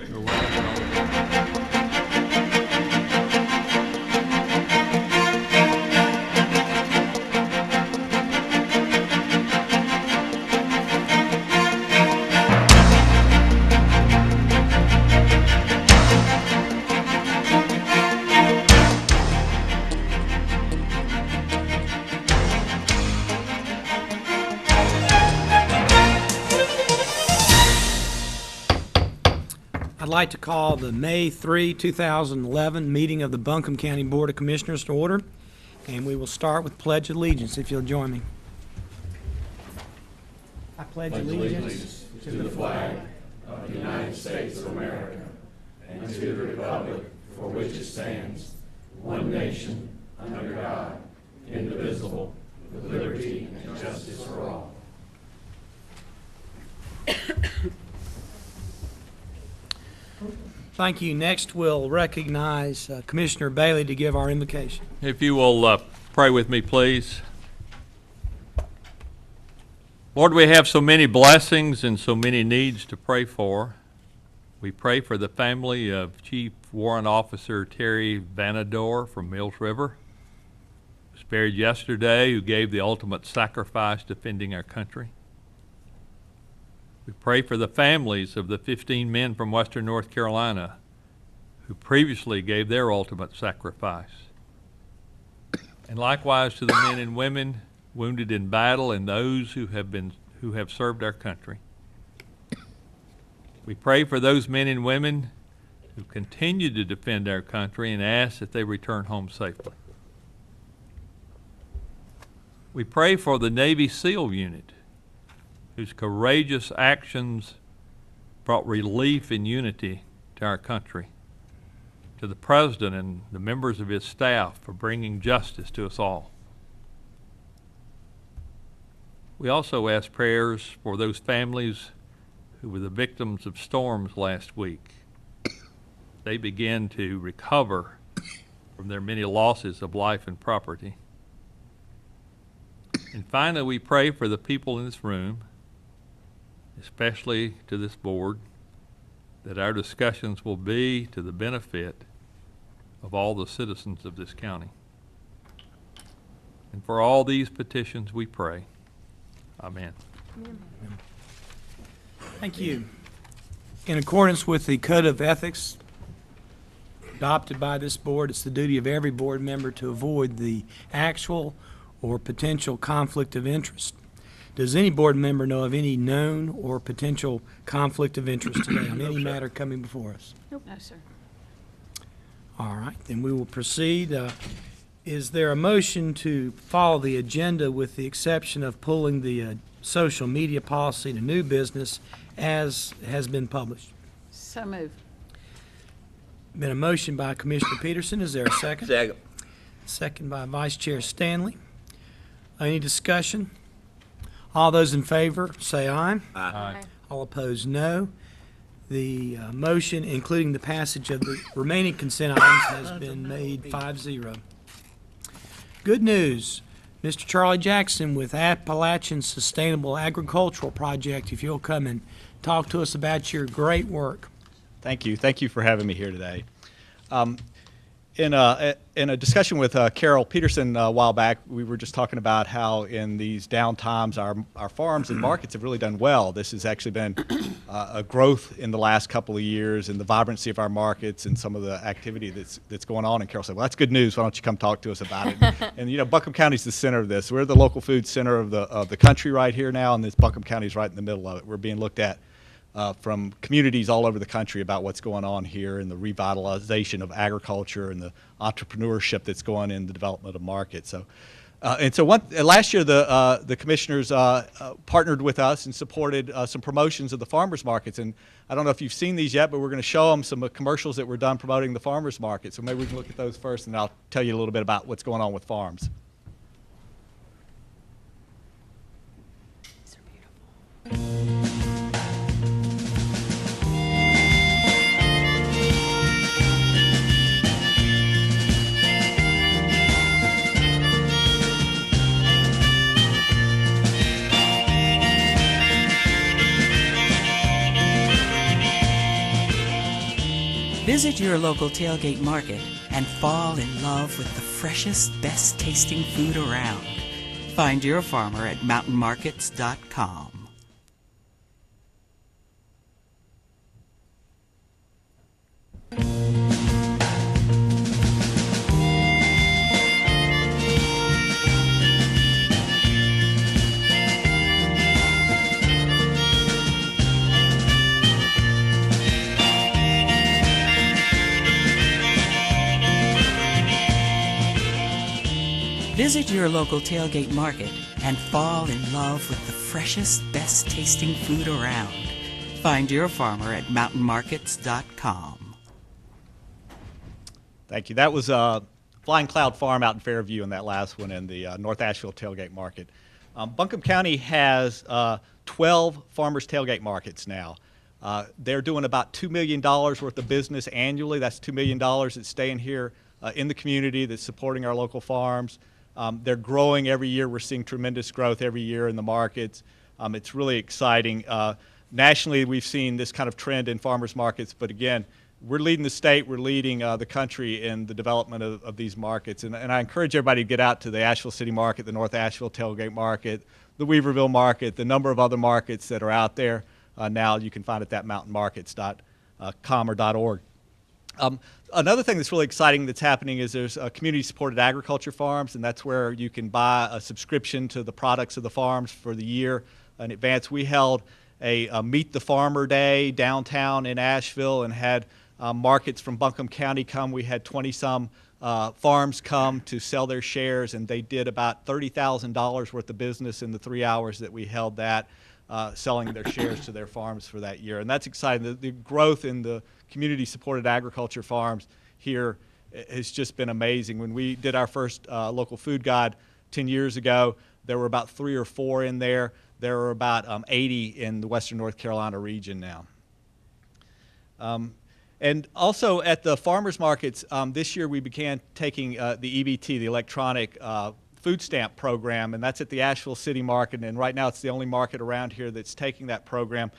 You'll let us know. I'd like to call the May 3, 2011 meeting of the Buncombe County Board of Commissioners to order, and we will start with Pledge of Allegiance, if you'll join me. I pledge allegiance to the flag of the United States of America and to the republic for which it stands, one nation, under God, indivisible, with liberty and justice for all. Thank you. Next, we'll recognize Commissioner Bailey to give our invocation. If you will pray with me, please. Lord, we have so many blessings and so many needs to pray for. We pray for the family of Chief Warrant Officer Terry Vanador from Mills River, who was buried yesterday, who gave the ultimate sacrifice defending our country. We pray for the families of the 15 men from Western North Carolina who previously gave their ultimate sacrifice. And likewise to the men and women wounded in battle and those who have served our country. We pray for those men and women who continue to defend our country and ask that they return home safely. We pray for the Navy SEAL unit, whose courageous actions brought relief and unity to our country, to the President and the members of his staff for bringing justice to us all. We also ask prayers for those families who were the victims of storms last week. They begin to recover from their many losses of life and property. And finally, we pray for the people in this room, especially to this board, that our discussions will be to the benefit of all the citizens of this county. And for all these petitions we pray. Amen. Amen. Thank you. In accordance with the Code of Ethics adopted by this board, it's the duty of every board member to avoid the actual or potential conflict of interest. Does any board member know of any known or potential conflict of interest today on any matter coming before us? Nope. No, sir. All right, then we will proceed. Is there a motion to follow the agenda with the exception of pulling the social media policy to new business as has been published? So moved. Been a motion by Commissioner Peterson. Is there a second? Second. Second by Vice Chair Stanley. Any discussion? All those in favor say aye. Aye. All opposed, no. The motion, including the passage of the remaining consent items, has been made 5-0. Good news. Mr. Charlie Jackson with Appalachian Sustainable Agricultural Project, if you'll come and talk to us about your great work. Thank you. Thank you for having me here today. In a discussion with Carol Peterson a while back, we were just talking about how in these down times our farms and markets have really done well. This has actually been a growth in the last couple of years in the vibrancy of our markets and some of the activity that's going on. And Carol said, well, that's good news. Why don't you come talk to us about it? And you know, Buncombe County is the center of this. We're the local food center of the country right here now, and this Buncombe County is right in the middle of it. We're being looked at from communities all over the country about what's going on here and the revitalization of agriculture and the entrepreneurship that's going in the development of markets. So, last year the commissioners partnered with us and supported some promotions of the farmers markets. And I don't know if you've seen these yet, but we're going to show them some commercials that were done promoting the farmers market. So maybe we can look at those first, and I'll tell you a little bit about what's going on with farms. These are beautiful. Visit your local tailgate market and fall in love with the freshest, best tasting food around. Find your farmer at mountainmarkets.com. Visit your local tailgate market and fall in love with the freshest, best tasting food around. Find your farmer at mountainmarkets.com. Thank you. That was Flying Cloud Farm out in Fairview in that last one, in the North Asheville Tailgate Market. Buncombe County has 12 farmers tailgate markets now. They're doing about $2 million worth of business annually. That's $2 million that's staying here in the community, that's supporting our local farms. They're growing every year. We're seeing tremendous growth every year in the markets. It's really exciting. Nationally, we've seen this kind of trend in farmers markets, but again, we're leading the state, we're leading the country in the development of these markets. And I encourage everybody to get out to the Asheville City Market, the North Asheville Tailgate Market, the Weaverville Market, the number of other markets that are out there now you can find at that mountainmarkets.com or .org. Another thing that's really exciting that's happening is there's community-supported agriculture farms, and that's where you can buy a subscription to the products of the farms for the year in advance. We held a Meet the Farmer Day downtown in Asheville and had markets from Buncombe County come. We had 20-some farms come to sell their shares, and they did about $30,000 worth of business in the 3 hours that we held that, selling their shares to their farms for that year. And that's exciting. The growth in the community-supported agriculture farms here has just been amazing. When we did our first local food guide 10 years ago, there were about 3 or 4 in there. There are about 80 in the Western North Carolina region now. And also at the farmers markets, this year we began taking the EBT, the electronic food stamp program, and that's at the Asheville City Market, and right now it's the only market around here that's taking that program.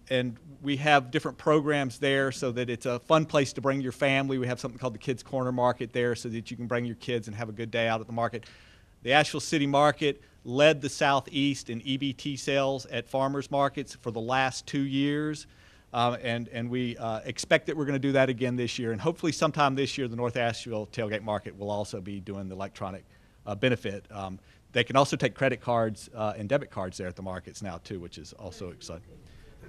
And we have different programs there so that it's a fun place to bring your family. We have something called the Kids Corner Market there so that you can bring your kids and have a good day out at the market. The Asheville City Market led the Southeast in EBT sales at farmers markets for the last 2 years. And we expect that we're going to do that again this year. And hopefully sometime this year, the North Asheville Tailgate Market will also be doing the electronic benefit. They can also take credit cards and debit cards there at the markets now, too, which is also exciting.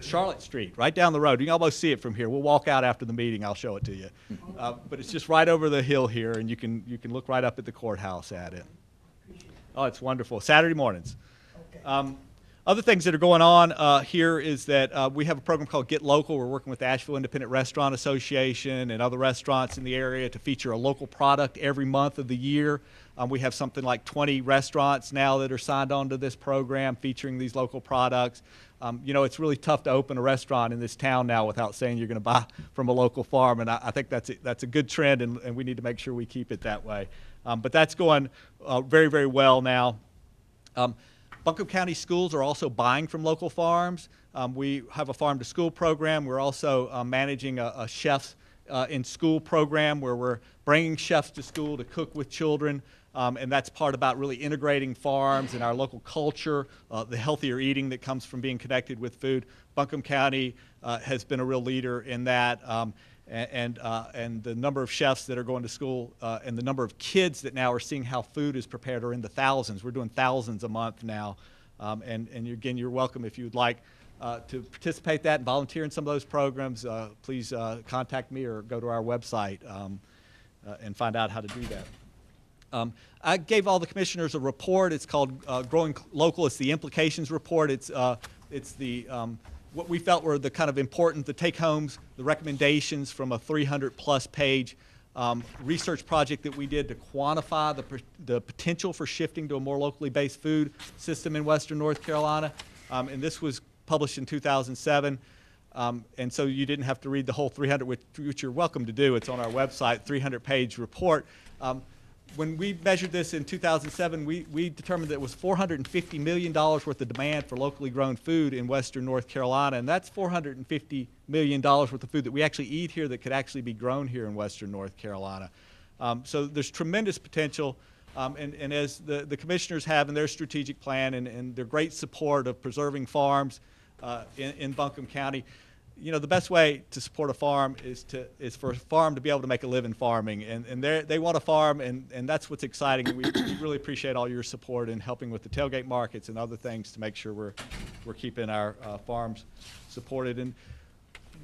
Charlotte Street, right down the road. You can almost see it from here. We'll walk out after the meeting. I'll show it to you. But it's just right over the hill here, and you can look right up at the courthouse at it. Oh, it's wonderful. Saturday mornings. Other things that are going on here is that we have a program called Get Local. We're working with the Asheville Independent Restaurant Association and other restaurants in the area to feature a local product every month of the year. We have something like 20 restaurants now that are signed on to this program featuring these local products. You know, it's really tough to open a restaurant in this town now without saying you're going to buy from a local farm, and I think that's a good trend, and we need to make sure we keep it that way. But that's going very, very well now. Buncombe County schools are also buying from local farms. We have a farm-to-school program. We're also managing a chefs in school program where we're bringing chefs to school to cook with children. And that's part about really integrating farms and our local culture, the healthier eating that comes from being connected with food. Buncombe County has been a real leader in that. And the number of chefs that are going to school and the number of kids that now are seeing how food is prepared are in the thousands. We're doing thousands a month now. And again, you're welcome if you'd like to participate in that and volunteer in some of those programs. Please contact me or go to our website and find out how to do that. I gave all the commissioners a report. It's called Growing Local. It's the implications report. It's the what we felt were the kind of important, the take-homes, the recommendations from a 300-plus page research project that we did to quantify the potential for shifting to a more locally based food system in Western North Carolina. And this was published in 2007. And so you didn't have to read the whole 300, which you're welcome to do. It's on our website, 300-page report. when we measured this in 2007, we determined that it was $450 million worth of demand for locally grown food in western North Carolina, and that's $450 million worth of food that we actually eat here that could actually be grown here in western North Carolina. So there's tremendous potential, and as the commissioners have in their strategic plan and their great support of preserving farms in Buncombe County, you know, the best way to support a farm is for a farm to be able to make a living farming, and they want a farm, and that's what's exciting. And we really appreciate all your support in helping with the tailgate markets and other things to make sure we're keeping our farms supported. And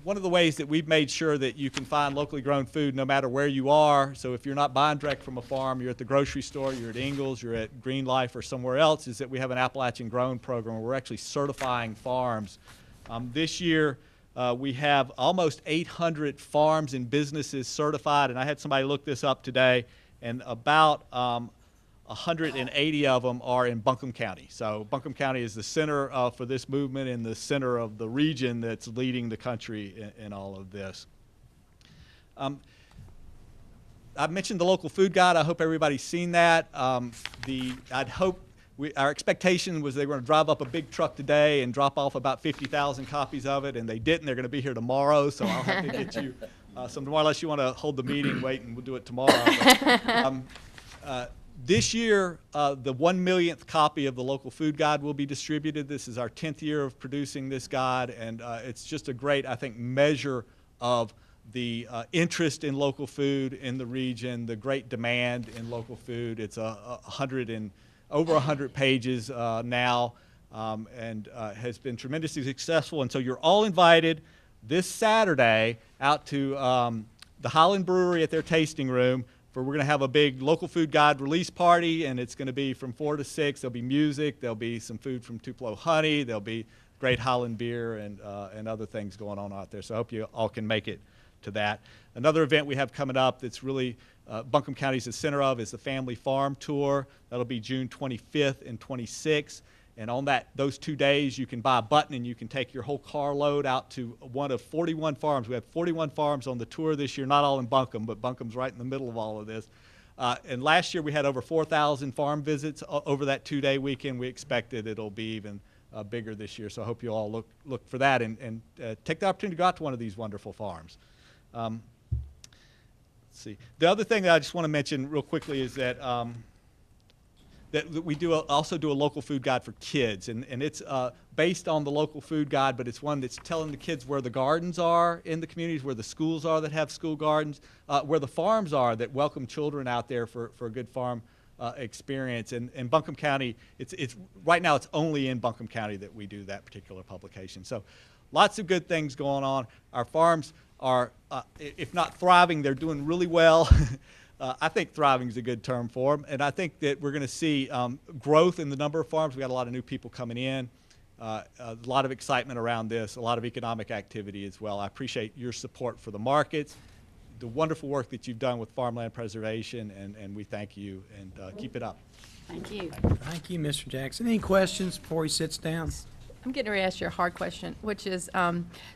one of the ways that we've made sure that you can find locally grown food no matter where you are, so if you're not buying direct from a farm, you're at the grocery store, you're at Ingles, you're at Green Life or somewhere else, is that we have an Appalachian Grown program where we're actually certifying farms. This year, we have almost 800 farms and businesses certified, and I had somebody look this up today, and about 180 of them are in Buncombe County. So Buncombe County is the center for this movement and the center of the region that's leading the country in all of this. I mentioned the local food guide. I hope everybody's seen that. Our expectation was they were going to drive up a big truck today and drop off about 50,000 copies of it, and they didn't. They're going to be here tomorrow, so I'll have to get you some tomorrow. Unless you want to hold the meeting, wait, and we'll do it tomorrow. But, this year, the 1 millionth copy of the local food guide will be distributed. This is our 10th year of producing this guide, and it's just a great, I think, measure of the interest in local food in the region, the great demand in local food. It's over 100 pages now, and has been tremendously successful. And so you're all invited this Saturday out to the Highland Brewery at their tasting room, where we're going to have a big local food guide release party, and it's going to be from 4 to 6. There'll be music, there'll be some food from Tupelo Honey, there'll be great Highland beer and other things going on out there. So I hope you all can make it to that. Another event we have coming up that's really Buncombe County is the center of is the Family Farm Tour. That'll be June 25th and 26th. And on those 2 days, you can buy a button and you can take your whole carload out to one of 41 farms. We have 41 farms on the tour this year, not all in Buncombe, but Buncombe's right in the middle of all of this. And last year we had over 4,000 farm visits over that 2-day weekend. We expected it'll be even bigger this year. So I hope you all look for that and take the opportunity to go out to one of these wonderful farms. Let's see. The other thing that I just want to mention real quickly is that that we also do a local food guide for kids, and it's based on the local food guide, but it's one that's telling the kids where the gardens are in the communities, where the schools are that have school gardens, where the farms are that welcome children out there for a good farm experience. And in Buncombe County, it's right now it's only in Buncombe County that we do that particular publication. So lots of good things going on. Our farms are, if not thriving, they're doing really well. I think thriving is a good term for them, and I think that we're going to see growth in the number of farms. We got a lot of new people coming in, a lot of excitement around this, a lot of economic activity as well. I appreciate your support for the markets, the wonderful work that you've done with farmland preservation, and we thank you, and keep it up. Thank you. Thank you, Mr. Jackson. Any questions before he sits down? I'm getting ready to ask you a hard question, which is,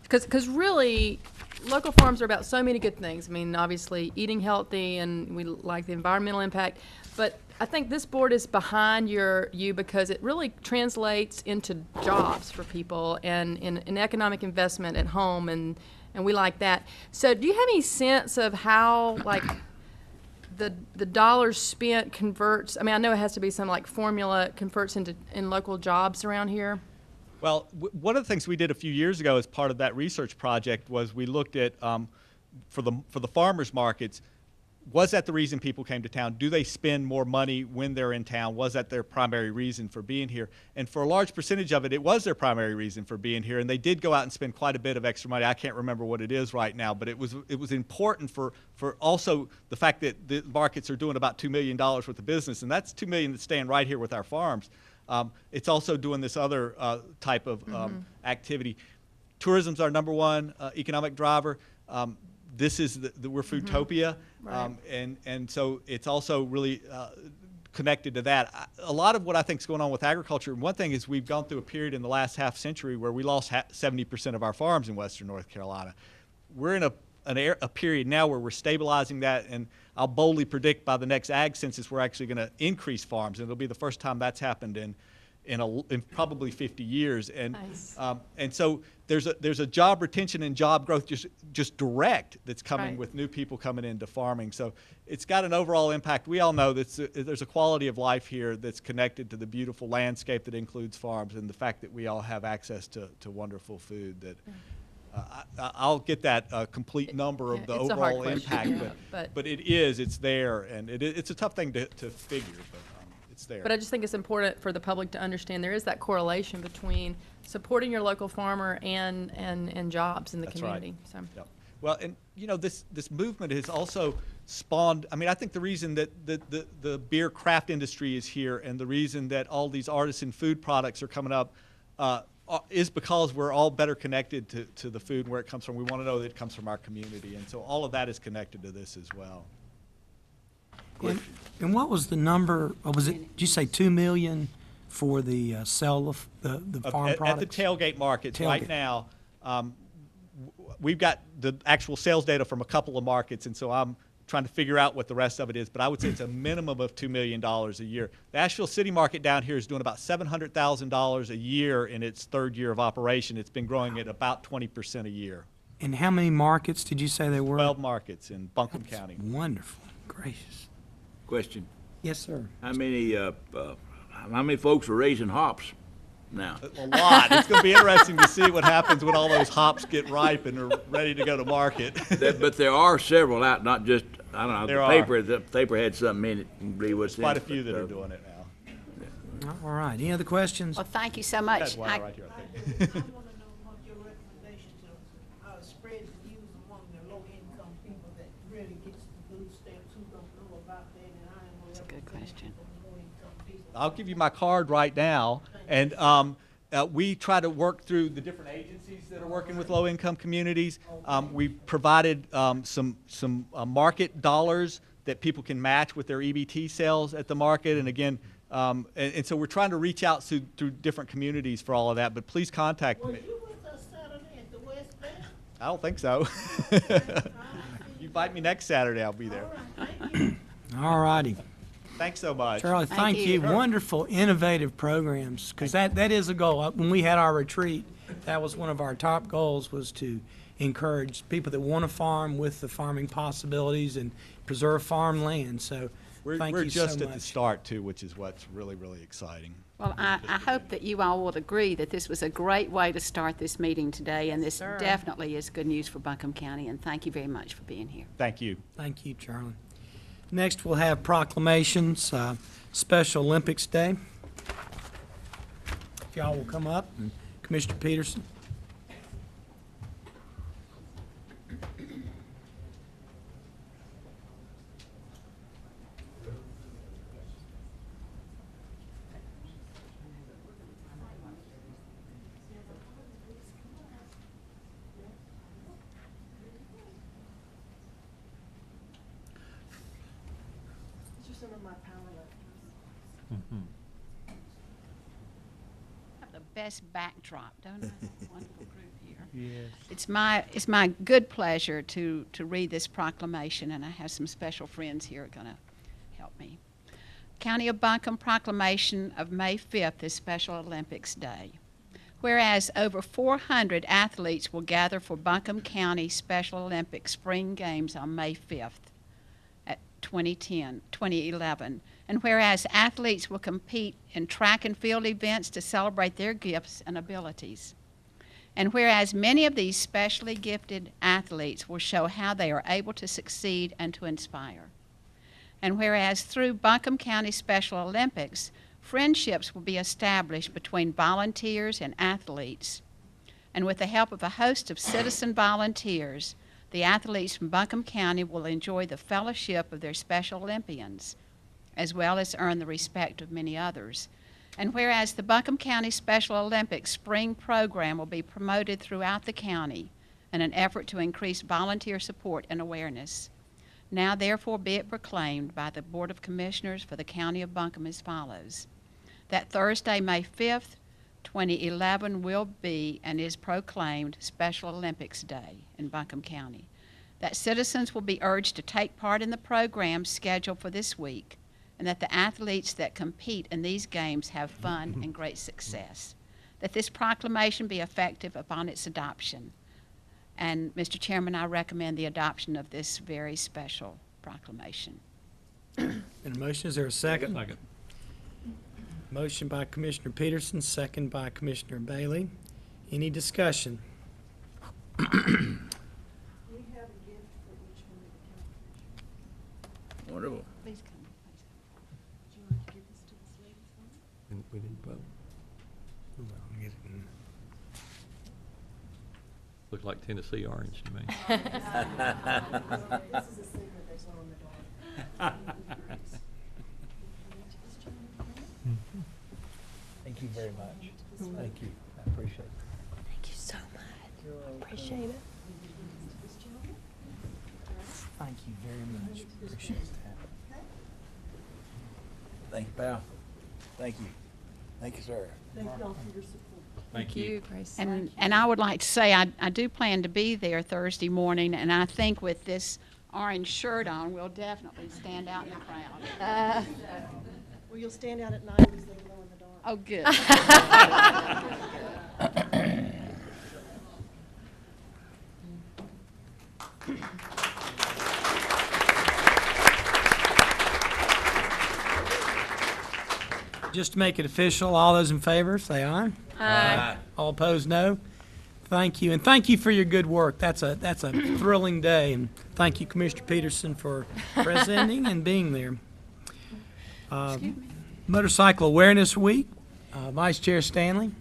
because really, local farms are about so many good things. I mean, obviously, eating healthy, and we like the environmental impact. But I think this board is behind you because it really translates into jobs for people and in economic investment at home, and we like that. So do you have any sense of how, like, the dollars spent converts? I mean, I know it has to be some, like, formula converts in local jobs around here. Well, one of the things we did a few years ago as part of that research project was we looked at, for the farmers markets, was that the reason people came to town? Do they spend more money when they're in town? Was that their primary reason for being here? And for a large percentage of it, it was their primary reason for being here, and they did go out and spend quite a bit of extra money. I can't remember what it is right now, but it was important for also the fact that the markets are doing about $2 million worth of business, and that's $2 million that's staying right here with our farms. It's also doing this other type of activity. Tourism's our number one economic driver. This is we're Foodtopia, Right. and so it's also really connected to that. A lot of what I think is going on with agriculture, one thing is we've gone through a period in the last half century where we lost 70% of our farms in western North Carolina. We're in a a period now where we're stabilizing that, and I'll boldly predict by the next ag census we're actually going to increase farms, and it'll be the first time that's happened in probably 50 years. And Nice. and so there's a job retention and job growth just direct that's coming Right. with new people coming into farming. So it's got an overall impact. We all know that there's a quality of life here that's connected to the beautiful landscape that includes farms and the fact that we all have access to wonderful food. That I'll get that complete number of the It's a hard overall question, impact, yeah, but it's there, and it's a tough thing to figure, but it's there. But I just think it's important for the public to understand there is that correlation between supporting your local farmer and jobs in the That's right. community. So. Yep. Well, and this movement has also spawned. I mean, I think the reason that the beer craft industry is here, and the reason that all these artisan food products are coming up, is because we're all better connected to the food and where it comes from. We want to know that it comes from our community, and so all of that is connected to this as well. And what was the number, or was it, did you say 2 million for the sale of the farm At products? the tailgate markets right Tailgate. now, we've got the actual sales data from a couple of markets, and so I'm trying to figure out what the rest of it is, but I would say it's a minimum of $2 million a year. The Asheville City Market down here is doing about $700,000 a year in its third year of operation. It's been growing at about 20% a year. And how many markets did you say there were? 12 markets in Buncombe County. Wonderful, gracious. Question, Yes, sir. how many folks are raising hops now? A lot. It's going to be interesting to see what happens when all those hops get ripe and are ready to go to market. But there are several out, not just, I don't know, There the paper had something in it, and believe what's in it. Quite a few but, that are doing it now. All right, any other questions? Well, thank you so That's much. why right here, I think. I want to know what your recommendations are, spreads to use among the low-income people that really gets the food stamps, who don't know about that, and I am a a good question. representative of the low-income people. I'll give you my card right now, and we try to work through the different agencies that are working with low-income communities. We've provided some market dollars that people can match with their EBT sales at the market, and again, and so we're trying to reach out through different communities for all of that. But please contact Was me. you with us Saturday at the West Bank? I don't think so. You invite me next Saturday, I'll be there. All right, thank you. All righty. Thanks so much. Charlie, thank you. you. Wonderful, innovative programs, because that is a goal. When we had our retreat, that was one of our top goals, was to encourage people that want to farm with the farming possibilities and preserve farmland. So thank We're you so just at the much. start, too, which is what's really, really exciting. Well, I hope that you all will agree that this was a great way to start this meeting today, and this sir. definitely is good news for Buncombe County, and thank you very much for being here. Thank you. Thank you, Charlie. Next, we'll have proclamations, Special Olympics Day. If y'all will come up, and Commissioner Peterson. Some of my power left. Have the best backdrop, don't I? Wonderful group here. Yes. It's my good pleasure to read this proclamation, and I have some special friends here who are going to help me. County of Buncombe Proclamation of May 5th is Special Olympics Day. Whereas over 400 athletes will gather for Buncombe County Special Olympics Spring Games on May 5th. 2011, and whereas athletes will compete in track and field events to celebrate their gifts and abilities, and whereas many of these specially gifted athletes will show how they are able to succeed and to inspire, and whereas through Buncombe County Special Olympics, friendships will be established between volunteers and athletes, and with the help of a host of citizen volunteers, the athletes from Buncombe County will enjoy the fellowship of their Special Olympians, as well as earn the respect of many others. And whereas the Buncombe County Special Olympics spring program will be promoted throughout the county in an effort to increase volunteer support and awareness. Now therefore be it proclaimed by the Board of Commissioners for the County of Buncombe as follows: that Thursday, May 5th, 2011 will be and is proclaimed Special Olympics Day in Buncombe County. that citizens will be urged to take part in the programs scheduled for this week, and that the athletes that compete in these games have fun and great success. That this proclamation be effective upon its adoption. And, Mr. Chairman, I recommend the adoption of this very special proclamation. And a motion, is there a second? Second. Motion by Commissioner Peterson, second by Commissioner Bailey. Any discussion? We have a gift for each one of the county Wonderful. Please come. commissioners. Do you want to give this to this lady? We need to vote. Look like Tennessee orange to me. This is a secret that's on the door. Thank you very much. Thank you. I appreciate it. Thank you so much. Appreciate it. Thank you very much. Appreciate that. Thank you, pal. Thank you. Thank you, sir. Thank y'all for your support. Thank you, Grace. And I would like to say, I do plan to be there Thursday morning, and I think with this orange shirt on, we'll definitely stand out in the crowd. Well, you'll stand out at night because they glow in the dark. Oh, good. Just to make it official, all those in favor, say aye. Aye. All opposed, no. Thank you, and thank you for your good work. That's a thrilling day, and thank you, Commissioner Peterson, for presenting and being there. Motorcycle Awareness Week, Vice Chair Stanley. Will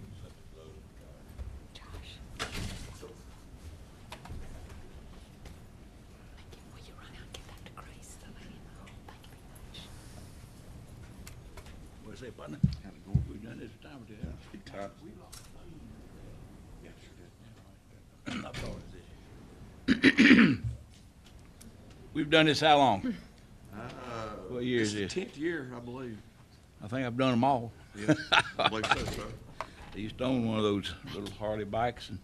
you run out and give that to Grace? Thank you very much. What's that, partner? We've done this time or two. We've done this how long? What year is this? 10th year, I believe. I think I've done them all. Yeah, I believe so, sir. I used to own one of those little Harley bikes, and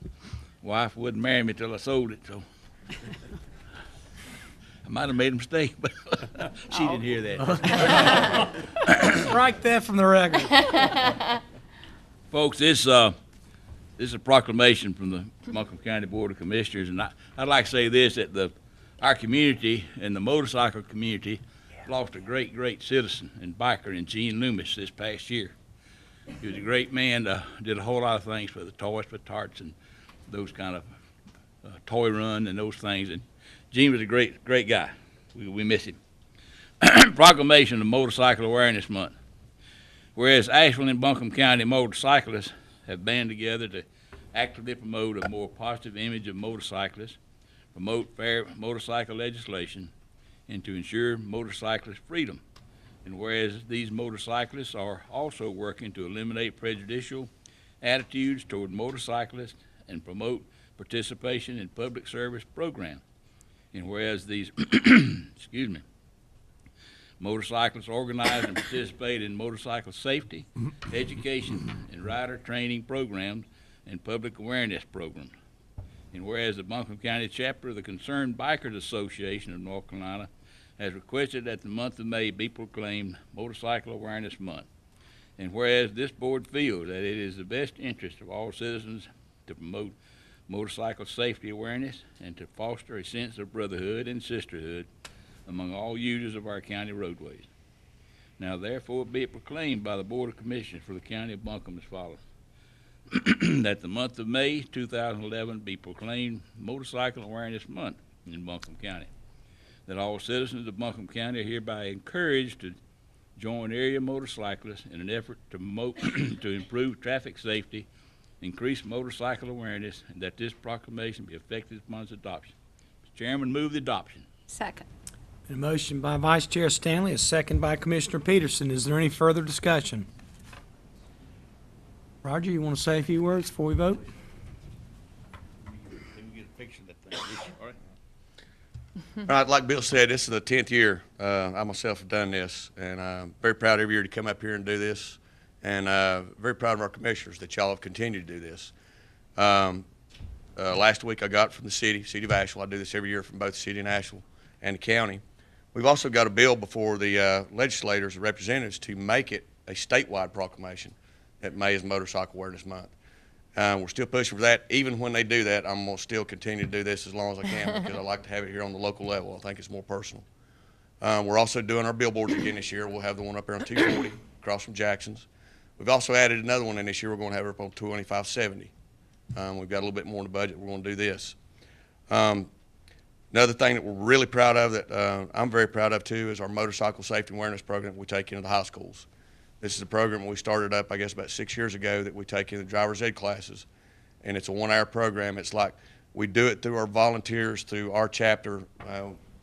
wife wouldn't marry me till I sold it, so. I might have made a mistake, but she didn't hear that. Strike that from the record. Folks, this is a proclamation from the Buncombe County Board of Commissioners, and I'd like to say this, that our community and the motorcycle community lost a great, great citizen and biker in Gene Loomis this past year. He was a great man, did a whole lot of things for the Toys for Tots and those kind of toy run and those things. And Gene was a great, great guy. We miss him. Proclamation of Motorcycle Awareness Month. Whereas Ashland and Buncombe County motorcyclists have band together to actively promote a more positive image of motorcyclists, promote fair motorcycle legislation, and to ensure motorcyclist freedom. And whereas these motorcyclists are also working to eliminate prejudicial attitudes toward motorcyclists and promote participation in public service programs. And whereas these, excuse me, motorcyclists organize and participate in motorcycle safety, education, and rider training programs and public awareness programs. And whereas the Buncombe County chapter of the Concerned Bikers Association of North Carolina has requested that the month of May be proclaimed Motorcycle Awareness Month. And whereas this board feels that it is the best interest of all citizens to promote motorcycle safety awareness and to foster a sense of brotherhood and sisterhood among all users of our county roadways. Now therefore be it proclaimed by the Board of Commissioners for the County of Buncombe as follows. That the month of May 2011 be proclaimed Motorcycle Awareness Month in Buncombe County. That all citizens of Buncombe County are hereby encouraged to join area motorcyclists in an effort to promote to improve traffic safety, increase motorcycle awareness, and that this proclamation be effective upon its adoption. Mr. Chairman, move the adoption. Second. A motion by Vice Chair Stanley, a second by Commissioner Peterson. Is there any further discussion? Roger, you want to say a few words before we vote? Let me get a picture of that thing. All right. All right, like Bill said, this is the 10th year I myself have done this, and I'm very proud every year to come up here and do this, and very proud of our commissioners that y'all have continued to do this. last week I got from the city of Asheville. I do this every year from both the city and Asheville and the county. We've also got a bill before the legislators and representatives to make it a statewide proclamation that May is Motorcycle Awareness Month. We're still pushing for that. Even when they do that, I'm going to still continue to do this as long as I can because I like to have it here on the local level. I think it's more personal. We're also doing our billboards again this year. We'll have the one up there on 240 across from Jackson's. We've also added another one in this year. We're going to have it up on 2570. We've got a little bit more in the budget. We're going to do this. Another thing that we're really proud of that I'm very proud of too is our motorcycle safety awareness program we take into the high schools. This is a program we started up, I guess, about 6 years ago that we take in the driver's ed classes. And it's a 1-hour program. It's like we do it through our volunteers, through our chapter.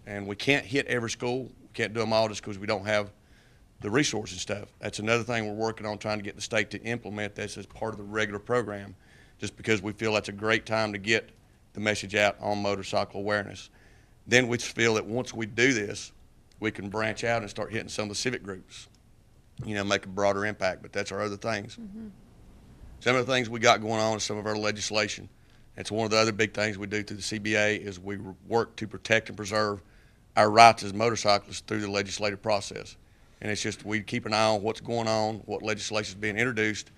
And we can't hit every school. We can't do them all just because we don't have the resources and stuff. That's another thing we're working on, trying to get the state to implement this as part of the regular program, just because we feel that's a great time to get the message out on motorcycle awareness. Then we feel that once we do this, we can branch out and start hitting some of the civic groups, you know, make a broader impact. But that's our other things. Mm-hmm. Some of the things we got going on is some of our legislation. It's one of the other big things we do through the CBA is we work to protect and preserve our rights as motorcyclists through the legislative process. And it's just we keep an eye on what's going on, what legislation is being introduced,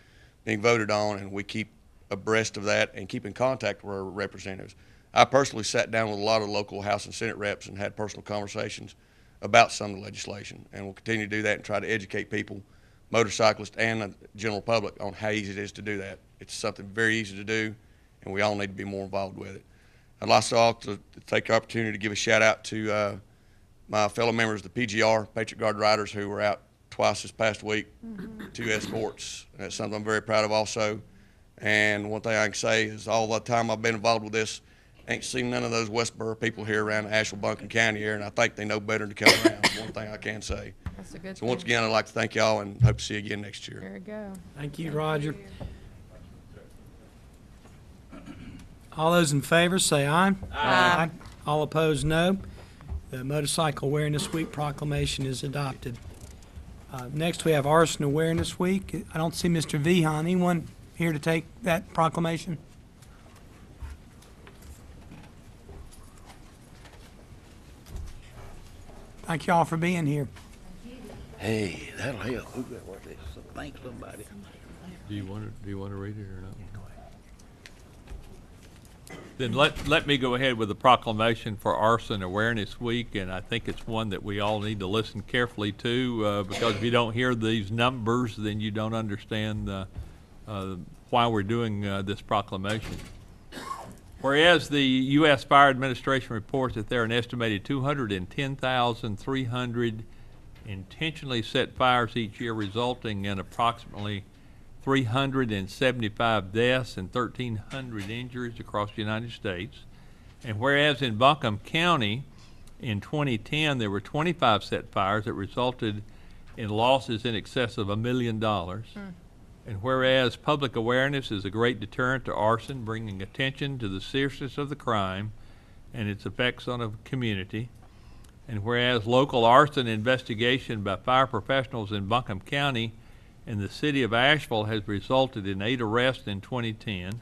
being voted on, and we keep abreast of that and keep in contact with our representatives. I personally sat down with a lot of local House and Senate reps and had personal conversations about some of the legislation, and we'll continue to do that and try to educate people, motorcyclists and the general public, on how easy it is to do that. It's something very easy to do, and we all need to be more involved with it. I'd also like to take the opportunity to give a shout out to my fellow members of the PGR, Patriot Guard Riders, who were out twice this past week, 2 escorts. And that's something I'm very proud of also. And one thing I can say is all the time I've been involved with this, ain't seen none of those Westboro people here around the Asheville, Buncombe County area, and I think they know better than to come around. One thing I can say. That's a good So once thing. again, I'd like to thank y'all and hope to see you again next year. There you go. Thank you, Roger. All those in favor say aye. Aye. All opposed, no. The Motorcycle Awareness Week proclamation is adopted. Next, we have Arson Awareness Week. I don't see Mr. Vihan. Anyone here to take that proclamation? Thank you all for being here. Hey, that'll help. Who got what this? So thank somebody. Do you want to read it or not? Then let me go ahead with the proclamation for Arson Awareness Week, and I think it's one that we all need to listen carefully to, because if you don't hear these numbers, then you don't understand why we're doing this proclamation. Whereas the U.S. Fire Administration reports that there are an estimated 210,300 intentionally set fires each year, resulting in approximately 375 deaths and 1,300 injuries across the United States. And whereas in Buncombe County in 2010 there were 25 set fires that resulted in losses in excess of $1 million. And whereas public awareness is a great deterrent to arson, bringing attention to the seriousness of the crime and its effects on a community. And whereas local arson investigation by fire professionals in Buncombe County and the city of Asheville has resulted in 8 arrests in 2010.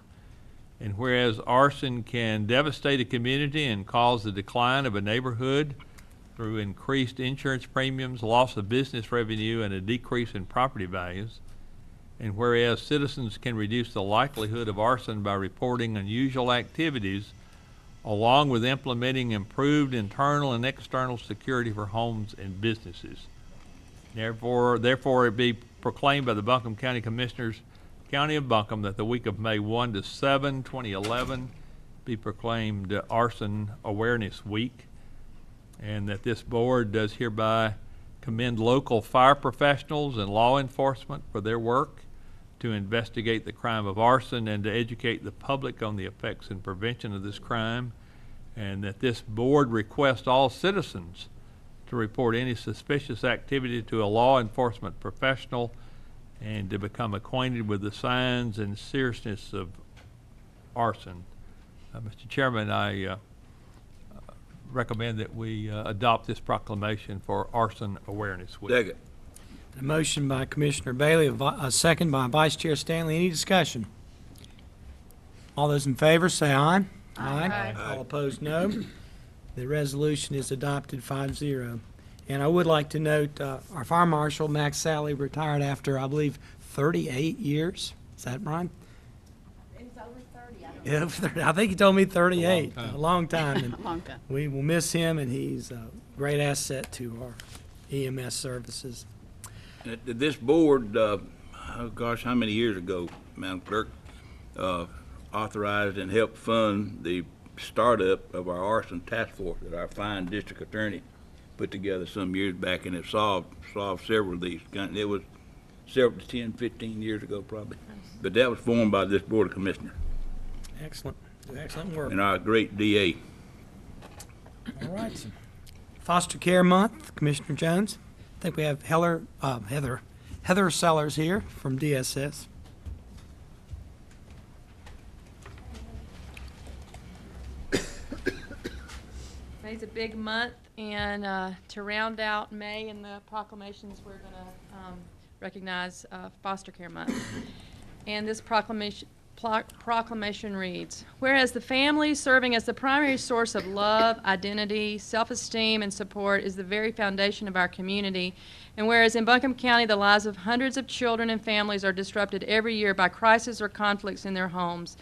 And whereas arson can devastate a community and cause the decline of a neighborhood through increased insurance premiums, loss of business revenue, and a decrease in property values. And whereas citizens can reduce the likelihood of arson by reporting unusual activities, along with implementing improved internal and external security for homes and businesses. Therefore it be proclaimed by the Buncombe County Commissioners, County of Buncombe, that the week of May 1 to 7, 2011 be proclaimed Arson Awareness Week, and that this board does hereby commend local fire professionals and law enforcement for their work to investigate the crime of arson and to educate the public on the effects and prevention of this crime, and that this board requests all citizens to report any suspicious activity to a law enforcement professional and to become acquainted with the signs and seriousness of arson. Mr. Chairman, I recommend that we adopt this proclamation for Arson Awareness Week. Second. A motion by Commissioner Bailey, a second by Vice Chair Stanley. Any discussion? All those in favor, say aye. Aye. All opposed, no. The resolution is adopted 5-0. And I would like to note, our fire marshal, Max Sally, retired after, I believe, 38 years. Is that right? It's over 30, Yeah, I think he told me 38. A long time. And Long time. we will miss him, and he's a great asset to our EMS services. This board, oh gosh, how many years ago, Madam Clerk, authorized and helped fund the startup of our arson task force that our fine district attorney put together some years back, and it solved several of these. It was several, 10, 15 years ago probably. But that was formed by this Board of Commissioners Excellent. Excellent work. and our great DA. All right. Foster Care Month, Commissioner Jones. I think we have Heather Sellers here from DSS. May's a big month, and to round out May and the proclamations, we're going to recognize Foster Care Month. And this proclamation reads, whereas the family serving as the primary source of love, identity, self-esteem, and support is the very foundation of our community, and whereas in Buncombe County the lives of hundreds of children and families are disrupted every year by crisis or conflicts in their homes,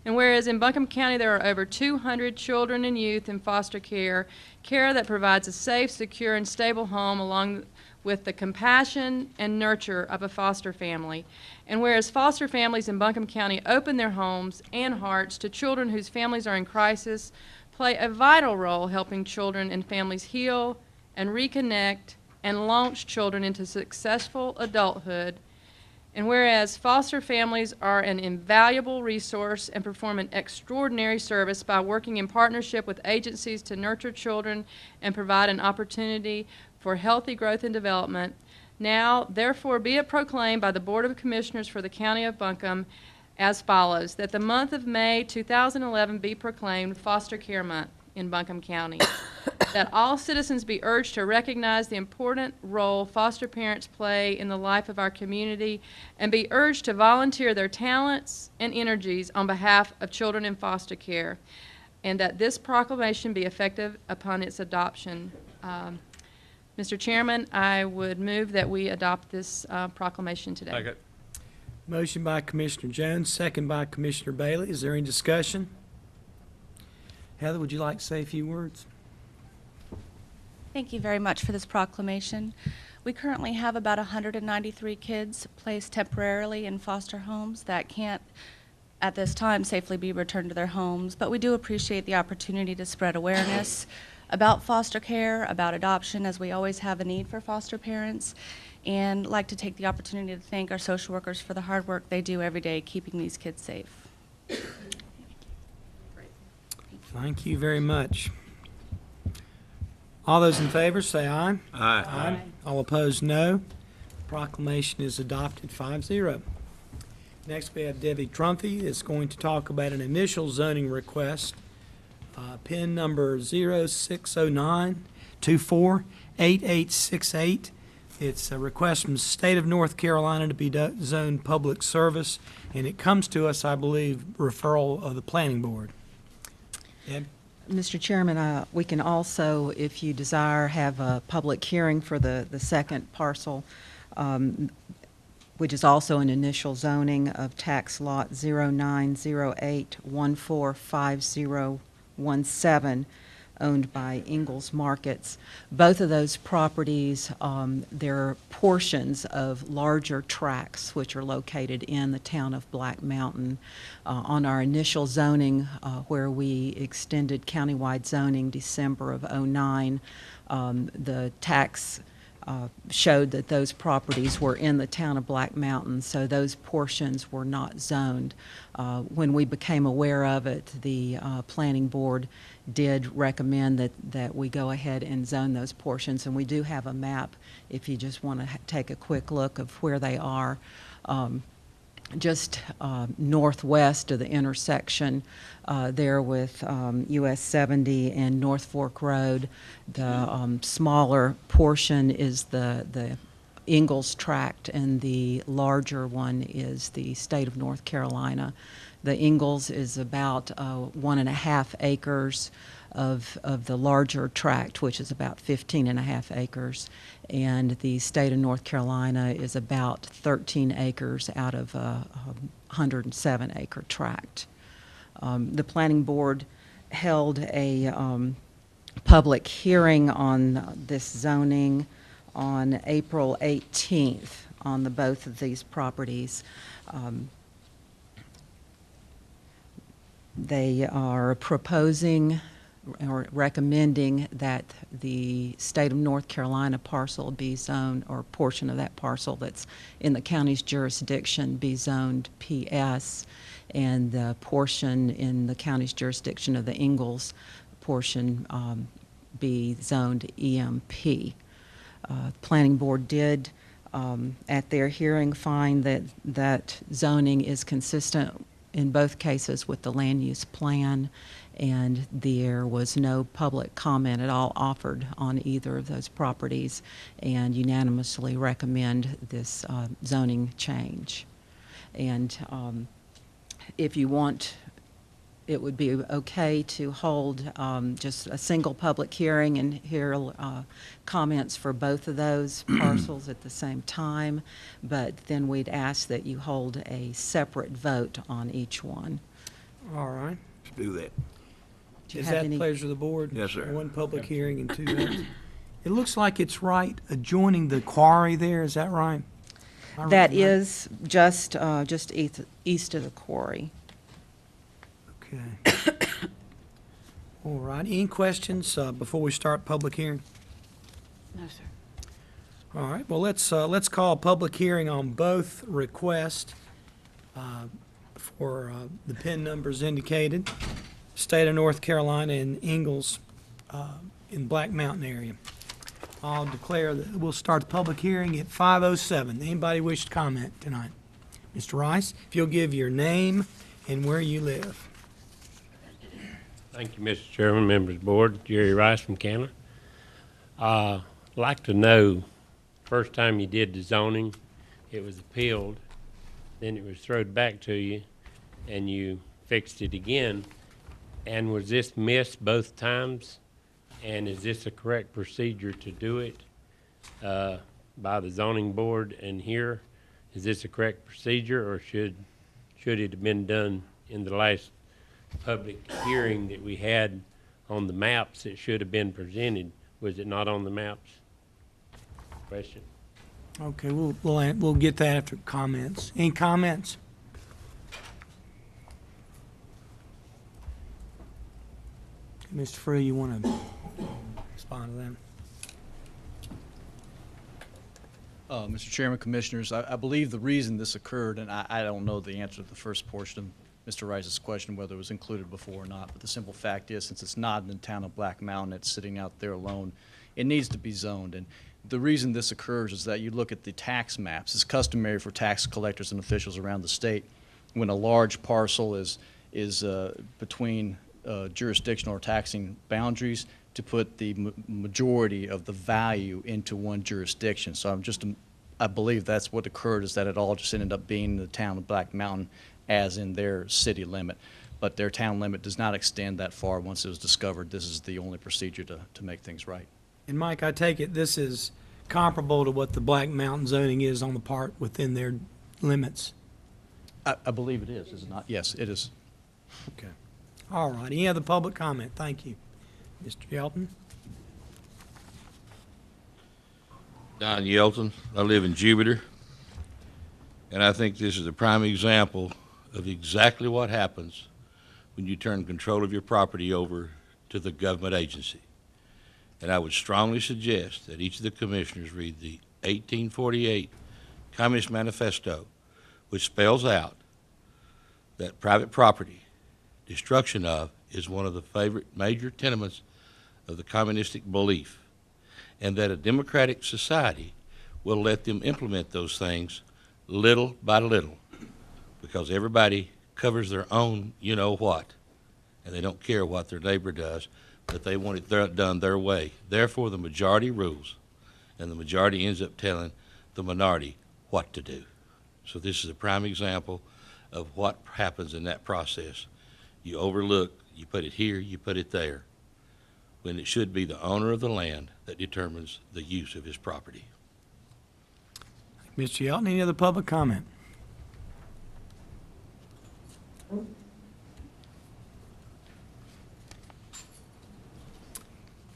and whereas in Buncombe County there are over 200 children and youth in foster care, care that provides a safe, secure, and stable home along with the compassion and nurture of a foster family. And whereas foster families in Buncombe County open their homes and hearts to children whose families are in crisis, play a vital role helping children and families heal and reconnect and launch children into successful adulthood. And whereas foster families are an invaluable resource and perform an extraordinary service by working in partnership with agencies to nurture children and provide an opportunity for healthy growth and development, now therefore be it proclaimed by the Board of Commissioners for the County of Buncombe as follows, that the month of May 2011 be proclaimed Foster Care Month in Buncombe County, that all citizens be urged to recognize the important role foster parents play in the life of our community and be urged to volunteer their talents and energies on behalf of children in foster care, and that this proclamation be effective upon its adoption. Mr. Chairman, I would move that we adopt this proclamation today. Second. Motion by Commissioner Jones, second by Commissioner Bailey. Is there any discussion? Heather, would you like to say a few words? Thank you very much for this proclamation. We currently have about 193 kids placed temporarily in foster homes that can't, at this time, safely be returned to their homes, but we do appreciate the opportunity to spread awareness about foster care, about adoption, as we always have a need for foster parents, and like to take the opportunity to thank our social workers for the hard work they do every day keeping these kids safe. Thank you very much. All those in favor say aye. Aye. Aye. All opposed, no. Proclamation is adopted 5-0. Next, we have Debbie Trumpy that's going to talk about an initial zoning request, PIN number 0609248868. It's a request from the state of North Carolina to be zoned public service, and it comes to us, I believe, referral of the planning board. Deb? Mr. Chairman, we can also, if you desire, have a public hearing for the second parcel, which is also an initial zoning of tax lot 0908145017, owned by Ingalls Markets. Both of those properties, they're portions of larger tracts which are located in the town of Black Mountain. On our initial zoning, where we extended countywide zoning December of '09, the tax showed that those properties were in the town of Black Mountain, so those portions were not zoned. When we became aware of it, the planning board did recommend that we go ahead and zone those portions, and we do have a map if you just want to take a quick look of where they are. Just northwest of the intersection there with US 70 and North Fork Road. The smaller portion is the Ingalls tract, and the larger one is the state of North Carolina The Ingalls is about 1.5 acres of the larger tract, which is about 15.5 acres. And the state of North Carolina is about 13 acres out of a 107-acre tract. The planning board held a public hearing on this zoning on April 18th on both of these properties. They are proposing or recommending that the state of North Carolina parcel be zoned, or portion of that parcel that's in the county's jurisdiction be zoned PS, and the portion in the county's jurisdiction of the Ingalls portion be zoned EMP. Planning board did, at their hearing, find that zoning is consistent in both cases with the land use plan, and there was no public comment at all offered on either of those properties, and unanimously recommend this zoning change. And if you want, it would be okay to hold just a single public hearing and hear comments for both of those parcels at the same time, but then we'd ask that you hold a separate vote on each one. All right. Let's do that. Do you Is have that any- pleasure of the board? Yes, sir. One public hearing and 2 votes. It looks like it's right adjoining the quarry there, is that right? Am I That right? is just east of the quarry. Okay. All right, any questions before we start public hearing? No, sir. All right, well, let's call a public hearing on both requests for the PIN numbers indicated, State of North Carolina and Ingalls in Black Mountain area. I'll declare that we'll start the public hearing at 5:07. Anybody wish to comment tonight? Mr. Rice, if you'll give your name and where you live. Thank you, Mr. Chairman, members of the board. Jerry Rice from Canada. I'd like to know, first time you did the zoning, it was appealed, then it was thrown back to you, and you fixed it again. And was this missed both times? And is this a correct procedure to do it by the zoning board and here? Is this a correct procedure, or should it have been done in the last public hearing that we had on the maps? It should have been presented. Was it not on the maps? Question. Okay, we'll get that after comments. Any comments? Mr. Free, you want to respond to them? Mr. Chairman, Commissioners, I believe the reason this occurred, and I don't know the answer to the first portion of Mr. Rice's question, whether it was included before or not, but the simple fact is, since it's not in the town of Black Mountain, it's sitting out there alone, it needs to be zoned. And the reason this occurs is that you look at the tax maps. It's customary for tax collectors and officials around the state, when a large parcel is between jurisdictional or taxing boundaries, to put the majority of the value into one jurisdiction. So I believe that's what occurred, is that it all just ended up being in the town of Black Mountain as in their city limit. But their town limit does not extend that far. Once it was discovered, this is the only procedure to make things right. And Mike, I take it this is comparable to what the Black Mountain zoning is on the part within their limits? I believe it is it not? Yes, it is. Okay. All right, any other public comment? Thank you. Mr. Yelton? Don Yelton. I live in Jupiter, and I think this is a prime example of exactly what happens when you turn control of your property over to the government agency. And I would strongly suggest that each of the commissioners read the 1848 Communist Manifesto, which spells out that private property, destruction of, is one of the favorite major tenements of the communistic belief, and that a democratic society will let them implement those things little by little, because everybody covers their own you-know-what, and they don't care what their neighbor does, but they want it done their way. Therefore, the majority rules, and the majority ends up telling the minority what to do. So this is a prime example of what happens in that process. You overlook, you put it here, you put it there, when it should be the owner of the land that determines the use of his property. Mr. Yelton, any other public comment?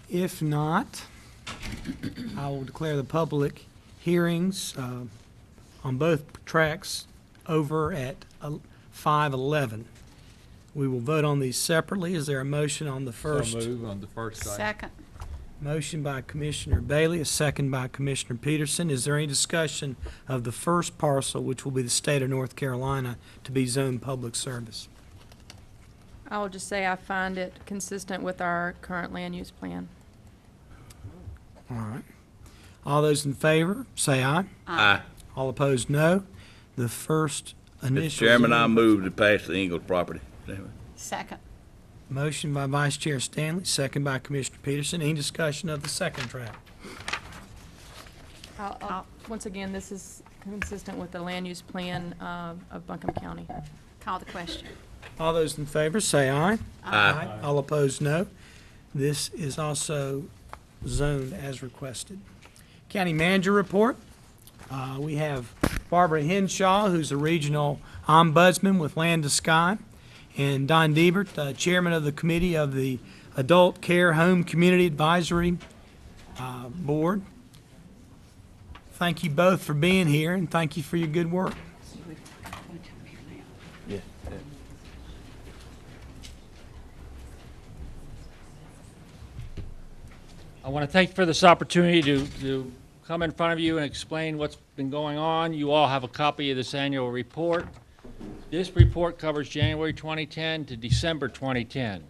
If not, I will declare the public hearings on both tracks over at 5:11. We will vote on these separately. Is there a motion on the first? So move on the first item. Second. Motion by Commissioner Bailey, a second by Commissioner Peterson. Is there any discussion of the first parcel, which will be the state of North Carolina, to be zoned public service? I will just say I find it consistent with our current land use plan. All right. All those in favor, say aye. Aye. All opposed, no. The first Mr. initial. Chairman, I move to pass the Ingalls property. Second. Motion by Vice Chair Stanley, second by Commissioner Peterson. Any discussion of the second track? Once again, this is consistent with the land use plan of Buncombe County. Call the question. All those in favor, say aye. Aye. All opposed, no. This is also zoned as requested. County Manager report. We have Barbara Henshaw, who's a regional ombudsman with Land to Sky, and Don Diebert, chairman of the committee of the Adult Care Home Community Advisory Board. Thank you both for being here, and thank you for your good work. I want to thank you for this opportunity to come in front of you and explain what's been going on. You all have a copy of this annual report. This report covers January 2010 to December 2010.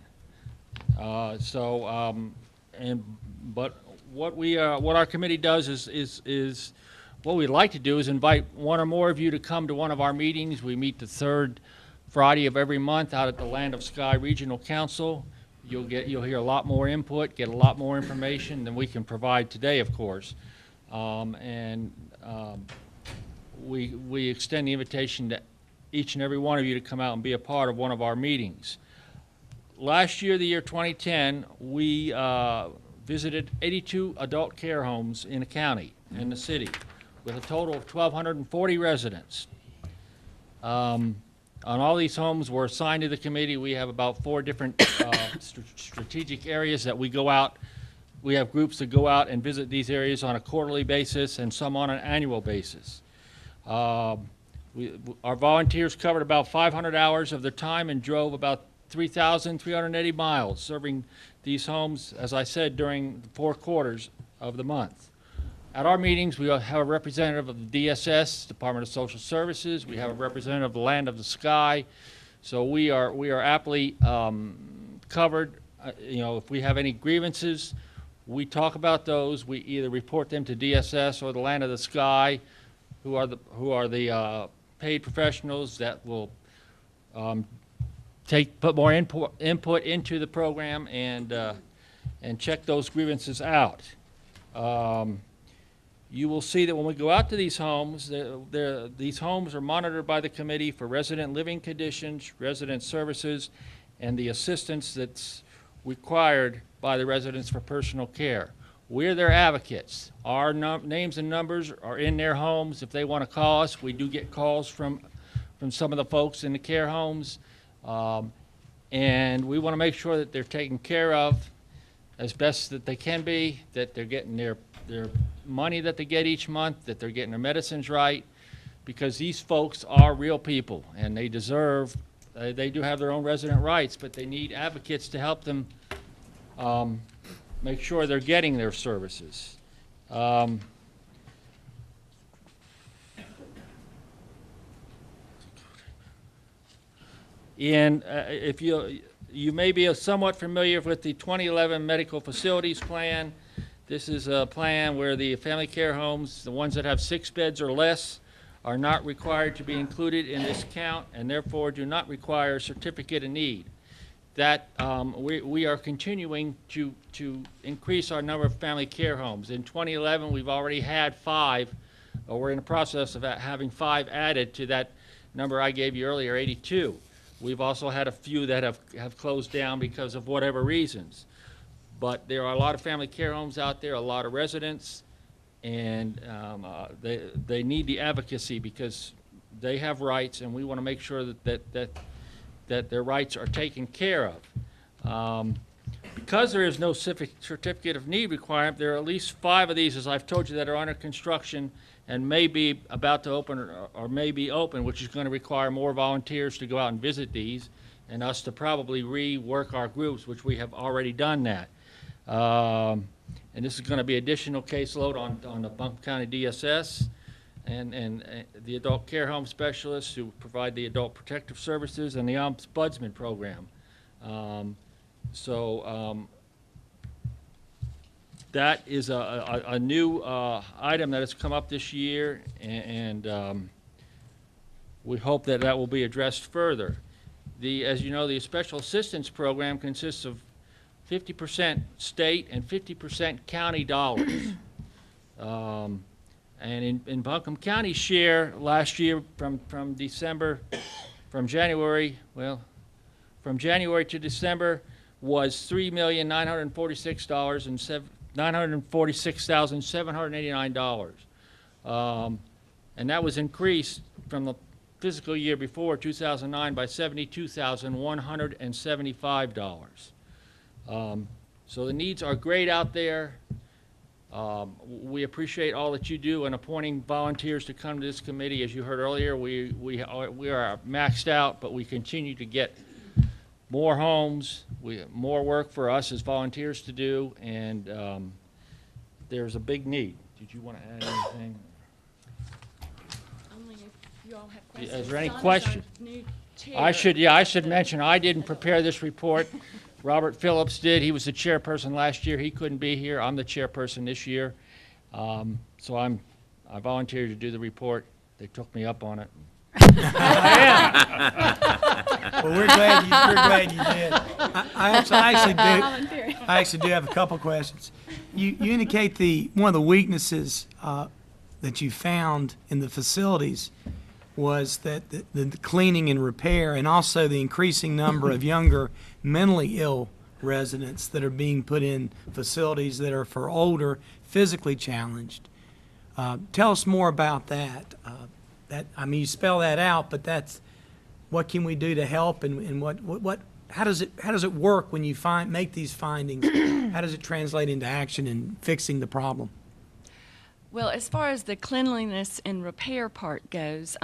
But what our committee does is what we'd like to do is invite one or more of you to come to one of our meetings. We meet the third Friday of every month out at the Land of Sky Regional Council. You'll hear a lot more input, get a lot more information than we can provide today, of course. We extend the invitation to each and every one of you to come out and be a part of one of our meetings. Last year, the year 2010, we visited 82 adult care homes in the county, in the city, with a total of 1,240 residents. On all these homes were assigned to the committee. We have about 4 different strategic areas that we go out. We have groups that go out and visit these areas on a quarterly basis and some on an annual basis. Our volunteers covered about 500 hours of their time and drove about 3,380 miles, serving these homes, as I said, during the 4 quarters of the month. At our meetings, we have a representative of the DSS, Department of Social Services. We have a representative of the Land of the Sky. So we are aptly covered. If we have any grievances, we talk about those. We either report them to DSS or the Land of the Sky, who are the paid professionals that will put more input into the program and check those grievances out. You will see that when we go out to these homes, these homes are monitored by the committee for resident living conditions, resident services, and the assistance that's required by the residents for personal care. We're their advocates. Our names and numbers are in their homes. If they want to call us, we do get calls from some of the folks in the care homes. And we want to make sure that they're taken care of as best that they can be, that they're getting their money that they get each month, that they're getting their medicines right, because these folks are real people and they deserve, they do have their own resident rights, but they need advocates to help them make sure they're getting their services. If you may be somewhat familiar with the 2011 Medical Facilities Plan. This is a plan where the family care homes, the ones that have 6 beds or less, are not required to be included in this count and therefore do not require a certificate of need. That we are continuing to increase our number of family care homes. In 2011, we've already had 5, or we're in the process of having 5 added to that number I gave you earlier, 82. We've also had a few that have closed down because of whatever reasons. But there are a lot of family care homes out there, a lot of residents, and they need the advocacy because they have rights, and we want to make sure that their rights are taken care of. Because there is no certificate of need requirement, there are at least 5 of these, as I've told you, that are under construction and may be about to open or may be open, which is going to require more volunteers to go out and visit these and us to probably rework our groups, which we have already done that. And this is going to be additional caseload on the Buncombe County DSS and the adult care home specialists who provide the adult protective services and the ombudsman program. That is a new item that has come up this year, and we hope that that will be addressed further. As you know, the special assistance program consists of 50% state and 50% county dollars. And in Buncombe County's share last year from January to December was $3,946,789. And that was increased from the fiscal year before, 2009, by $72,175. So the needs are great out there. We appreciate all that you do in appointing volunteers to come to this committee. As you heard earlier, we are maxed out, but we continue to get more homes, more work for us as volunteers to do, and there's a big need. Did you want to add anything? Only if you all have questions. Is there any Donna's our question? new chair. I should mention, I didn't prepare this report. Robert Phillips did. He was the chairperson last year. He couldn't be here. I'm the chairperson this year. So I volunteered to do the report. They took me up on it. Well, we're glad you did. I actually do have a couple questions. You indicate one of the weaknesses that you found in the facilities was that the cleaning and repair, and also the increasing number of younger mentally ill residents that are being put in facilities that are for older, physically challenged. Tell us more about that. You spell that out, but that's what can we do to help, and how does it work when you make these findings? How does it translate into action and fixing the problem? Well, as far as the cleanliness and repair part goes,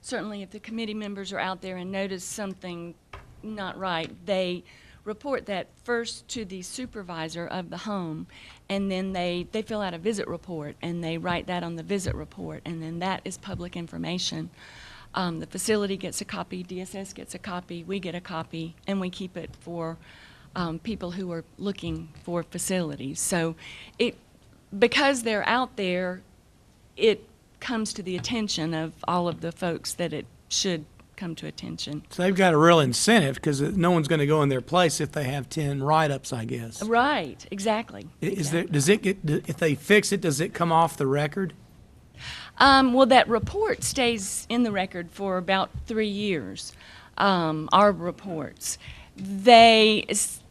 certainly if the committee members are out there and notice something not right, they report that first to the supervisor of the home, and then they fill out a visit report, and they write that on the visit report, and then that is public information. The facility gets a copy, DSS gets a copy, we get a copy, and we keep it for people who are looking for facilities. So because they're out there, it comes to the attention of all of the folks that it should come to attention. So they've got a real incentive, because no one's going to go in their place if they have 10 write-ups, I guess. Right, exactly. If they fix it, does it come off the record? Well, that report stays in the record for about 3 years, our reports. If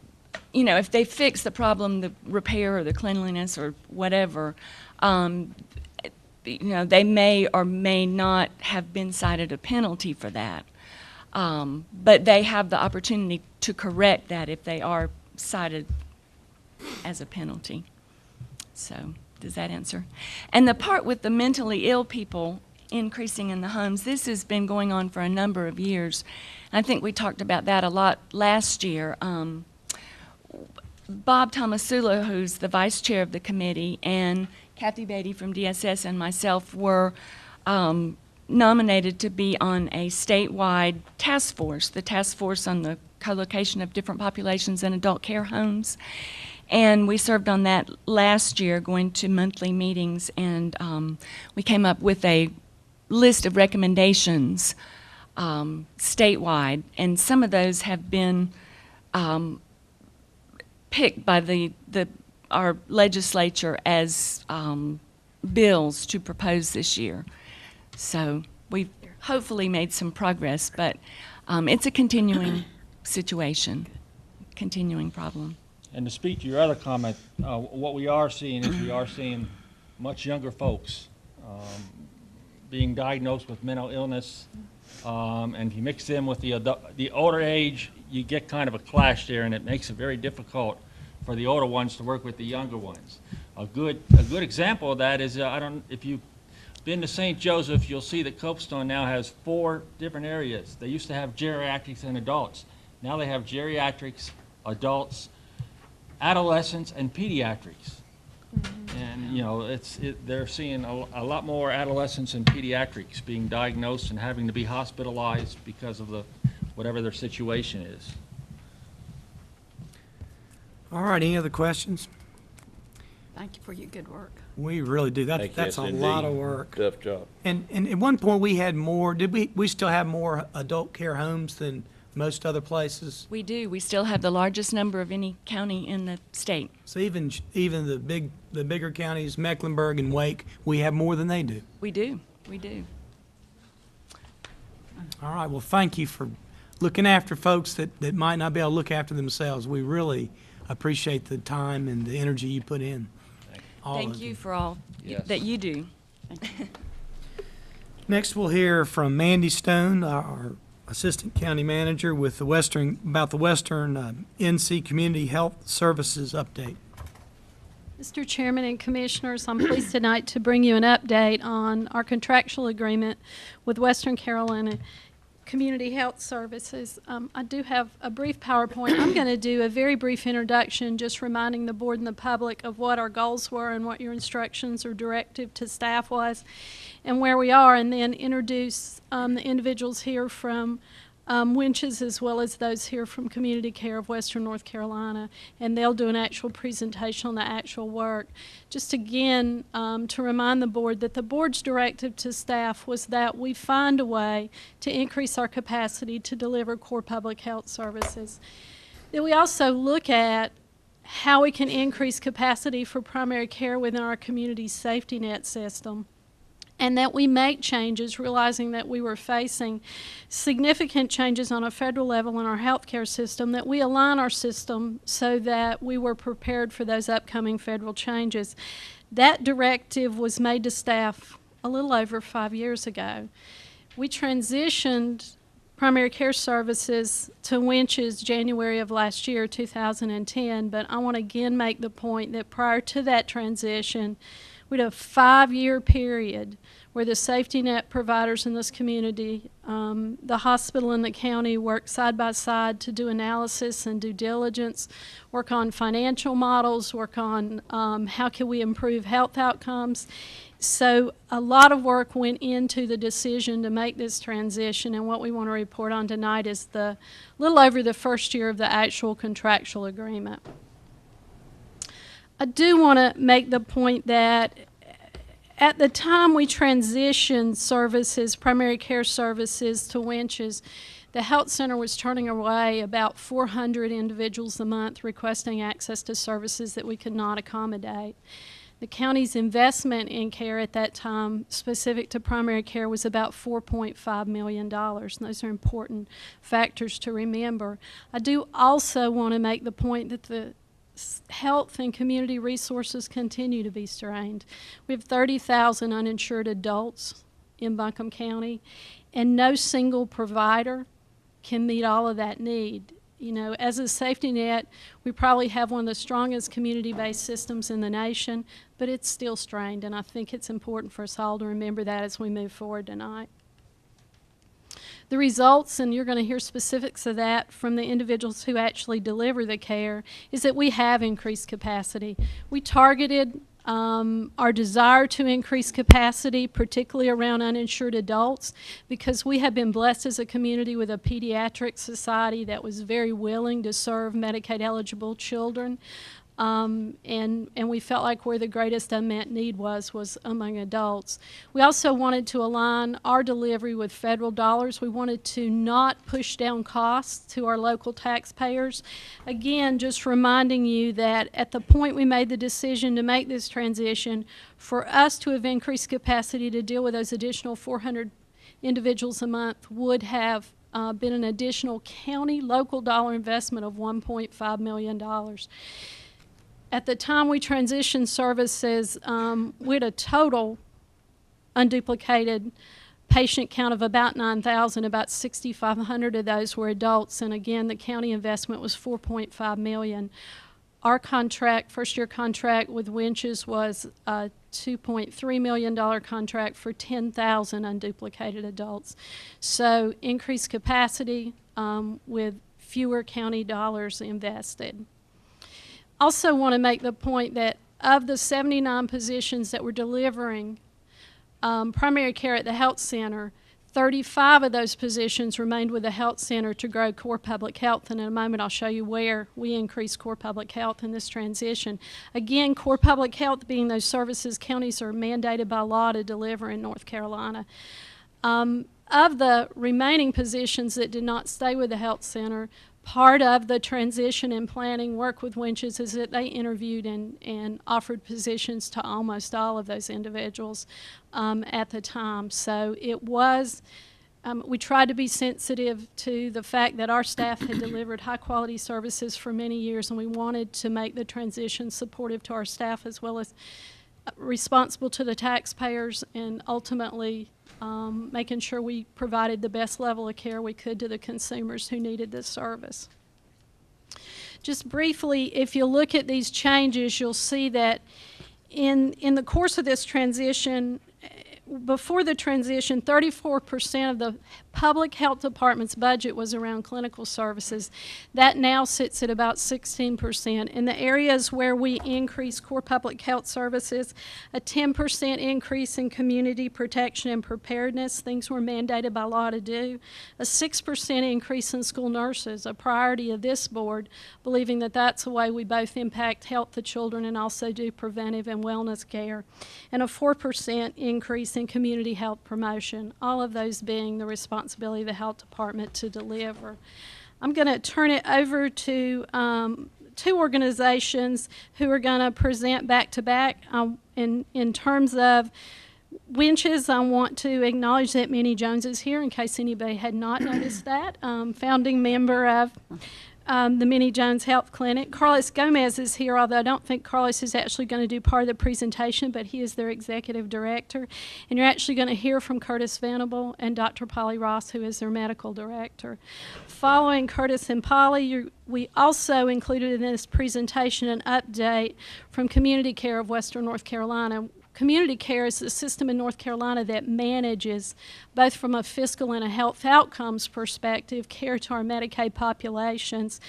they fix the problem, the repair or the cleanliness or whatever, they may or may not have been cited a penalty for that. But they have the opportunity to correct that if they are cited as a penalty. So, does that answer? And the part with the mentally ill people increasing in the homes, this has been going on for a number of years. I think we talked about that a lot last year. Bob Tomasula, who's the vice chair of the committee, and Kathy Beatty from DSS and myself were nominated to be on a statewide task force, the task force on the co-location of different populations in adult care homes. And we served on that last year, going to monthly meetings, and we came up with a list of recommendations statewide, and some of those have been picked by our legislature as bills to propose this year. So we hopefully made some progress, but it's a continuing situation, continuing problem. And to speak to your other comment, what we are seeing is we are seeing much younger folks being diagnosed with mental illness, and if you mix them with the older age, you get kind of a clash there, and it makes it very difficult for the older ones to work with the younger ones. A good example of that is if you've been to St. Joseph, you'll see that Copestone now has 4 different areas. They used to have geriatrics and adults. Now they have geriatrics, adults, adolescents, and pediatrics. And you know, they're seeing a lot more adolescents and pediatrics being diagnosed and having to be hospitalized because of whatever their situation is. All right, any other questions? Thank you for your good work. We really do. That's a lot of work. Tough job. And at one point, we had more, we still have more adult care homes than most other places? We do. We still have the largest number of any county in the state. So even the bigger counties, Mecklenburg and Wake, we have more than they do. We do. We do. All right. Well, thank you for looking after folks that might not be able to look after themselves. We really appreciate the time and the energy you put in. Thank you for all that you do. Next, we'll hear from Mandy Stone, our Assistant County Manager, with the Western NC Community Health Services update. Mr. Chairman and Commissioners, I'm pleased tonight to bring you an update on our contractual agreement with Western Carolina Community Health Services. I do have a brief PowerPoint. I'm going to do a very brief introduction, just reminding the board and the public of what our goals were and what your instructions or directive to staff was and where we are, and then introduce the individuals here from Winches as well as those here from Community Care of Western North Carolina, and they'll do an actual presentation on the actual work. Just again, to remind the board that the board's directive to staff was that we find a way to increase our capacity to deliver core public health services. That we also look at how we can increase capacity for primary care within our community safety net system, and that we make changes, realizing that we were facing significant changes on a federal level in our healthcare system, that we align our system so that we were prepared for those upcoming federal changes. That directive was made to staff a little over 5 years ago. We transitioned primary care services to Winches January of last year, 2010, but I want to again make the point that prior to that transition, we had a 5-year period where the safety net providers in this community, the hospital and the county, worked side by side to do analysis and due diligence, work on financial models, work on how can we improve health outcomes. So a lot of work went into the decision to make this transition, and what we want to report on tonight is the little over the first year of the actual contractual agreement. I do want to make the point that at the time we transitioned services, primary care services, to Winches, the health center was turning away about 400 individuals a month requesting access to services that we could not accommodate. The county's investment in care at that time, specific to primary care, was about $4.5 million. And those are important factors to remember. I do also want to make the point that the health and community resources continue to be strained. We have 30,000 uninsured adults in Buncombe County, and no single provider can meet all of that need. You know, as a safety net, we probably have one of the strongest community-based systems in the nation, but it's still strained, and I think it's important for us all to remember that as we move forward tonight. The results, and you're going to hear specifics of that from the individuals who actually deliver the care, is that we have increased capacity. We targeted our desire to increase capacity, particularly around uninsured adults, because we have been blessed as a community with a pediatric society that was very willing to serve Medicaid-eligible children. And we felt like where the greatest unmet need was among adults. We also wanted to align our delivery with federal dollars. We wanted to not push down costs to our local taxpayers. Again, just reminding you that at the point we made the decision to make this transition, for us to have increased capacity to deal with those additional 400 individuals a month would have been an additional county local dollar investment of $1.5 million. At the time we transitioned services, we had a total unduplicated patient count of about 9,000. About 6,500 of those were adults, and again, the county investment was $4.5 million. Our contract, first-year contract with Winches, was a $2.3 million contract for 10,000 unduplicated adults. So increased capacity with fewer county dollars invested. Also want to make the point that of the 79 positions that we're delivering primary care at the health center, 35 of those positions remained with the health center to grow core public health, and in a moment I'll show you where we increased core public health in this transition. Again, core public health being those services counties are mandated by law to deliver in North Carolina. Of the remaining positions that did not stay with the health center, part of the transition and planning work with Winches is that they interviewed and offered positions to almost all of those individuals at the time. So it was, we tried to be sensitive to the fact that our staff had delivered high quality services for many years, and we wanted to make the transition supportive to our staff as well as responsible to the taxpayers, and ultimately making sure we provided the best level of care we could to the consumers who needed this service. Just briefly, if you look at these changes, you'll see that in the course of this transition, before the transition, 34% of the public health department's budget was around clinical services. That now sits at about 16%. In the areas where we increase core public health services, a 10% increase in community protection and preparedness, things we're mandated by law to do, a 6% increase in school nurses, a priority of this board, believing that that's a way we both impact health of children and also do preventive and wellness care, and a 4% increase in community health promotion, all of those being the responsibility of the health department to deliver. I'm going to turn it over to two organizations who are going to present back to back. In terms of Winches, I want to acknowledge that Minnie Jones is here, in case anybody had not noticed that, founding member of the Minnie Jones Health Clinic. Carlos Gomez is here, although I don't think Carlos is actually going to do part of the presentation, but he is their executive director. And you're actually going to hear from Curtis Venable and Dr. Polly Ross, who is their medical director. Following Curtis and Polly, we also included in this presentation an update from Community Care of Western North Carolina. Community care is the system in North Carolina that manages, both from a fiscal and a health outcomes perspective, care to our Medicaid populations.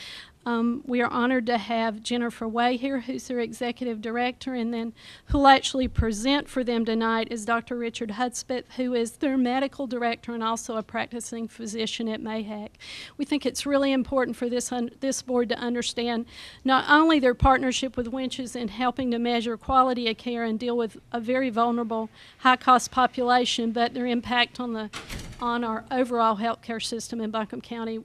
We are honored to have Jennifer Way here, who's their executive director, and then who'll actually present for them tonight is Dr. Richard Hudspeth, who is their medical director and also a practicing physician at Mayhack. We think it's really important for this board to understand not only their partnership with Winches in helping to measure quality of care and deal with a very vulnerable, high-cost population, but their impact on our overall healthcare system in Buncombe County.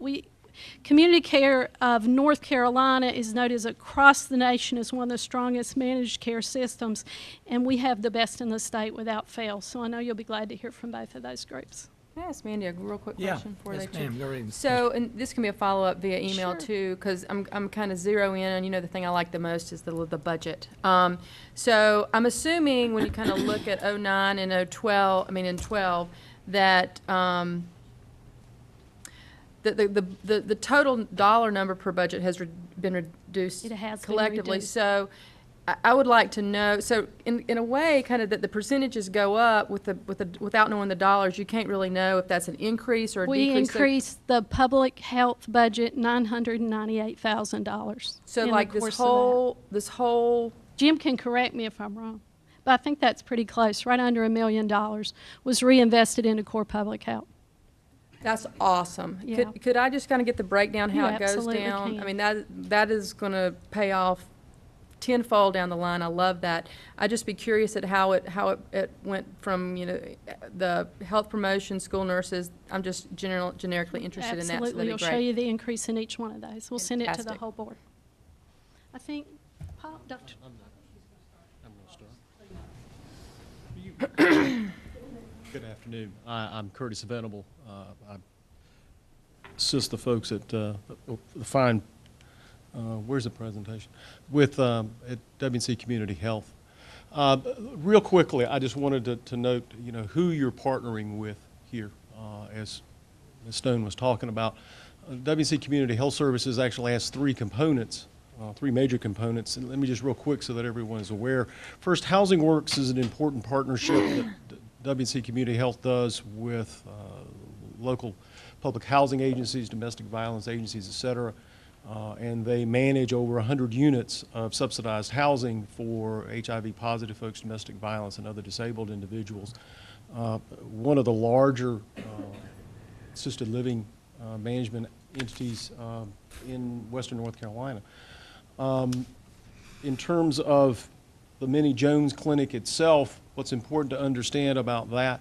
Community Care of North Carolina is noted across the nation as one of the strongest managed care systems, and we have the best in the state without fail. So I know you'll be glad to hear from both of those groups. Can I ask Mandy a real quick question before yes, they ma'am. Go ahead. So, and this can be a follow-up via email Sure. too, because I'm kind of zero in, and the thing I like the most is the budget. So I'm assuming when you kind of look at 09 and 012, in 12, that the total dollar number per budget has been reduced It has been collectively. reduced. So I would like to know, so in a way, kind of that the percentages go up without knowing the dollars. You can't really know if that's an increase or a We decrease. increased the public health budget $998,000. So in the like course of that. this whole. Jim can correct me if I'm wrong, but I think that's pretty close. Right under $1 million was reinvested into core public health. That's awesome. Yeah. Could I just kind of get the breakdown how You it goes absolutely down? can. I mean, that is going to pay off tenfold down the line. I love that. I'd just be curious at how it went from the health promotion, school nurses. I'm just generically interested in that. So Absolutely. that'd We'll be show great. you the increase in each one of those. We'll send it to the Fantastic. whole board. I think, Paul, Dr. I'm going to start. Good afternoon. I'm Curtis Venable. I assist the folks at the fine, where's the presentation? With at WNC Community Health. Real quickly, I just wanted to note, who you're partnering with here, as Ms. Stone was talking about. WNC Community Health Services actually has three components. Three major components, and let me just real quick so that everyone is aware. First, Housing Works is an important partnership that WNC Community Health does with local public housing agencies, domestic violence agencies, et cetera, and they manage over 100 units of subsidized housing for HIV-positive folks, domestic violence, and other disabled individuals. One of the larger assisted living management entities in Western North Carolina. In terms of the Minnie Jones Clinic itself, what's important to understand about that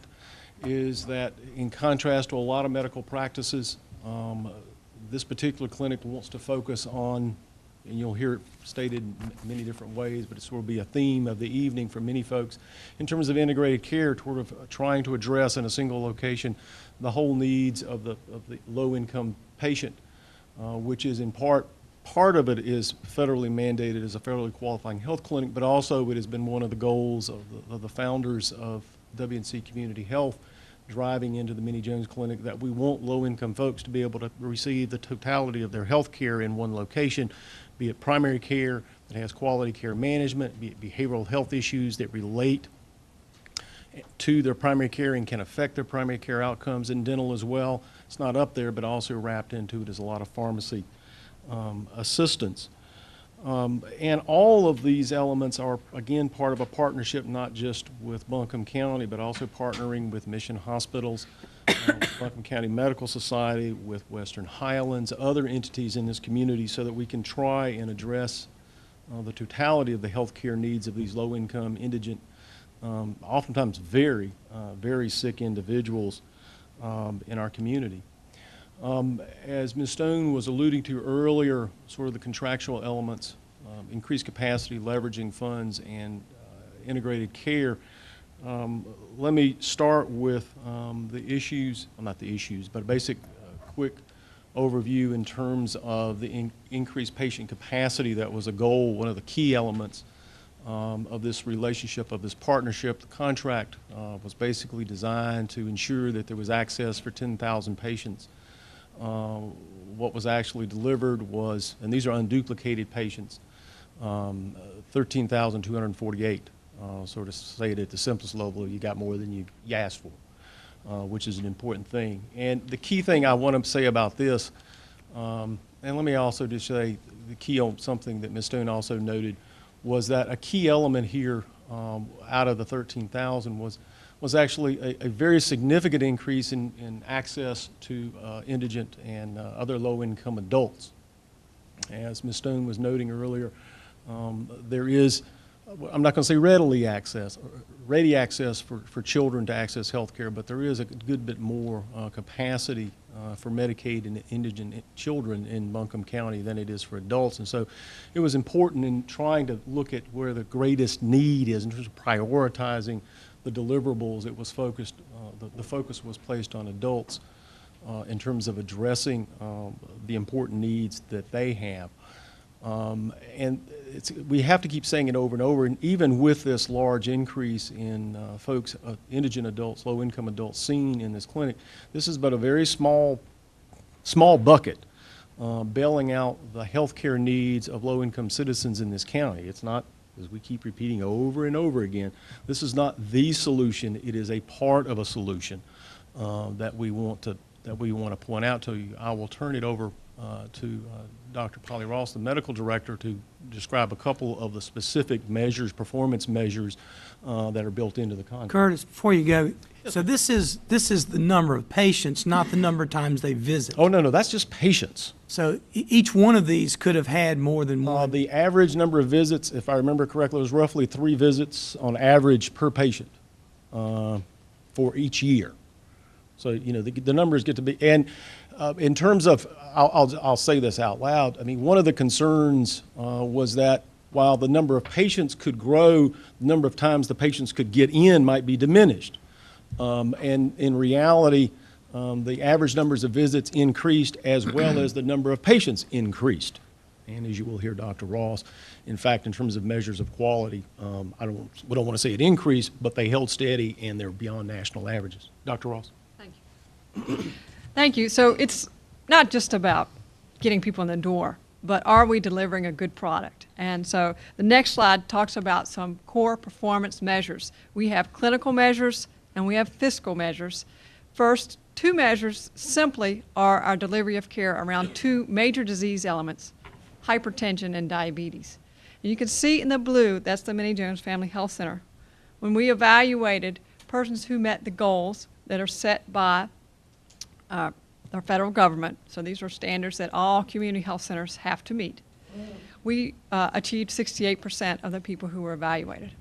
is that in contrast to a lot of medical practices, this particular clinic wants to focus on, and you'll hear it stated in many different ways, but it will be a theme of the evening for many folks, in terms of integrated care, toward trying to address in a single location the whole needs of the low-income patient, which is in part of it is federally mandated as a federally qualifying health clinic, but also it has been one of the goals of the founders of WNC Community Health, driving into the Minnie Jones Clinic, that we want low-income folks to be able to receive the totality of their health care in one location, be it primary care that has quality care management, be it behavioral health issues that relate to their primary care and can affect their primary care outcomes, and dental as well. It's not up there, but also wrapped into it is a lot of pharmacy assistance. And all of these elements are, again, part of a partnership not just with Buncombe County, but also partnering with Mission Hospitals, Buncombe County Medical Society, with Western Highlands, other entities in this community, so that we can try and address the totality of the health care needs of these low-income, indigent, oftentimes very, very sick individuals in our community. As Ms. Stone was alluding to earlier, sort of the contractual elements, increased capacity, leveraging funds, and integrated care. Let me start with the issues, well, not the issues, but a basic quick overview in terms of the increased patient capacity. That was a goal, one of the key elements of this relationship, of this partnership. The contract was basically designed to ensure that there was access for 10,000 patients. What was actually delivered was, and these are unduplicated patients, 13,248. Sort of say it at the simplest level, you got more than you asked for, which is an important thing. And the key thing I want to say about this, and let me also just say the key on something that Ms. Stone also noted, was that a key element here out of the 13,000 was actually a very significant increase in access to indigent and other low-income adults. As Ms. Stone was noting earlier, there is, I'm not going to say ready access for children to access health care, but there is a good bit more capacity for Medicaid and indigent children in Buncombe County than it is for adults. And so it was important in trying to look at where the greatest need is in terms of prioritizing the deliverables. It was focused, the focus was placed on adults in terms of addressing the important needs that they have. And we have to keep saying it over and over, and even with this large increase in folks, indigent adults, low-income adults seen in this clinic, this is but a very small bucket bailing out the health care needs of low-income citizens in this county. It's not, as we keep repeating over and over again, this is not the solution. It is a part of a solution that we want to point out to you. I will turn it over to Dr. Polly Ross, the medical director, to describe a couple of the specific measures, performance measures that are built into the contract. Curtis, before you go, so this is the number of patients, not the number of times they visit. Oh, no, that's just patients. So each one of these could have had more than one. The average number of visits, if I remember correctly, was roughly 3 visits on average per patient for each year. So, the numbers get to be, and in terms of, I'll say this out loud, I mean, one of the concerns was that while the number of patients could grow, the number of times the patients could get in might be diminished. And in reality, the average numbers of visits increased as well as the number of patients increased. And as you will hear Dr. Ross, in fact, in terms of measures of quality, we don't want to say it increased, but they held steady and they're beyond national averages. Dr. Ross? Thank you. Thank you. So it's not just about getting people in the door, but are we delivering a good product? And so the next slide talks about some core performance measures. We have clinical measures and we have fiscal measures. First, two measures simply are our delivery of care around two major disease elements, hypertension and diabetes. And you can see in the blue, that's the Minnie Jones Family Health Center. When we evaluated persons who met the goals that are set by our federal government, so these are standards that all community health centers have to meet, we achieved 68% of the people who were evaluated.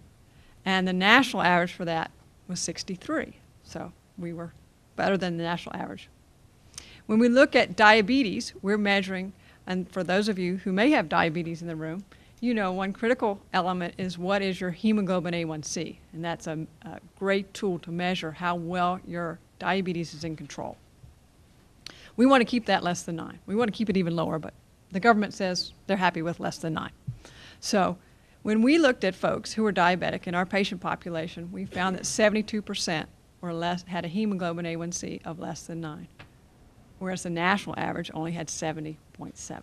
And the national average for that was 63. So we were better than the national average. When we look at diabetes, we're measuring, and for those of you who may have diabetes in the room, you know one critical element is what is your hemoglobin A1C, and that's a great tool to measure how well your diabetes is in control. We want to keep that less than 9. We want to keep it even lower, but the government says they're happy with less than 9. So when we looked at folks who were diabetic in our patient population, we found that 72% or less had a hemoglobin A1C of less than 9, whereas the national average only had 70.7.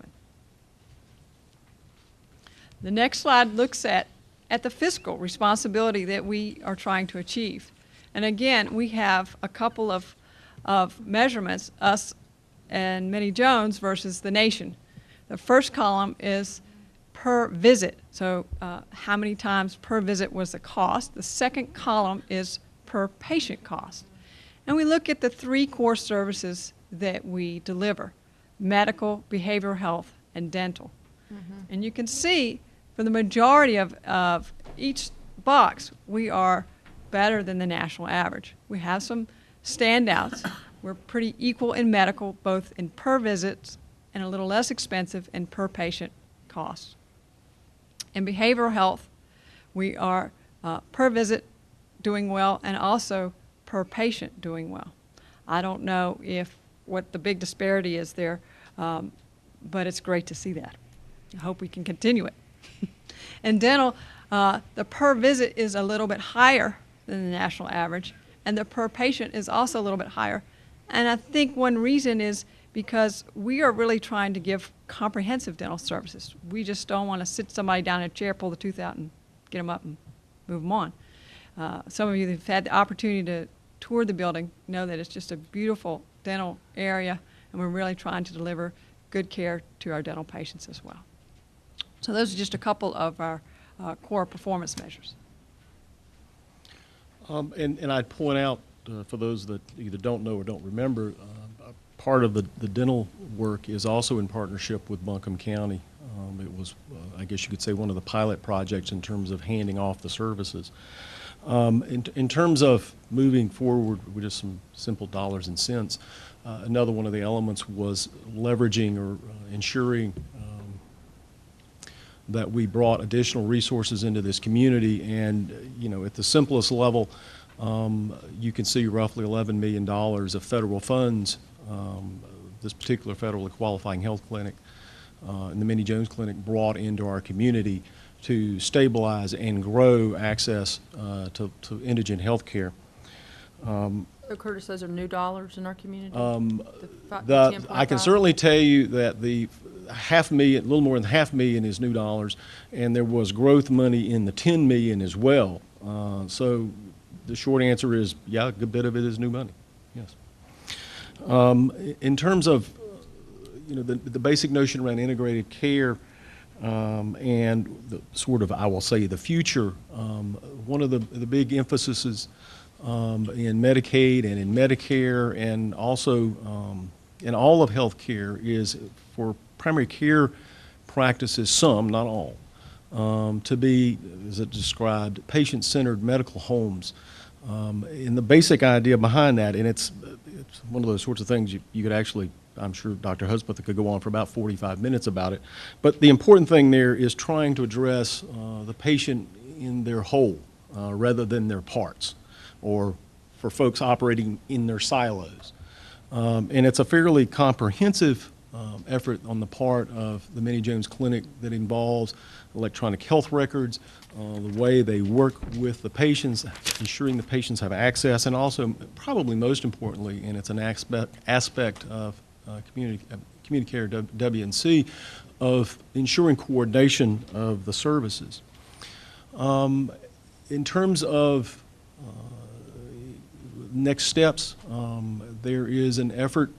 The next slide looks at the fiscal responsibility that we are trying to achieve. And again, we have a couple of measurements, us and Minnie Jones versus the nation. The first column is per visit, so how many times per visit was the cost. The second column is per patient cost. And we look at the three core services that we deliver: medical, behavioral health, and dental. And you can see for the majority of each box, we are better than the national average. We have some standouts. We're pretty equal in medical, both in per visits and a little less expensive in per patient costs. In behavioral health, we are per visit doing well and also per patient doing well. I don't know what the big disparity is there, but it's great to see that. I hope we can continue it. In dental, the per visit is a little bit higher than the national average, and the per patient is also a little bit higher. And I think one reason is because we are really trying to give comprehensive dental services. We just don't want to sit somebody down in a chair, pull the tooth out, and get them up and move them on. Some of you that have had the opportunity to tour the building know that it's just a beautiful dental area, and we're really trying to deliver good care to our dental patients as well. So those are just a couple of our core performance measures. And I'd point out, for those that either don't know or don't remember, part of the dental work is also in partnership with Buncombe County. It was, I guess you could say, one of the pilot projects in terms of handing off the services. In terms of moving forward with just some simple dollars and cents, another one of the elements was leveraging or ensuring that we brought additional resources into this community. And, you know, at the simplest level, you can see roughly $11 million of federal funds, this particular federally qualifying health clinic and the Minnie Jones Clinic brought into our community to stabilize and grow access to indigent health care. So Curtis, those are new dollars in our community? I can certainly tell you that the $500,000, a little more than $500,000 is new dollars, and there was growth money in the $10 million as well. So the short answer is, yeah, a good bit of it is new money, yes. In terms of, you know, the basic notion around integrated care and the sort of, I will say, the future, one of the big emphases in Medicaid and in Medicare and also in all of health care is for primary care practices, some, not all, to be, as it described, patient-centered medical homes. And the basic idea behind that, and it's one of those sorts of things you could actually, I'm sure Dr. Hudspeth could go on for about 45 minutes about it, but the important thing there is trying to address the patient in their whole rather than their parts, or for folks operating in their silos. And it's a fairly comprehensive effort on the part of the Minnie Jones Clinic that involves electronic health records, the way they work with the patients, ensuring the patients have access, and also, probably most importantly, and it's an aspect of Community Care W&C, of ensuring coordination of the services. In terms of next steps, there is an effort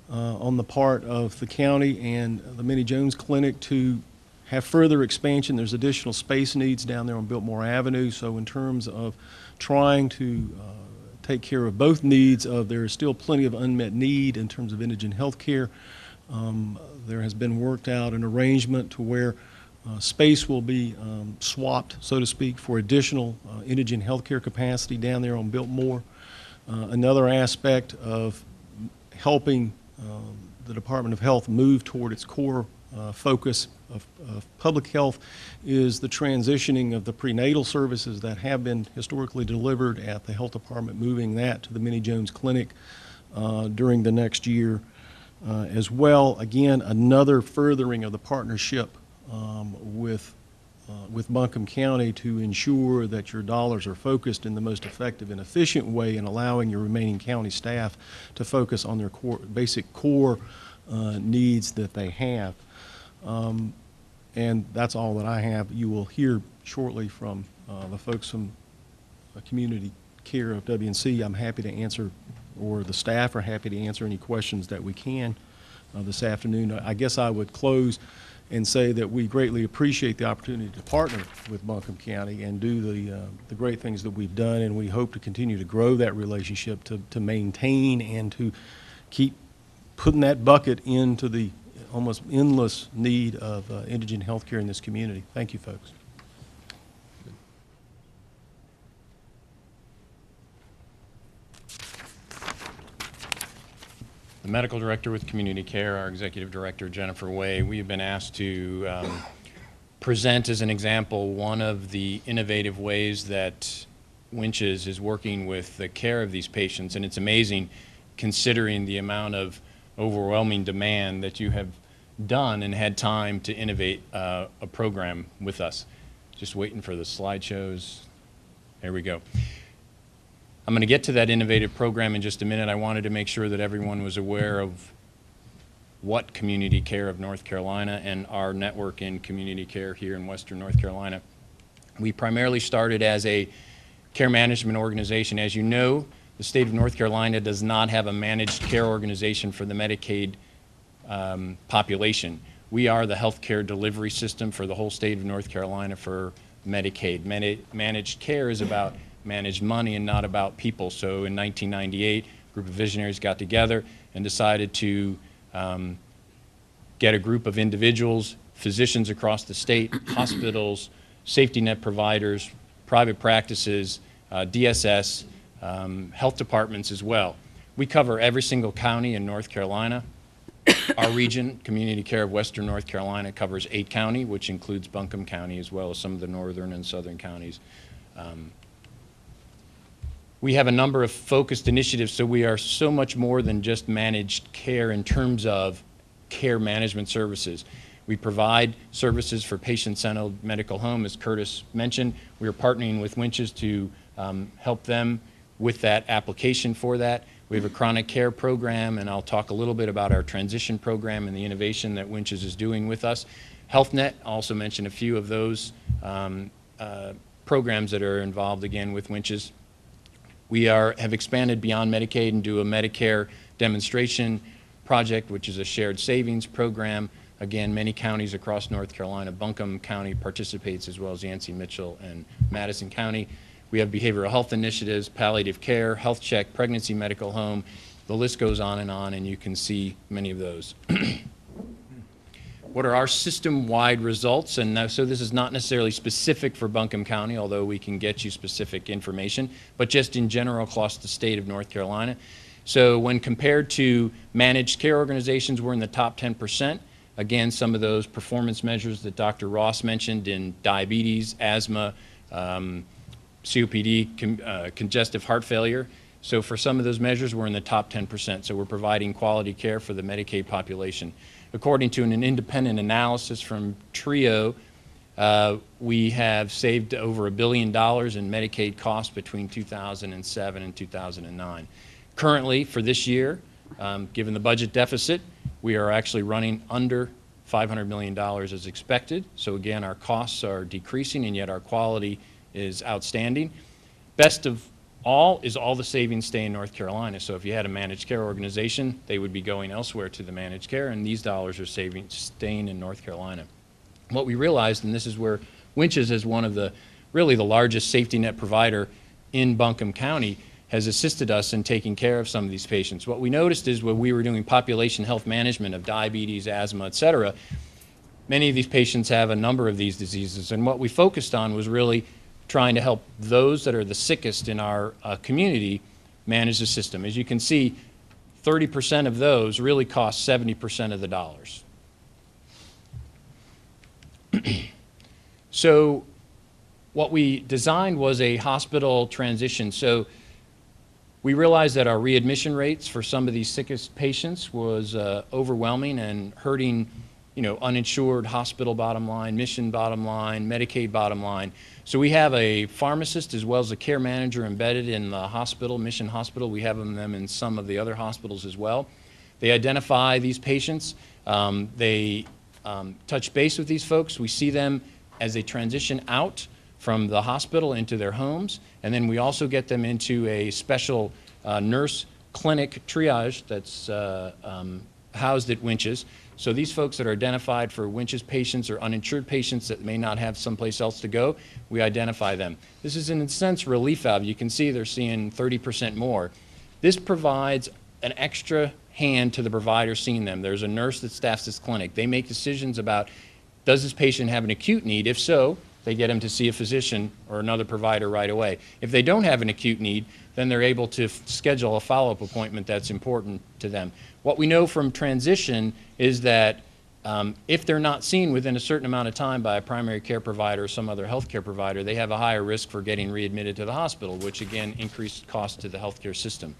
on the part of the county and the Minnie Jones Clinic to have further expansion. There's additional space needs down there on Biltmore Avenue, so in terms of trying to take care of both needs, there is still plenty of unmet need in terms of indigent health care. There has been worked out an arrangement to where space will be swapped, so to speak, for additional indigent health care capacity down there on Biltmore. Another aspect of helping the Department of Health move toward its core focus of public health is the transitioning of the prenatal services that have been historically delivered at the health department, moving that to the Minnie Jones Clinic during the next year as well. Again, another furthering of the partnership with Buncombe County to ensure that your dollars are focused in the most effective and efficient way, and allowing your remaining county staff to focus on their basic core needs that they have. And that's all that I have. You will hear shortly from the folks from Community Care of W&C. I'm happy to answer, or the staff are happy to answer any questions that we can this afternoon. I guess I would close and say that we greatly appreciate the opportunity to partner with Buncombe County and do the great things that we've done, and we hope to continue to grow that relationship, to maintain and to keep putting that bucket into the almost endless need of indigent health care in this community. Thank you, folks. The medical director with Community Care, our executive director, Jennifer Way, we have been asked to present as an example one of the innovative ways that Winches is working with the care of these patients. And it's amazing, considering the amount of overwhelming demand, that you have done and had time to innovate a program with us. Just waiting for the slideshows. There we go. I'm going to get to that innovative program in just a minute. I wanted to make sure that everyone was aware of what Community Care of North Carolina and our network in community care here in Western North Carolina. We primarily started as a care management organization. As you know, the state of North Carolina does not have a managed care organization for the Medicaid population. We are the health care delivery system for the whole state of North Carolina for Medicaid. Managed care is about managed money and not about people. So in 1998, a group of visionaries got together and decided to get a group of individuals, physicians across the state, hospitals, safety net providers, private practices, DSS, health departments as well. We cover every single county in North Carolina. Our region, Community Care of Western North Carolina, covers 8 counties, which includes Buncombe County as well as some of the northern and southern counties. We have a number of focused initiatives, so we are so much more than just managed care in terms of care management services. We provide services for patient-centered medical home, as Curtis mentioned. We are partnering with Winches to help them with that application for that. We have a chronic care program, and I'll talk a little bit about our transition program and the innovation that Winches is doing with us. HealthNet, also mentioned a few of those programs that are involved again with Winches. We have expanded beyond Medicaid and do a Medicare demonstration project, which is a shared savings program. Again, many counties across North Carolina. Buncombe County participates, as well as Yancey, Mitchell, and Madison County. We have behavioral health initiatives, palliative care, health check, pregnancy medical home. The list goes on, and you can see many of those. What are our system-wide results? And so this is not necessarily specific for Buncombe County, although we can get you specific information, but just in general across the state of North Carolina. So when compared to managed care organizations, we're in the top 10%. Again, some of those performance measures that Dr. Ross mentioned in diabetes, asthma, COPD, congestive heart failure. So for some of those measures, we're in the top 10%. So we're providing quality care for the Medicaid population. According to an independent analysis from TRIO, we have saved over $1 billion in Medicaid costs between 2007 and 2009. Currently, for this year, given the budget deficit, we are actually running under $500 million as expected. So again, our costs are decreasing, and yet our quality is outstanding. Best of all is all the savings stay in North Carolina. So if you had a managed care organization, they would be going elsewhere to the managed care, and these dollars are staying in North Carolina. What we realized, and this is where Winches is one of the, really the largest safety net provider in Buncombe County, has assisted us in taking care of some of these patients. What we noticed is when we were doing population health management of diabetes, asthma, et cetera, many of these patients have a number of these diseases, and what we focused on was really trying to help those that are the sickest in our community manage the system. As you can see, 30% of those really cost 70% of the dollars. So what we designed was a hospital transition. So we realized that our readmission rates for some of these sickest patients was overwhelming and hurting, uninsured hospital bottom line, mission bottom line, Medicaid bottom line. So we have a pharmacist as well as a care manager embedded in the hospital, Mission Hospital. We have them in some of the other hospitals as well. They identify these patients. They touch base with these folks. We see them as they transition out from the hospital into their homes, and then we also get them into a special nurse clinic triage that's housed at Winches. So these folks that are identified for Winches patients or uninsured patients that may not have someplace else to go, we identify them. This is in a sense relief valve. You can see they're seeing 30% more. This provides an extra hand to the provider seeing them. There's a nurse that staffs this clinic. They make decisions about, does this patient have an acute need? If so, they get them to see a physician or another provider right away. If they don't have an acute need, then they're able to schedule a follow-up appointment that's important to them. What we know from transition is that if they're not seen within a certain amount of time by a primary care provider or some other healthcare provider, they have a higher risk for getting readmitted to the hospital, which again increases costs to the healthcare system.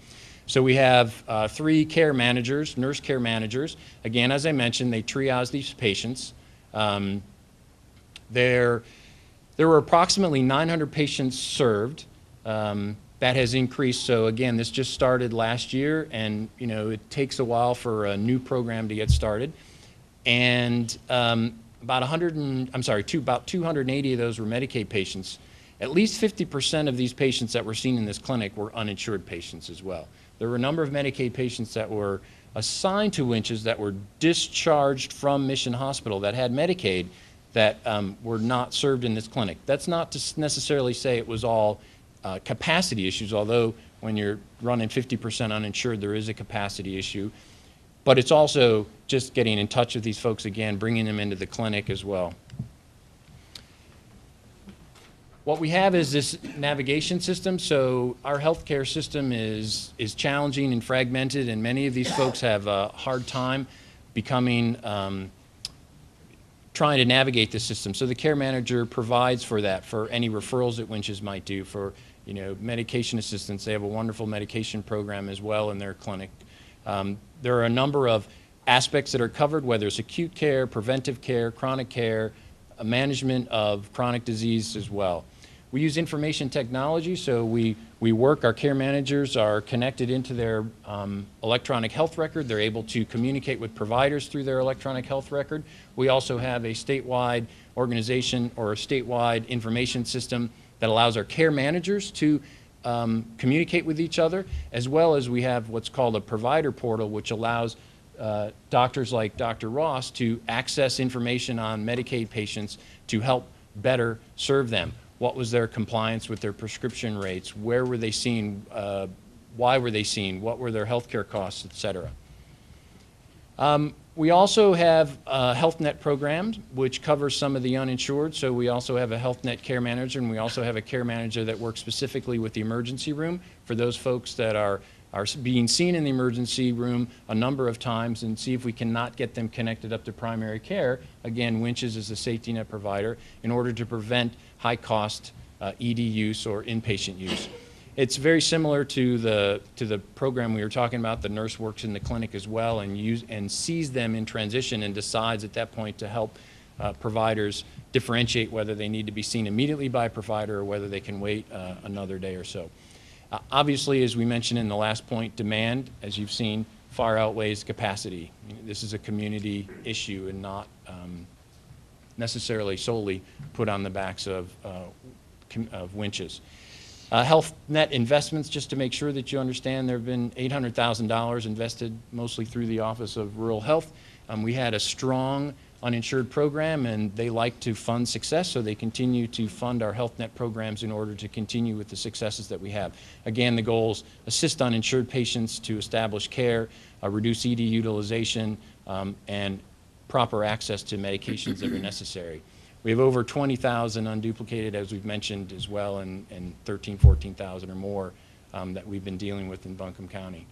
So we have 3 care managers, nurse care managers. Again, as I mentioned, they triage these patients. There were approximately 900 patients served. That has increased. So again, this just started last year, and it takes a while for a new program to get started. And about 280 of those were Medicaid patients. At least 50% of these patients that were seen in this clinic were uninsured patients as well. There were a number of Medicaid patients that were assigned to Winches that were discharged from Mission Hospital that had Medicaid that were not served in this clinic. That's not to necessarily say it was all capacity issues, although when you're running 50% uninsured, there is a capacity issue. But it's also just getting in touch with these folks again, bringing them into the clinic as well. What we have is this navigation system. So our healthcare system is challenging and fragmented, and many of these folks have a hard time becoming trying to navigate the system. So the care manager provides for that, for any referrals that Winches might do, for medication assistance. They have a wonderful medication program as well in their clinic. There are a number of aspects that are covered, whether it's acute care, preventive care, chronic care, management of chronic disease as well. We use information technology, so we work, our care managers are connected into their electronic health record. They're able to communicate with providers through their electronic health record. We also have a statewide organization or a statewide information system that allows our care managers to communicate with each other, as well as we have what's called a provider portal, which allows doctors like Dr. Ross to access information on Medicaid patients to help better serve them. What was their compliance with their prescription rates? Where were they seen? Why were they seen? What were their health care costs, et cetera? We also have a Health Net program, which covers some of the uninsured. So we also have a Health Net care manager, and we also have a care manager that works specifically with the emergency room for those folks that are being seen in the emergency room a number of times, and see if we cannot get them connected up to primary care. Again, Winches is a safety net provider in order to prevent high-cost ED use or inpatient use. It's very similar to the program we were talking about. The nurse works in the clinic as well and sees them in transition and decides at that point to help providers differentiate whether they need to be seen immediately by a provider or whether they can wait another day or so. Obviously, as we mentioned in the last point, demand, as you've seen, far outweighs capacity. This is a community issue and not necessarily solely put on the backs of winches. Health net investments, just to make sure that you understand, there have been $800,000 invested mostly through the Office of Rural Health. We had a strong uninsured program, and they like to fund success, so they continue to fund our health net programs in order to continue with the successes that we have. Again, the goals: assist uninsured patients to establish care, reduce ED utilization, and proper access to medications that are necessary. We have over 20,000 unduplicated, as we've mentioned as well, and 13,000, 14,000 or more that we've been dealing with in Buncombe County.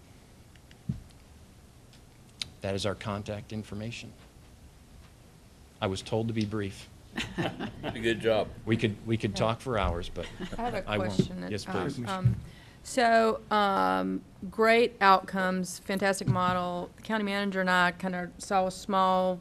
That is our contact information. I was told to be brief. Good job. We could talk for hours, but I have a I won't. question. Yes, please. Great outcomes, fantastic model. The county manager and I kind of saw a small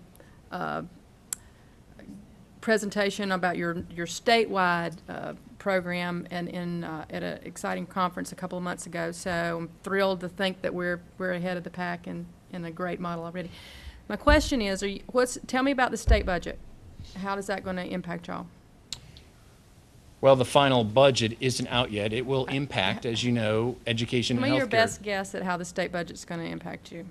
presentation about your statewide program and at an exciting conference a couple of months ago. So I'm thrilled to think that we're ahead of the pack and a great model already. My question is, tell me about the state budget. How is that going to impact y'all? Well, the final budget isn't out yet. It will impact, as you know, education and Give me healthcare. your best guess at how the state budget's going to impact you.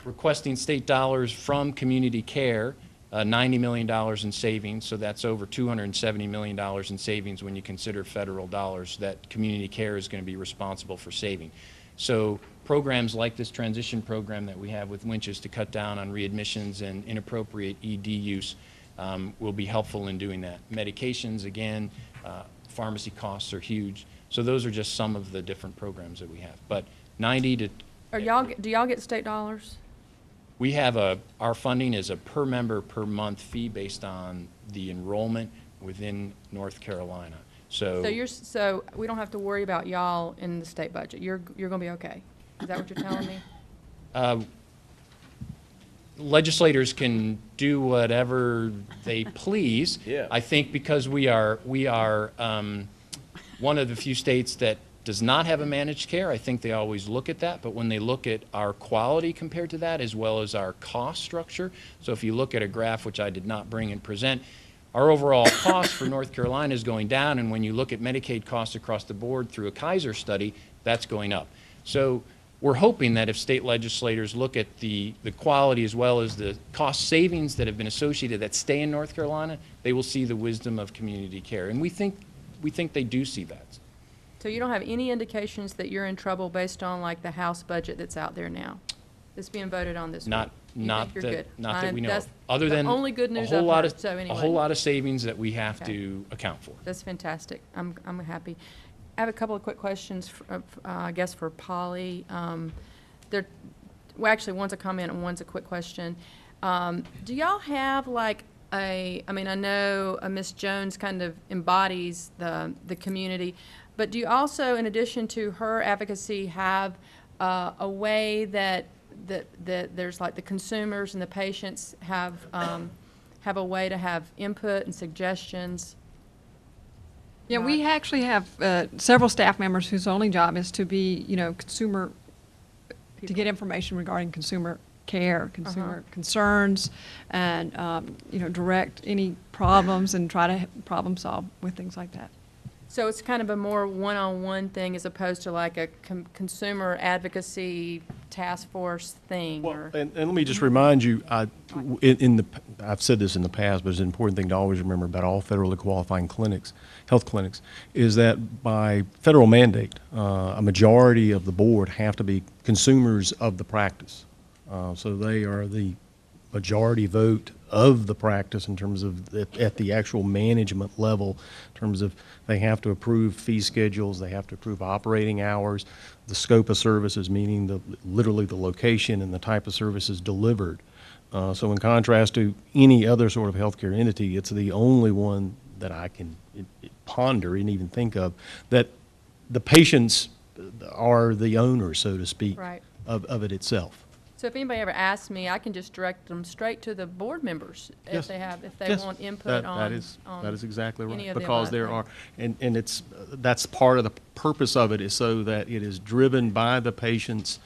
Requesting state dollars from community care, $90 million in savings, so that's over $270 million in savings when you consider federal dollars that community care is going to be responsible for saving. So programs like this transition program that we have with winches to cut down on readmissions and inappropriate ED use will be helpful in doing that. Medications, again, pharmacy costs are huge. So those are just some of the different programs that we have. But 90 to... Do y'all get state dollars? We have our funding is a per member per month fee based on the enrollment within North Carolina. So we don't have to worry about y'all in the state budget. You're going to be okay. Is that what you're telling me? Legislators can do whatever they please. Yeah. I think because we are one of the few states that does not have a managed care. I think they always look at that, but when they look at our quality compared to that, as well as our cost structure, so if you look at a graph, which I did not bring and present, our overall cost for North Carolina is going down, and when you look at Medicaid costs across the board through a Kaiser study, that's going up. So we're hoping that if state legislators look at the quality as well as the cost savings that have been associated that stay in North Carolina, they will see the wisdom of community care. And we think they do see that. So you don't have any indications that you're in trouble based on like the House budget that's out there now, that's being voted on this week? Not you're that good? not that we know That's of. Other than only good news a whole lot I've heard, of so anyway. a whole lot of savings that we have Okay. to account for. That's fantastic. I'm happy. I have a couple of quick questions, I guess, for Polly. Well, actually, one's a comment and one's a quick question. Do y'all have like I know Miss Jones kind of embodies the community, but do you also, in addition to her advocacy, have a way that there's like the consumers and the patients have a way to have input and suggestions? Yeah, we actually have several staff members whose only job is to be, to get information regarding consumer care, consumer concerns, and, direct any problems and try to problem solve with things like that. So it's kind of a more one-on-one thing as opposed to like a consumer advocacy task force thing? Well, and let me just remind you, I've said this in the past, but it's an important thing to always remember about all federally qualifying clinics, health clinics, is that by federal mandate, a majority of the board have to be consumers of the practice. So they are the majority vote of the practice in terms of at the actual management level, in terms of they have to approve fee schedules, they have to approve operating hours, the scope of services, meaning literally the location and the type of services delivered. So in contrast to any other sort of healthcare entity, it's the only one that I can ponder and even think of that the patients are the owners, so to speak, Right. of it itself. So if anybody ever asks me, I can just direct them straight to the board members Yes. if they Yes. want input That is exactly any right. of the Because there above are, and that's part of the purpose of it, is so that it is driven by the patients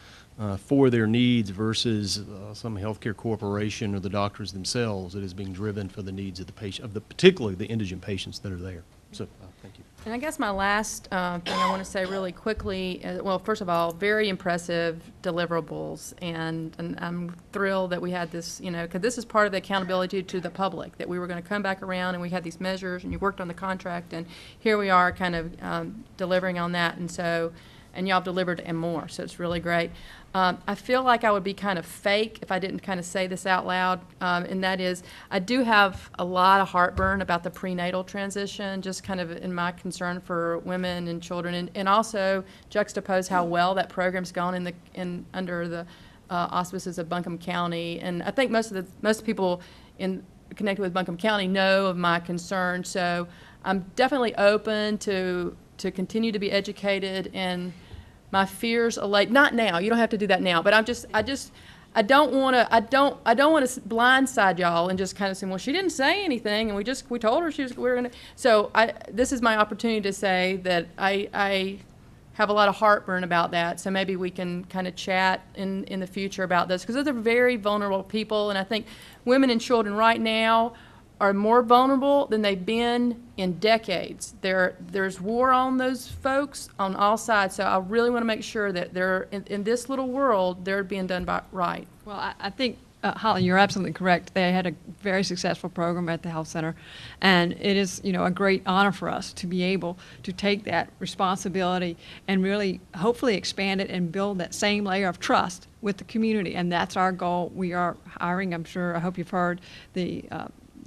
for their needs versus some healthcare corporation or the doctors themselves. It is being driven for the needs of the patient, particularly the indigent patients that are there. So, thank you. And I guess my last thing I want to say really quickly, well, first of all, very impressive deliverables, and I'm thrilled that we had this, because this is part of the accountability to the public, that we were going to come back around and we had these measures, and you worked on the contract, and here we are kind of delivering on that, and y'all have delivered and more, so it's really great. I feel like I would be kind of fake if I didn't kind of say this out loud, and that is, I do have a lot of heartburn about the prenatal transition, just kind of in my concern for women and children, and also juxtapose how well that program's gone under the auspices of Buncombe County. And I think most people connected with Buncombe County know of my concern, so I'm definitely open to continue to be educated and my fears allay. Not now. You don't have to do that now. But I don't want to blindside y'all and just kind of say, well, she didn't say anything, and we told her we were going to. So this is my opportunity to say that I have a lot of heartburn about that. So maybe we can kind of chat in the future about this, because those are very vulnerable people, and I think women and children right now are more vulnerable than they've been in decades. There's war on those folks on all sides, so I really want to make sure that they're, in this little world, they're being done right. Well, I think, Holly, you're absolutely correct. They had a very successful program at the health center, and it is, a great honor for us to be able to take that responsibility and really, hopefully, expand it and build that same layer of trust with the community, and that's our goal. We are hiring, I hope you've heard, the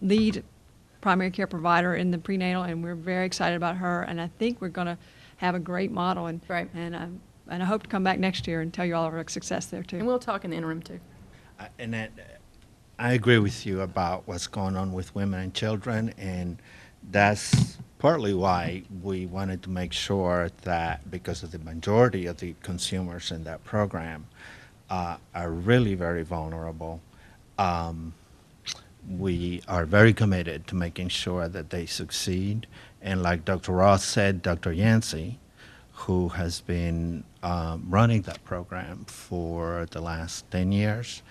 lead primary care provider in the prenatal, and we're very excited about her, and I think we're going to have a great model, and I hope to come back next year and tell you all of our success there too. And we'll talk in the interim too. I agree with you about what's going on with women and children, and that's partly why we wanted to make sure that, because of the majority of the consumers in that program are really very vulnerable, we are very committed to making sure that they succeed. And like Dr. Ross said, Dr. Yancey, who has been running that program for the last 10 years,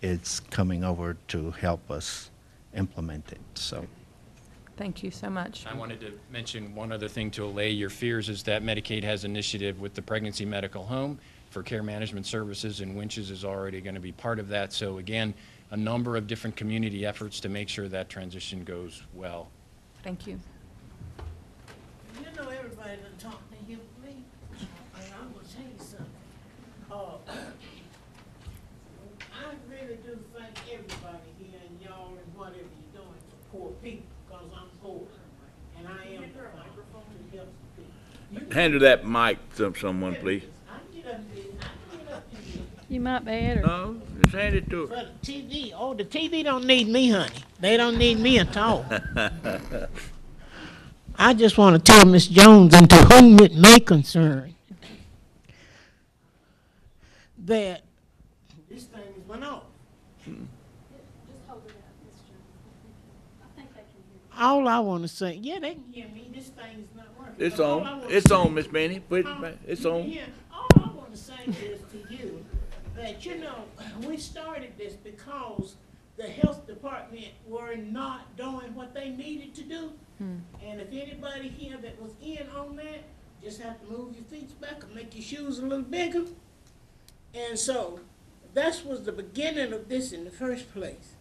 is coming over to help us implement it. So, thank you so much. I wanted to mention one other thing to allay your fears, is that Medicaid has an initiative with the Pregnancy Medical Home for care management services, and Winches is already going to be part of that. So again, a number of different community efforts to make sure that transition goes well. Thank you. You know, everybody done talked to him, me, and I'm gonna tell you something. I really do thank everybody here and y'all and whatever you're doing for poor people, because I'm poor, and I am the microphone to help the people. Handle that mic to someone, please. You might better. No, just hand it to her. For the TV, the TV don't need me, honey. They don't need me at all. I just want to tell Miss Jones, and to whom it may concern, that this thing went off. Just hold it up, Miss Jones. I think they can hear you. All I want to say, yeah, they can hear me. This thing is not working. It's But all I on. wanna It's say- on, Miss Minnie. Put it back. It's on. Yeah, all I want to say is to you that, we started this because the health department were not doing what they needed to do. And if anybody here that was in on that, just have to move your feet back and make your shoes a little bigger. And so that was the beginning of this in the first place.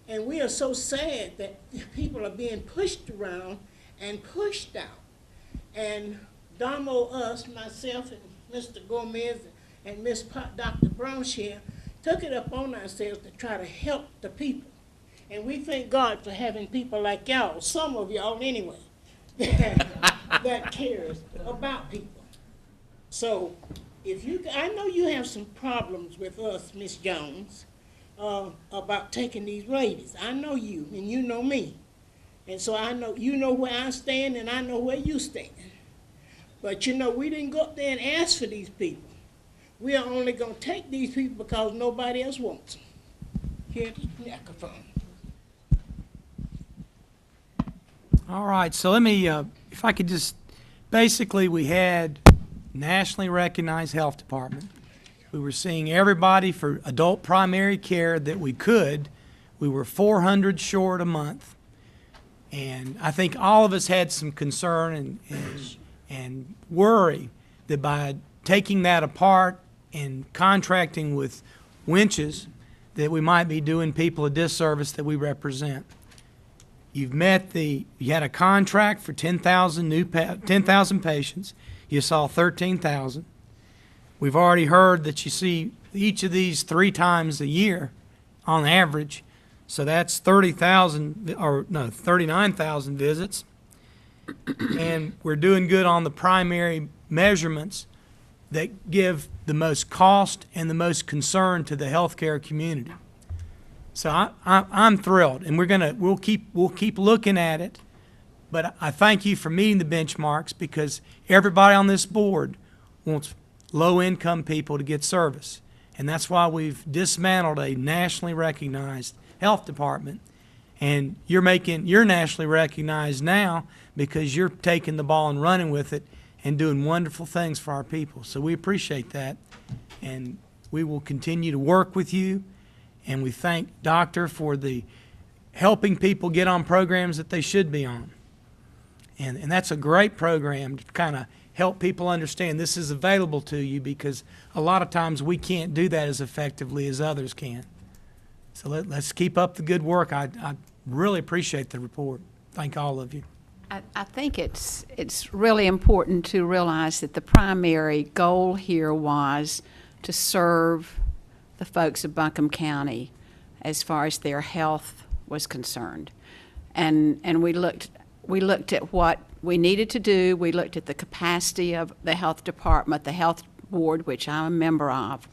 And we are so sad that people are being pushed around and pushed out. And Damo, us, myself, and Mr. Gomez, and Miss Dr. Brownshire took it upon ourselves to try to help the people. And we thank God for having people like y'all, some of y'all anyway, that cares about people. So I know you have some problems with us, Miss Jones, about taking these ladies. I know you, and you know me. And so I know, you know where I stand, and I know where you stand. But you know, we didn't go up there and ask for these people. We are only gonna take these people because nobody else wants them. Here's the microphone. All right, so let me, if I could just, basically, we had nationally recognized health department. We were seeing everybody for adult primary care that we could. We were 400 short a month. And I think all of us had some concern and worry that by taking that apart and contracting with winches, that we might be doing people a disservice that we represent. You had a contract for 10,000 patients. You saw 13,000. We've already heard that you see each of these 3 times a year on average. So that's 39,000 visits. And we're doing good on the primary measurements that give the most cost and the most concern to the healthcare community. So I'm thrilled, and we'll keep looking at it. But I thank you for meeting the benchmarks, because everybody on this board wants low-income people to get service, and that's why we've dismantled a nationally recognized health department. And you're nationally recognized now because you're taking the ball and running with it and doing wonderful things for our people. So we appreciate that, and we will continue to work with you. And we thank Doctor for the helping people get on programs that they should be on. And that's a great program to kind of help people understand this is available to you, because a lot of times we can't do that as effectively as others can. So let's keep up the good work. I really appreciate the report. Thank all of you. I think it's really important to realize that the primary goal here was to serve the folks of Buncombe County as far as their health was concerned. And we looked at what we needed to do. We looked at the capacity of the health department, the health board, which I'm a member of,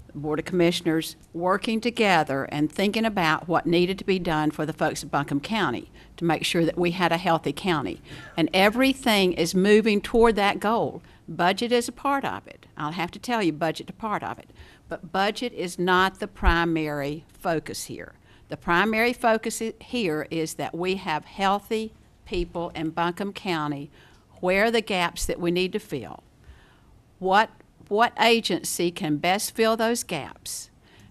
the Board of Commissioners, working together and thinking about what needed to be done for the folks of Buncombe County to make sure that we had a healthy county. And everything is moving toward that goal. Budget is a part of it. I'll have to tell you, budget's a part of it. But budget is not the primary focus here. The primary focus here is that we have healthy people in Buncombe County. Where are the gaps that we need to fill? What agency can best fill those gaps?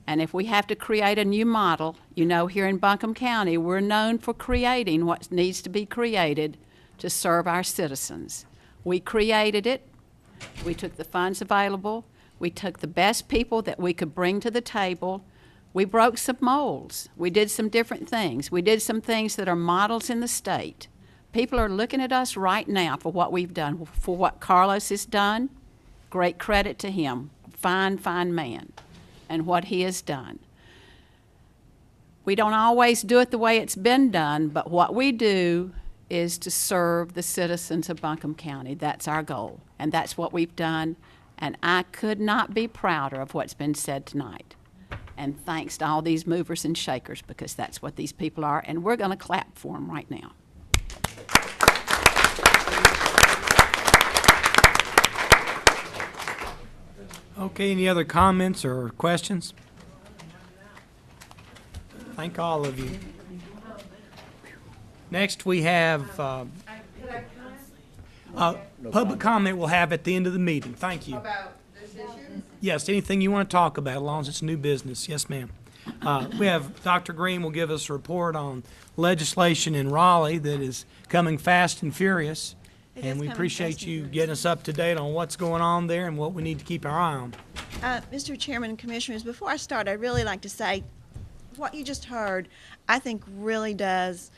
And if we have to create a new model, you know, here in Buncombe County, we're known for creating what needs to be created to serve our citizens. We created it. We took the funds available. We took the best people that we could bring to the table. We broke some molds. We did some different things. We did some things that are models in the state. People are looking at us right now for what we've done, for what Carlos has done. Great credit to him. Fine, fine man, and what he has done. We don't always do it the way it's been done, but what we do is to serve the citizens of Buncombe County. That's our goal, and that's what we've done. And I could not be prouder of what's been said tonight. And thanks to all these movers and shakers, because that's what these people are, and we're going to clap for them right now. Okay, any other comments or questions? Thank all of you. Next, we have public comment we'll have at the end of the meeting. Thank you. About this issue? Yes, anything you want to talk about, as long as it's new business. Yes, ma'am. We have Dr. Green will give us a report on legislation in Raleigh that is coming fast and furious. And we appreciate you getting us up to date on what's going on there and what we need to keep our eye on. Mr. Chairman and Commissioners, before I start, I'd really like to say what you just heard, I think really does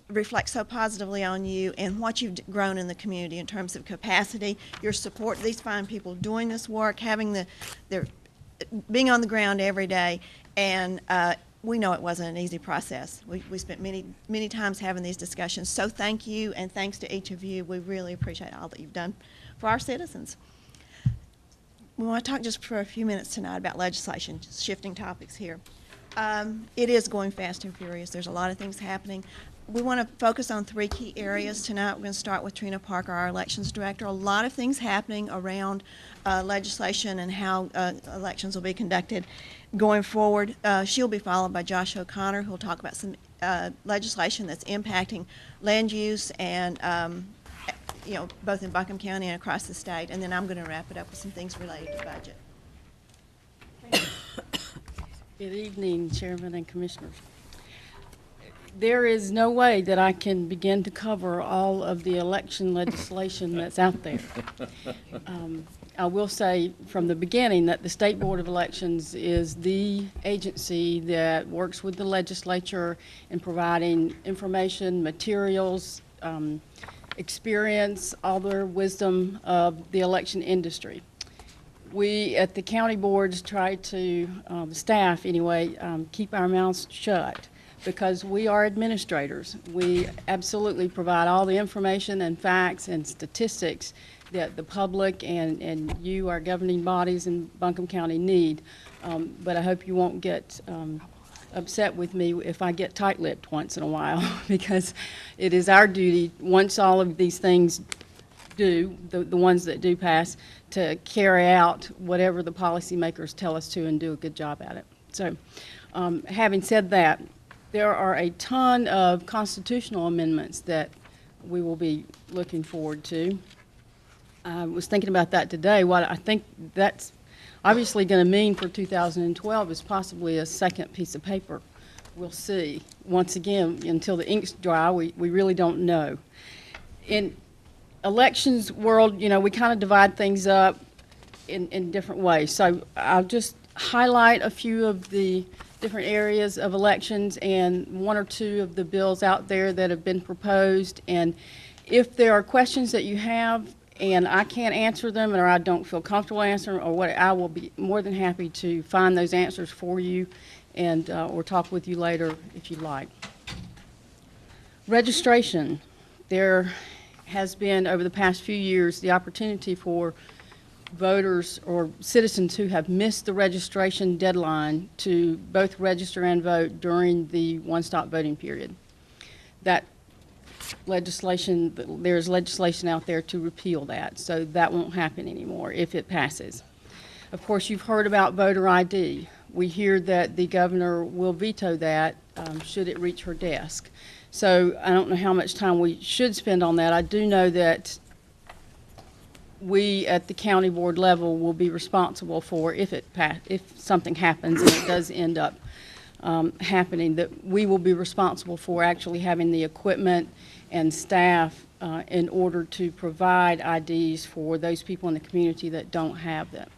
reflect so positively on you and what you've grown in the community in terms of capacity, your support, these fine people doing this work, having their being on the ground every day, and we know it wasn't an easy process. We spent many times having these discussions. So thank you, and thanks to each of you. We really appreciate all that you've done for our citizens. We want to talk just for a few minutes tonight about legislation, just shifting topics here. It is going fast and furious. There's a lot of things happening. we want to focus on 3 key areas tonight. We're going to start with Trina Parker, our elections director. A lot of things happening around legislation and how elections will be conducted going forward. She'll be followed by Josh O'Connor, who will talk about some legislation that's impacting land use and both in Buncombe County and across the state. And then I'm going to wrap it up with some things related to budget. Good evening, Chairman and Commissioners. There is no way that I can begin to cover all of the election legislation that's out there. I will say from the beginning that the State Board of Elections is the agency that works with the legislature in providing information, materials, experience, all their wisdom of the election industry. We at the county boards try to, the staff anyway, keep our mouths shut because we are administrators. We absolutely provide all the information and facts and statistics that the public and you, our governing bodies in Buncombe County, need. But I hope you won't get upset with me if I get tight-lipped once in a while because it is our duty, once all of these things do, the ones that do pass, to carry out whatever the policymakers tell us to and do a good job at it. So having said that, there are a ton of constitutional amendments that we will be looking forward to. I was thinking about that today. What I think that's obviously going to mean for 2012 is possibly a second piece of paper. We'll see. Once again, until the ink's dry, we really don't know. In elections world, we kind of divide things up in different ways. So I'll just highlight a few of the different areas of elections and 1 or 2 of the bills out there that have been proposed. And if there are questions that you have and I can't answer them or I don't feel comfortable answering or what, I will be more than happy to find those answers for you and or talk with you later if you'd like. Registration. There has been over the past few years the opportunity for voters or citizens who have missed the registration deadline to both register and vote during the one-stop voting period. That legislation, there's legislation out there to repeal that, so that won't happen anymore if it passes. Of course, you've heard about voter ID. We hear that the governor will veto that should it reach her desk. So I don't know how much time we should spend on that. I do know that we at the county board level will be responsible for if something happens and it does end up happening, that we will be responsible for actually having the equipment and staff in order to provide IDs for those people in the community that don't have them.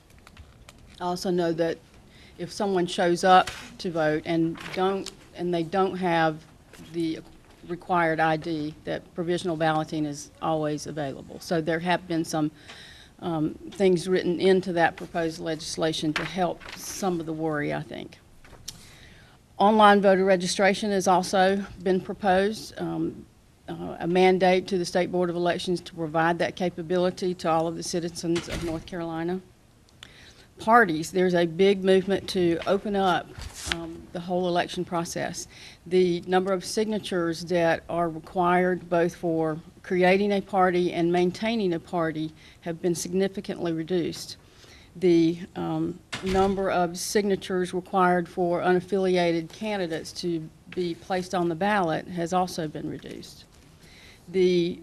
I also know that if someone shows up to vote and they don't have the required ID, that provisional balloting is always available. So there have been some things written into that proposed legislation to help some of the worry, I think. Online voter registration has also been proposed, a mandate to the State Board of Elections to provide that capability to all of the citizens of North Carolina. Parties, there's a big movement to open up the whole election process. The number of signatures that are required both for creating a party and maintaining a party have been significantly reduced. The number of signatures required for unaffiliated candidates to be placed on the ballot has also been reduced. The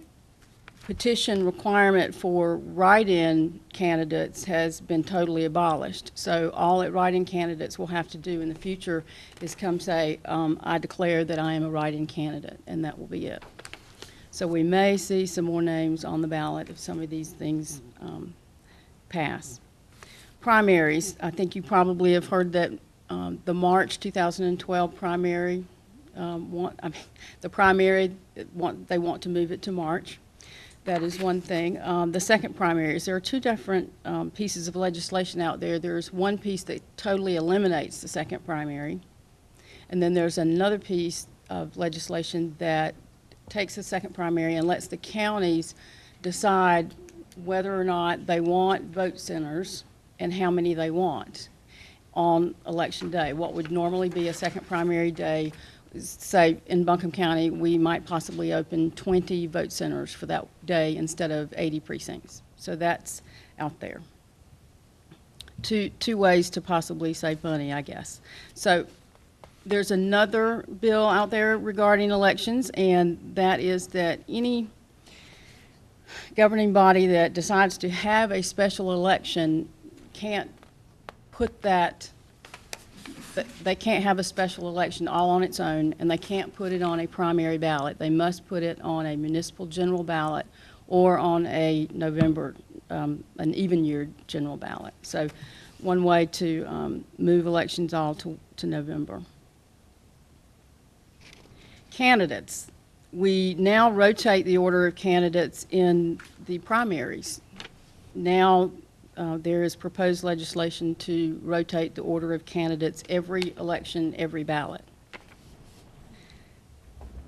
petition requirement for write-in candidates has been totally abolished. So all that write-in candidates will have to do in the future is come say, I declare that I am a write-in candidate, and that will be it. So we may see some more names on the ballot if some of these things pass. Primaries, I think you probably have heard that the March 2012 primary, they want to move it to March. That is one thing. The second primary is there are 2 different pieces of legislation out there. There's one piece that totally eliminates the second primary, and then there's another piece of legislation that takes the second primary and lets the counties decide whether or not they want vote centers and how many they want on election day. What would normally be a second primary day say in Buncombe County, we might possibly open 20 vote centers for that day instead of 80 precincts. So that's out there. Two ways to possibly save money, I guess. So there's another bill out there regarding elections, and that is that any governing body that decides to have a special election can't put that, they can't have a special election all on its own, and they can't put it on a primary ballot. They must put it on a municipal general ballot or on a November, an even-year general ballot. So one way to move elections all to November. Candidates. We now rotate the order of candidates in the primaries. Now there is proposed legislation to rotate the order of candidates every election, every ballot.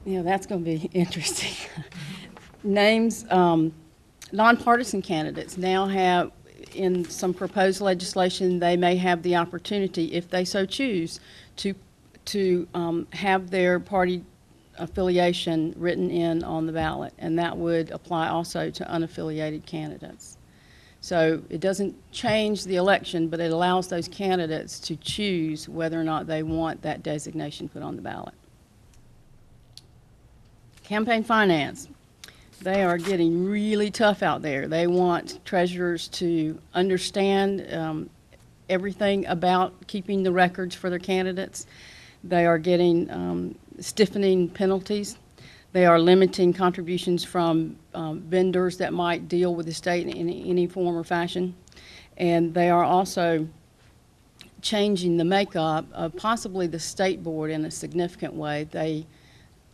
Yeah, that's going to be interesting. Names, nonpartisan candidates now have, in some proposed legislation, they may have the opportunity, if they so choose, to have their party affiliation written in on the ballot, and that would apply also to unaffiliated candidates. So it doesn't change the election, but it allows those candidates to choose whether or not they want that designation put on the ballot. Campaign finance. They are getting really tough out there. They want treasurers to understand everything about keeping the records for their candidates. They are getting stiffening penalties. They are limiting contributions from vendors that might deal with the state in any form or fashion. And they are also changing the makeup of possibly the state board in a significant way.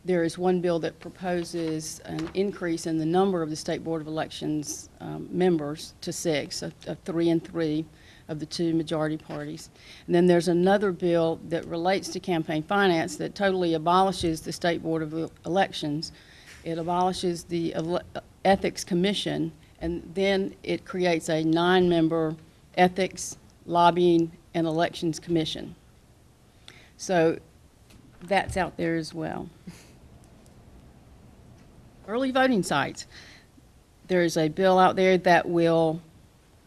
There is one bill that proposes an increase in the number of the State Board of Elections members to 6, of 3 and 3 of the two majority parties. And then there's another bill that relates to campaign finance that totally abolishes the State Board of Elections. It abolishes the Ethics Commission, and then it creates a 9-member Ethics, Lobbying, and Elections Commission. So that's out there as well. Early voting sites. There's a bill out there that will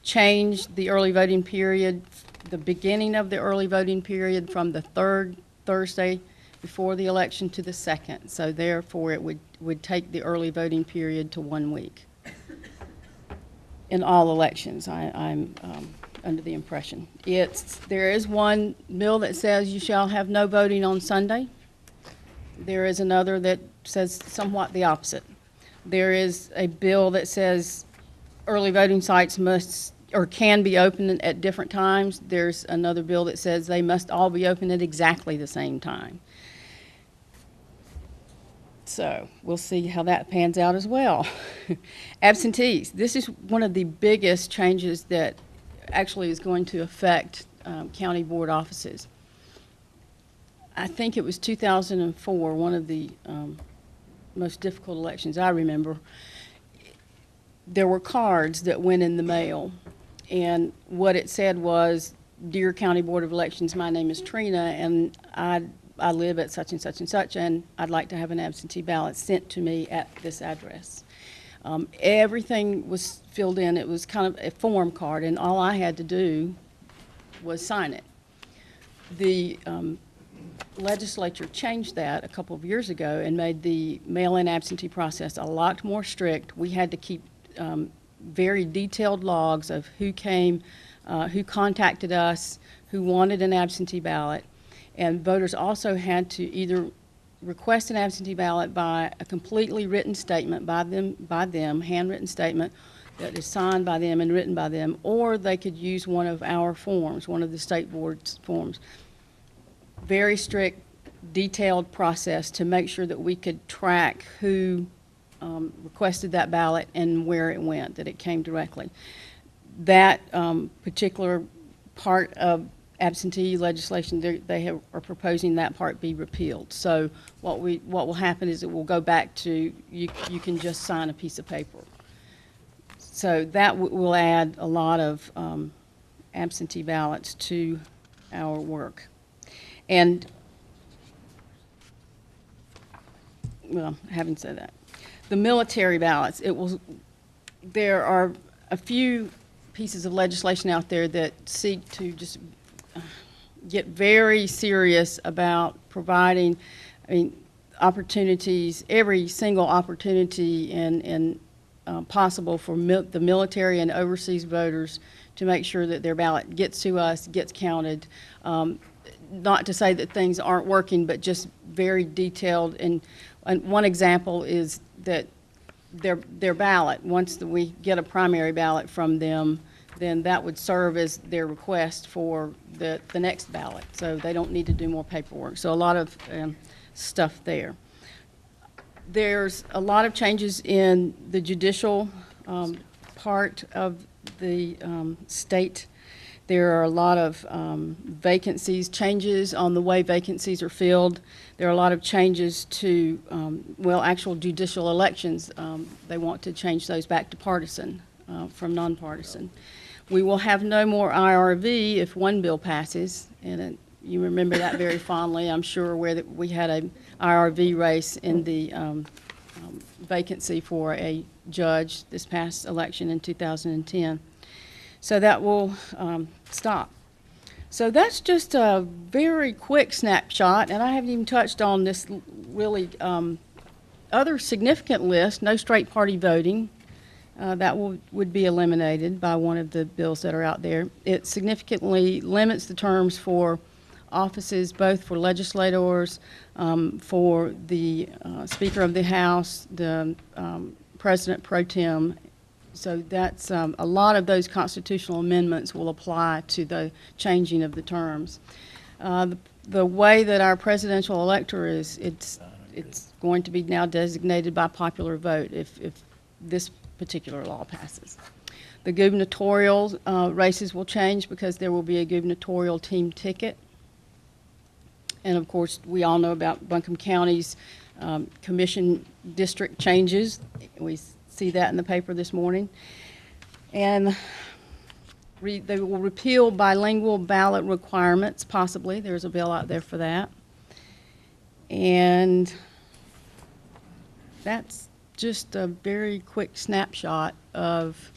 change the early voting period, the beginning of the early voting period from the 3rd Thursday before the election to the 2nd. So therefore, it would take the early voting period to 1 week. In all elections, I'm under the impression. There is one bill that says you shall have no voting on Sunday. There is another that says somewhat the opposite. There is a bill that says early voting sites must or can be open at different times. There's another bill that says they must all be open at exactly the same time. So we'll see how that pans out as well. Absentees. This is one of the biggest changes that actually is going to affect county board offices. I think it was 2004, one of the most difficult elections I remember. There were cards that went in the mail, and what it said was, "Dear County Board of Elections, my name is Trina, and I live at such and such and such, and I'd like to have an absentee ballot sent to me at this address." Everything was filled in. It was kind of a form card, and all I had to do was sign it. The legislature changed that a couple of years ago and made the mail-in absentee process a lot more strict. We had to keep very detailed logs of who came, who contacted us, who wanted an absentee ballot, and voters also had to either request an absentee ballot by a completely written statement by them, handwritten statement that is signed by them and written by them, or they could use one of our forms, one of the state board's forms. Very strict, detailed process to make sure that we could track who requested that ballot and where it went, that it came directly. That particular part of absentee legislation, are proposing that part be repealed. So what will happen is it will go back to you can just sign a piece of paper. So that will add a lot of absentee ballots to our work. And well, having said that, the military ballots, there are a few pieces of legislation out there that seek to just get very serious about providing, opportunities, every single opportunity and possible for the military and overseas voters to make sure that their ballot gets to us, gets counted. Not to say that things aren't working, but just very detailed. And one example is that their ballot, once we get a primary ballot from them, then that would serve as their request for the next ballot. So they don't need to do more paperwork. So a lot of stuff there. There's a lot of changes in the judicial part of the state. There are a lot of vacancies, changes on the way vacancies are filled. There are a lot of changes to, actual judicial elections. They want to change those back to partisan from nonpartisan. We will have no more IRV if one bill passes, and you remember that very fondly, I'm sure, where we had a IRV race in the vacancy for a judge this past election in 2010. So that will stop. So that's just a very quick snapshot, and I haven't even touched on this really other significant list, no straight party voting. That would be eliminated by one of the bills that are out there. It significantly limits the terms for offices, both for legislators, for the Speaker of the House, the President pro tem. So that's a lot of those constitutional amendments will apply to the changing of the terms. The way that our presidential elector is, it's going to be now designated by popular vote if this particular law passes. The gubernatorial races will change because there will be a gubernatorial team ticket. And of course, we all know about Buncombe County's commission district changes. We see that in the paper this morning. And they will repeal bilingual ballot requirements, possibly. There's a bill out there for that. And that's just a very quick snapshot of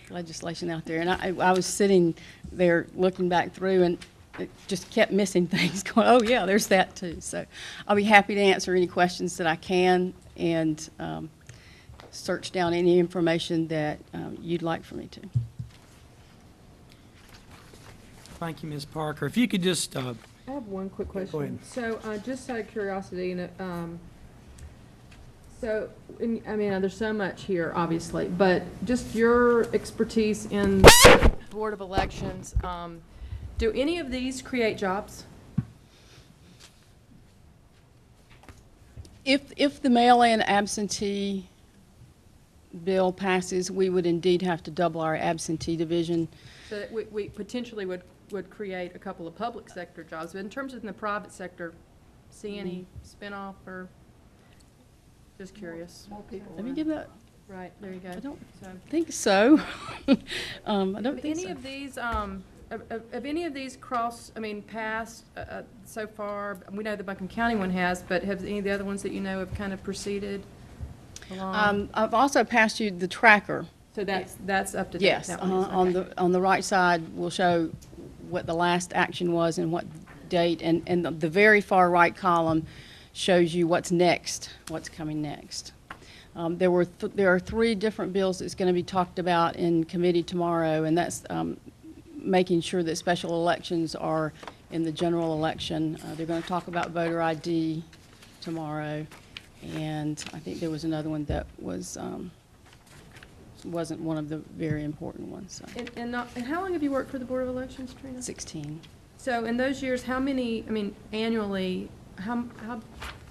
legislation out there. And I was sitting there looking back through, and it just kept missing things, going, oh yeah, there's that too. So I'll be happy to answer any questions that I can and search down any information that you'd like for me to. Thank you, Ms. Parker. If you could just... I have one quick question. Go ahead. So, just out of curiosity, there's so much here, obviously, but just your expertise in the Board of Elections, do any of these create jobs? If the mail-in absentee bill passes, we would indeed have to double our absentee division. So that we potentially would create a couple of public sector jobs, but in terms of in the private sector, see any spinoff or, just curious. More people. Let me give that. Right, there you go. I don't think so. I don't think any so. of these, have any of these passed so far? We know the Buncombe County one has, but have any of the other ones that you know have kind of proceeded along? I've also passed you the tracker. So that's up to date? Yes, that one is, okay. on the right side will show what the last action was and what date, and the very far right column shows you what's next, what's coming next. There are 3 different bills that's going to be talked about in committee tomorrow, and that's making sure that special elections are in the general election. They're going to talk about voter ID tomorrow, and I think there was another one that wasn't one of the very important ones. So. And how long have you worked for the Board of Elections, Trina? 16. So in those years, how many, annually, how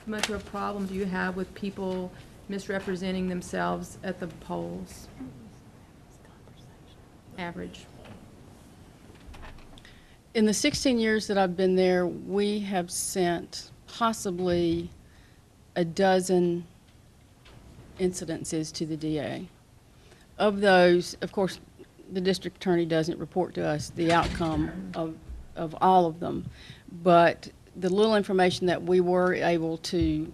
much of a problem do you have with people misrepresenting themselves at the polls? Average. In the 16 years that I've been there, we have sent possibly a dozen incidences to the DA. Of those, of course, the district attorney doesn't report to us the outcome of all of them, but the little information that we were able to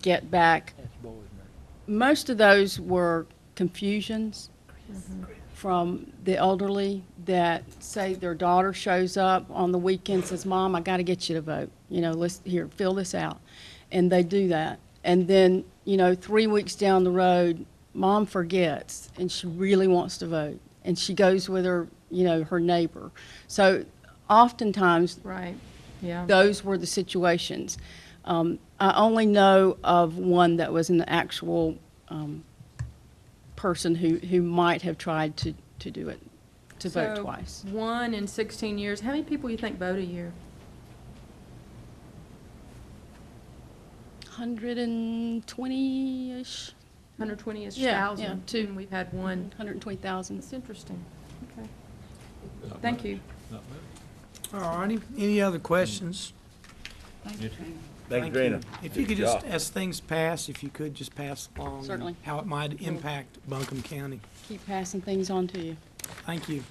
get back, most of those were confusions from the elderly that say their daughter shows up on the weekend, says, "Mom, I got to get you to vote. You know, let's here, fill this out." And they do that. And then, you know, 3 weeks down the road, Mom forgets and she really wants to vote. And she goes with her, you know, her neighbor. So oftentimes, Right, yeah. those were the situations. I only know of one that was an actual person who might have tried to do it, to vote So, twice. 1 in 16 years, how many people you think vote a year? 120-ish. 120-ish Yeah, thousand? yeah, two. And we've had one. 120,000. That's interesting. Okay. Thank you. All righty. Any other questions? Thank you, Thank Trina. If you could Good just, job. as things pass, if you could just pass along Certainly. how it might impact Buncombe County. Keep passing things on to you. Thank you.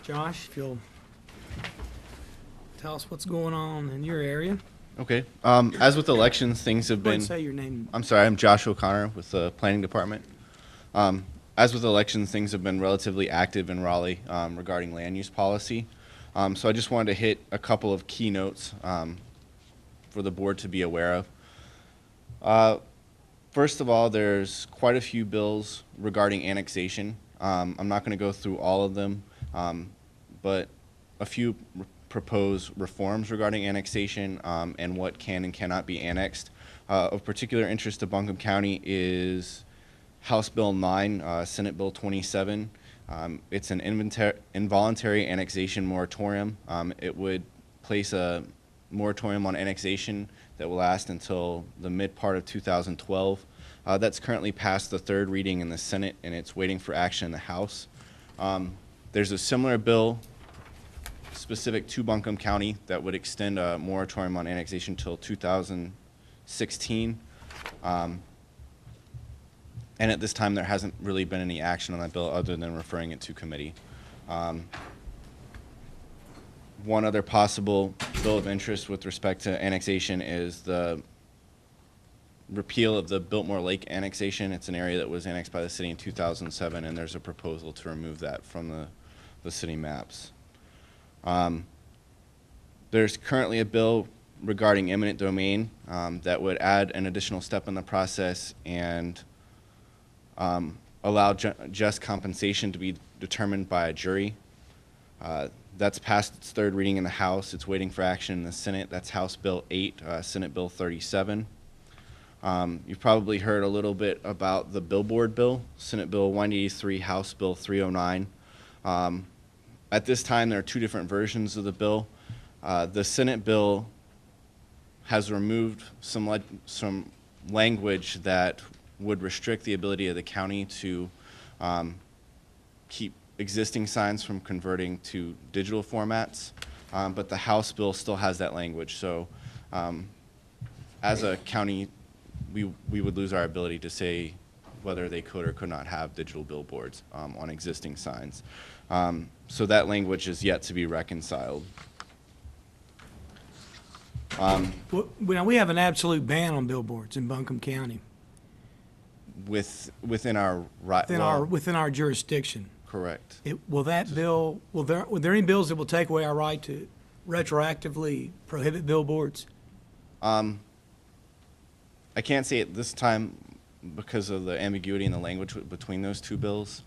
Josh, if you'll tell us what's going on in your area. Okay. As with elections, things have Go ahead been. and say your name. I'm sorry. I'm Josh O'Connor with the Planning Department. As with elections, things have been relatively active in Raleigh regarding land use policy. So I just wanted to hit a couple of key notes for the board to be aware of. First of all, there's quite a few bills regarding annexation. I'm not going to go through all of them, but a few propose reforms regarding annexation and what can and cannot be annexed. Of particular interest to Buncombe County is House Bill 9, Senate Bill 27. It's an involuntary annexation moratorium. It would place a moratorium on annexation that will last until the mid part of 2012. That's currently passed the third reading in the Senate, and it's waiting for action in the House. There's a similar bill specific to Buncombe County that would extend a moratorium on annexation until 2016. And at this time, there hasn't really been any action on that bill other than referring it to committee. One other possible bill of interest with respect to annexation is the repeal of the Biltmore Lake annexation. It's an area that was annexed by the city in 2007, and there's a proposal to remove that from the city maps. There's currently a bill regarding eminent domain that would add an additional step in the process and allow just compensation to be determined by a jury. That's passed its third reading in the House. It's waiting for action in the Senate. That's House Bill 8, Senate Bill 37. You've probably heard a little bit about the billboard bill, Senate Bill 183, House Bill 309. At this time, there are two different versions of the bill. The Senate bill has removed some language that would restrict the ability of the county to keep existing signs from converting to digital formats, but the House bill still has that language. So as a county, we would lose our ability to say whether they could or could not have digital billboards on existing signs. So that language is yet to be reconciled. Now, we have an absolute ban on billboards in Buncombe County. Within our Within our jurisdiction. Correct. Will there any bills that will take away our right to retroactively prohibit billboards? I can't say at this time because of the ambiguity in the language between those two bills.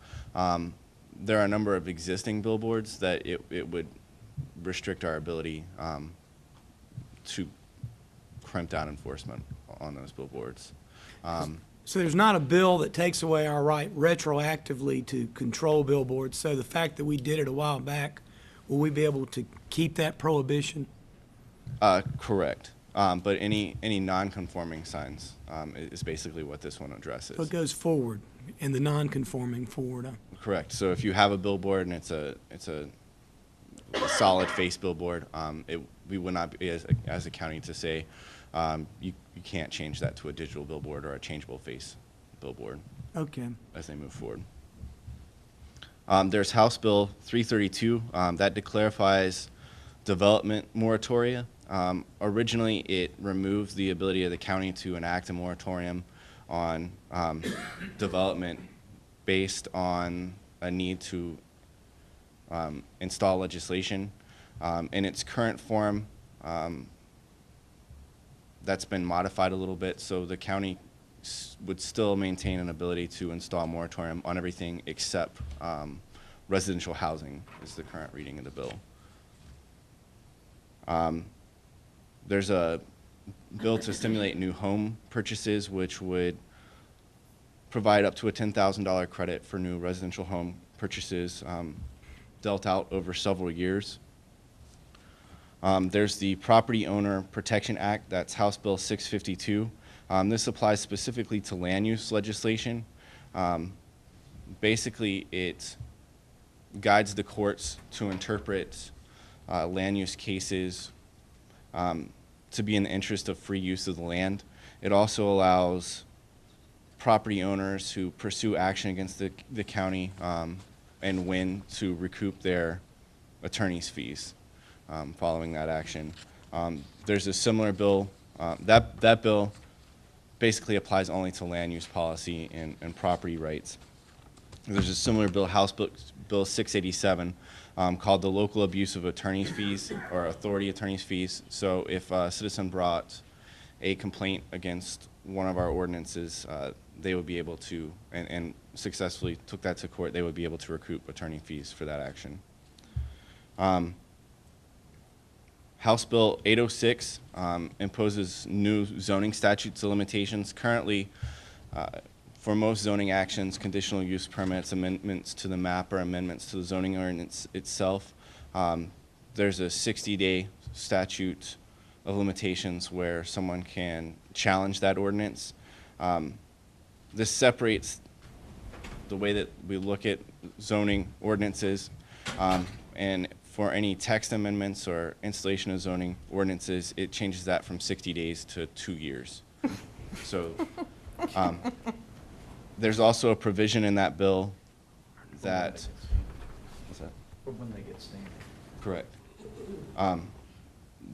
There are a number of existing billboards that it would restrict our ability to crimp down enforcement on those billboards. So there's not a bill that takes away our right retroactively to control billboards. So the fact that we did it a while back, will we be able to keep that prohibition? Correct. But any non-conforming signs is basically what this one addresses. So it goes forward, and the non-conforming forward. Correct. So if you have a billboard and it's a solid face billboard, we would not be as a county to say you can't change that to a digital billboard or a changeable face billboard. Okay. As they move forward. There's House Bill 332 that declarifies development moratoria. Originally, it removed the ability of the county to enact a moratorium on development based on a need to install legislation. In its current form, that's been modified a little bit, so the county would still maintain an ability to install a moratorium on everything except residential housing is the current reading of the bill. There's a bill to stimulate new home purchases, which would provide up to a $10,000 credit for new residential home purchases dealt out over several years. There's the Property Owner Protection Act, that's House Bill 652. This applies specifically to land use legislation. Basically, it guides the courts to interpret land use cases to be in the interest of free use of the land. It also allows property owners who pursue action against the county and win to recoup their attorney's fees following that action. There's a similar bill. That bill basically applies only to land use policy and property rights. There's a similar bill, House Bill 687, called the Local Abuse of Attorney's Fees or Authority Attorney's Fees. So if a citizen brought a complaint against one of our ordinances, they would be able to, and successfully took that to court, they would be able to recoup attorney fees for that action. House Bill 806 imposes new zoning statutes of limitations. Currently, for most zoning actions, conditional use permits, amendments to the map, or amendments to the zoning ordinance itself, there's a 60-day statute of limitations where someone can challenge that ordinance. This separates the way that we look at zoning ordinances, and for any text amendments or installation of zoning ordinances, it changes that from 60 days to 2 years. So there's also a provision in that bill that, what's that? For when they get standing. Correct.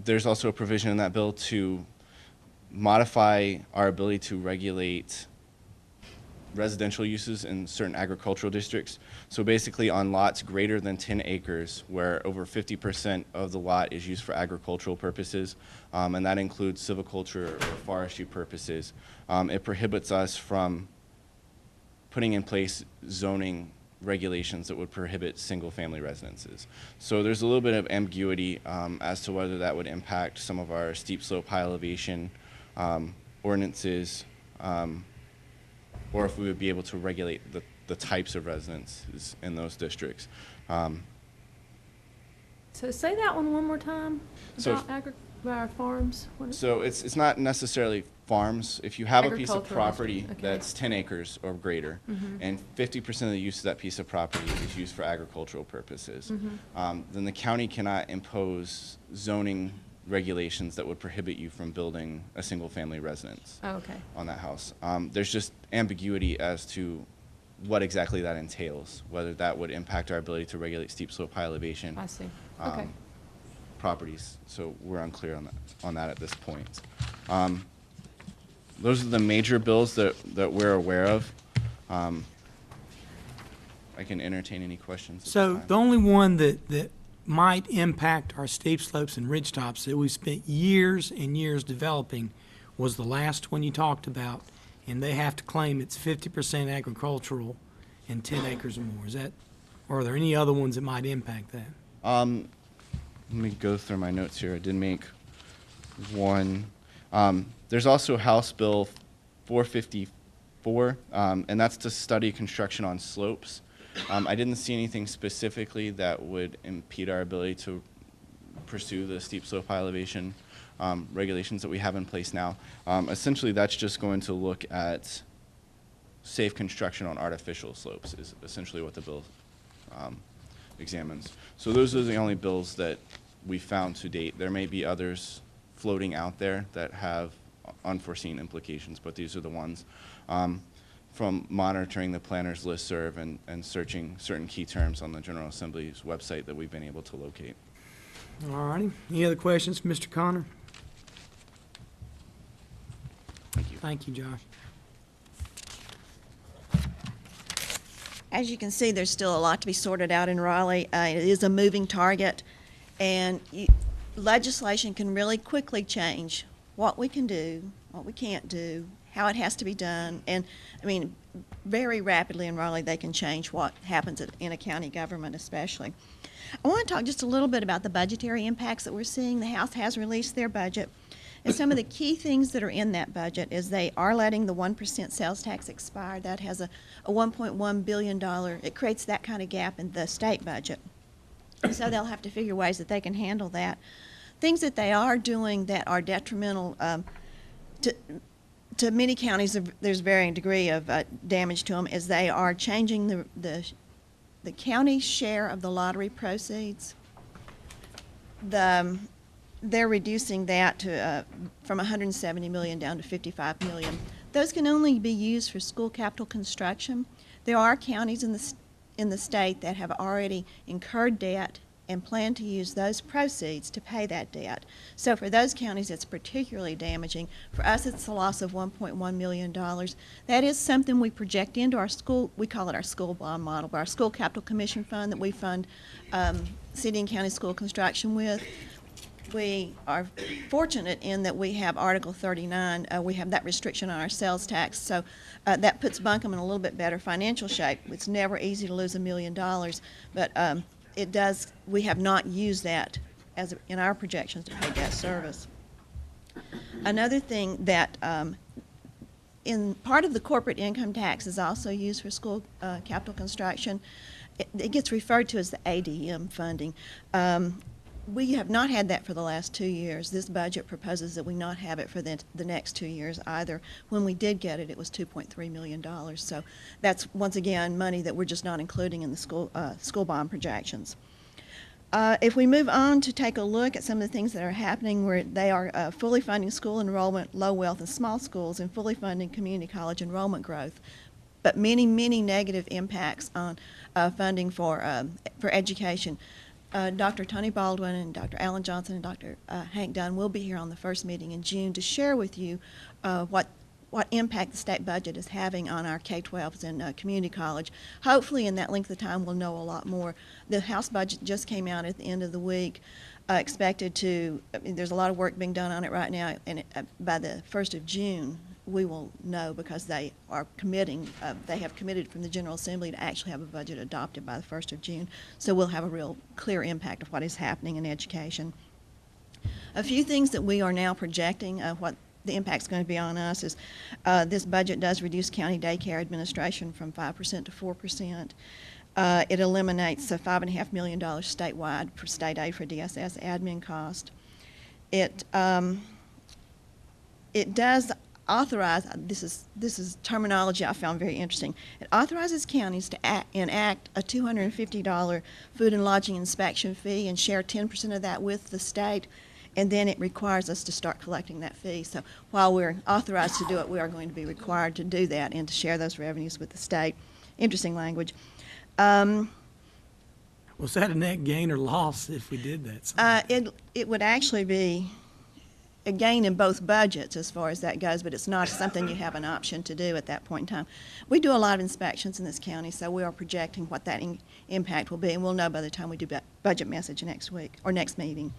There's also a provision in that bill to modify our ability to regulate residential uses in certain agricultural districts. So basically on lots greater than 10 acres where over 50% of the lot is used for agricultural purposes, and that includes silviculture or forestry purposes, it prohibits us from putting in place zoning regulations that would prohibit single-family residences. So there's a little bit of ambiguity as to whether that would impact some of our steep slope high elevation ordinances, or if we would be able to regulate the types of residences in those districts. So say that one more time, So about our farms. So it's not necessarily farms. If you have a piece of Agricultural, property okay. that's 10 acres or greater, Mhm. and 50% of the use of that piece of property is used for agricultural purposes, Mhm. then the county cannot impose zoning regulations that would prohibit you from building a single-family residence Oh, okay. on that house. There's just ambiguity as to what exactly that entails, whether that would impact our ability to regulate steep slope high elevation I see. Okay. properties. So we're unclear on that at this point. Those are the major bills that we're aware of. I can entertain any questions at this So time. the only one that might impact our steep slopes and ridge tops that we spent years and years developing was the last one you talked about, and they have to claim it's 50% agricultural and 10 acres or more. Is that, or are there any other ones that might impact that? Let me go through my notes here. I did make one. There's also House Bill 454, and that's to study construction on slopes. I didn't see anything specifically that would impede our ability to pursue the steep slope high elevation regulations that we have in place now. Essentially, that's just going to look at safe construction on artificial slopes is essentially what the bill examines. So those are the only bills that we found to date. There may be others floating out there that have unforeseen implications, but these are the ones. from monitoring the planner's listserv and searching certain key terms on the General Assembly's website that we've been able to locate. All righty. Any other questions for Mr. Connor? Thank you. Thank you, Josh. As you can see, there's still a lot to be sorted out in Raleigh. It is a moving target, and legislation can really quickly change what we can do, what we can't do, how it has to be done, and I mean, very rapidly in Raleigh they can change what happens in a county government especially. I want to talk just a little bit about the budgetary impacts that we're seeing. The House has released their budget, and some of the key things that are in that budget is they are letting the 1% sales tax expire. That has a $1.1 billion, it creates that kind of gap in the state budget. So they'll have to figure ways that they can handle that. Things that they are doing that are detrimental to many counties, there's varying degree of damage to them, is they are changing the county share of the lottery proceeds. They're reducing that to from $170 million down to $55 million. Those can only be used for school capital construction. There are counties in the state that have already incurred debt and plan to use those proceeds to pay that debt. So for those counties, it's particularly damaging. For us, it's a loss of $1.1 million. That is something we project into our school, we call it our school bond model, but our school capital commission fund that we fund city and county school construction with. We are fortunate in that we have Article 39. We have that restriction on our sales tax, so that puts Buncombe in a little bit better financial shape. It's never easy to lose $1 million, but it does. We have not used that in our projections to pay debt service. Another thing that in part of the corporate income tax is also used for school capital construction. It gets referred to as the ADM funding. We have not had that for the last 2 years. This budget proposes that we not have it for the next 2 years either. When we did get it, it was $2.3 million. So that's, once again, money that we're just not including in the school bond projections. If we move on to take a look at some of the things that are happening, where they are fully funding school enrollment, low wealth and small schools, and fully funding community college enrollment growth. But many, many negative impacts on funding for education. Dr. Tony Baldwin and Dr. Alan Johnson and Dr. Hank Dunn will be here on the first meeting in June to share with you what impact the state budget is having on our K-12s and community college. Hopefully in that length of time we'll know a lot more. The House budget just came out at the end of the week. Expected to, there's a lot of work being done on it right now, and by the 1st of June we will know, because they are committing, they have committed from the General Assembly to actually have a budget adopted by the 1st of June. So we'll have a real clear impact of what is happening in education. A few things that we are now projecting what the impact's going to be on us is this budget does reduce county daycare administration from 5% to 4%. It eliminates a $5.5 million statewide for state aid for DSS admin cost. It does authorize, this is terminology I found very interesting. It authorizes counties to enact a $250 food and lodging inspection fee and share 10% of that with the state, and then it requires us to start collecting that fee. So while we're authorized to do it, we are going to be required to do that and to share those revenues with the state. Interesting language. Was that a net gain or loss if we did that? It would actually be a gain in both budgets as far as that goes, but it's not something you have an option to do at that point in time. We do a lot of inspections in this county, so we are projecting what that impact will be, and we'll know by the time we do budget message next week or next meeting.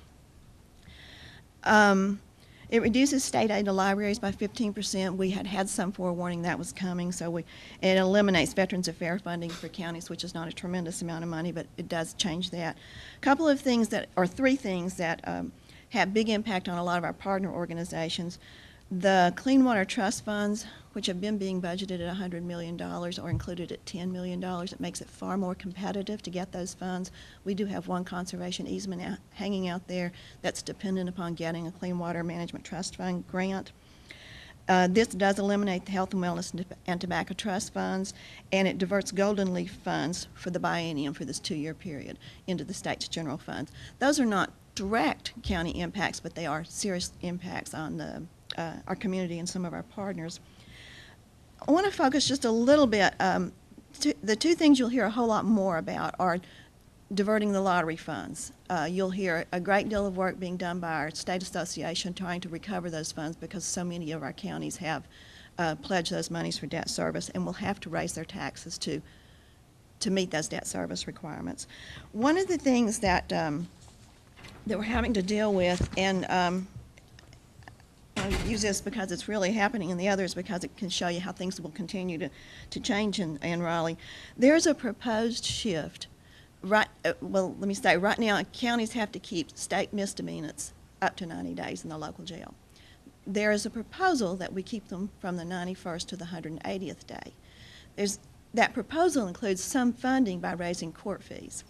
It reduces state aid to libraries by 15%. We had some forewarning that was coming, so it eliminates Veterans Affairs funding for counties, which is not a tremendous amount of money, but it does change that. A couple of things three things that have big impact on a lot of our partner organizations. The Clean Water Trust funds, which have been being budgeted at $100 million, are included at $10 million. It makes it far more competitive to get those funds. We do have one conservation easement hanging out there that's dependent upon getting a Clean Water Management Trust Fund grant. This does eliminate the Health and Wellness and Tobacco Trust funds, and it diverts Golden Leaf funds for the biennium for this 2-year period into the state's general funds. Those are not direct county impacts, but they are serious impacts on our community and some of our partners. I want to focus just a little bit. The two things you'll hear a whole lot more about are diverting the lottery funds. You'll hear a great deal of work being done by our state association trying to recover those funds because so many of our counties have pledged those monies for debt service and will have to raise their taxes to meet those debt service requirements. One of the things that that we're having to deal with, and I use this because it's really happening, and the other is because it can show you how things will continue to change in Raleigh. There's a proposed shift. Right now, counties have to keep state misdemeanors up to 90 days in the local jail. There is a proposal that we keep them from the 91st to the 180th day. That proposal includes some funding by raising court fees.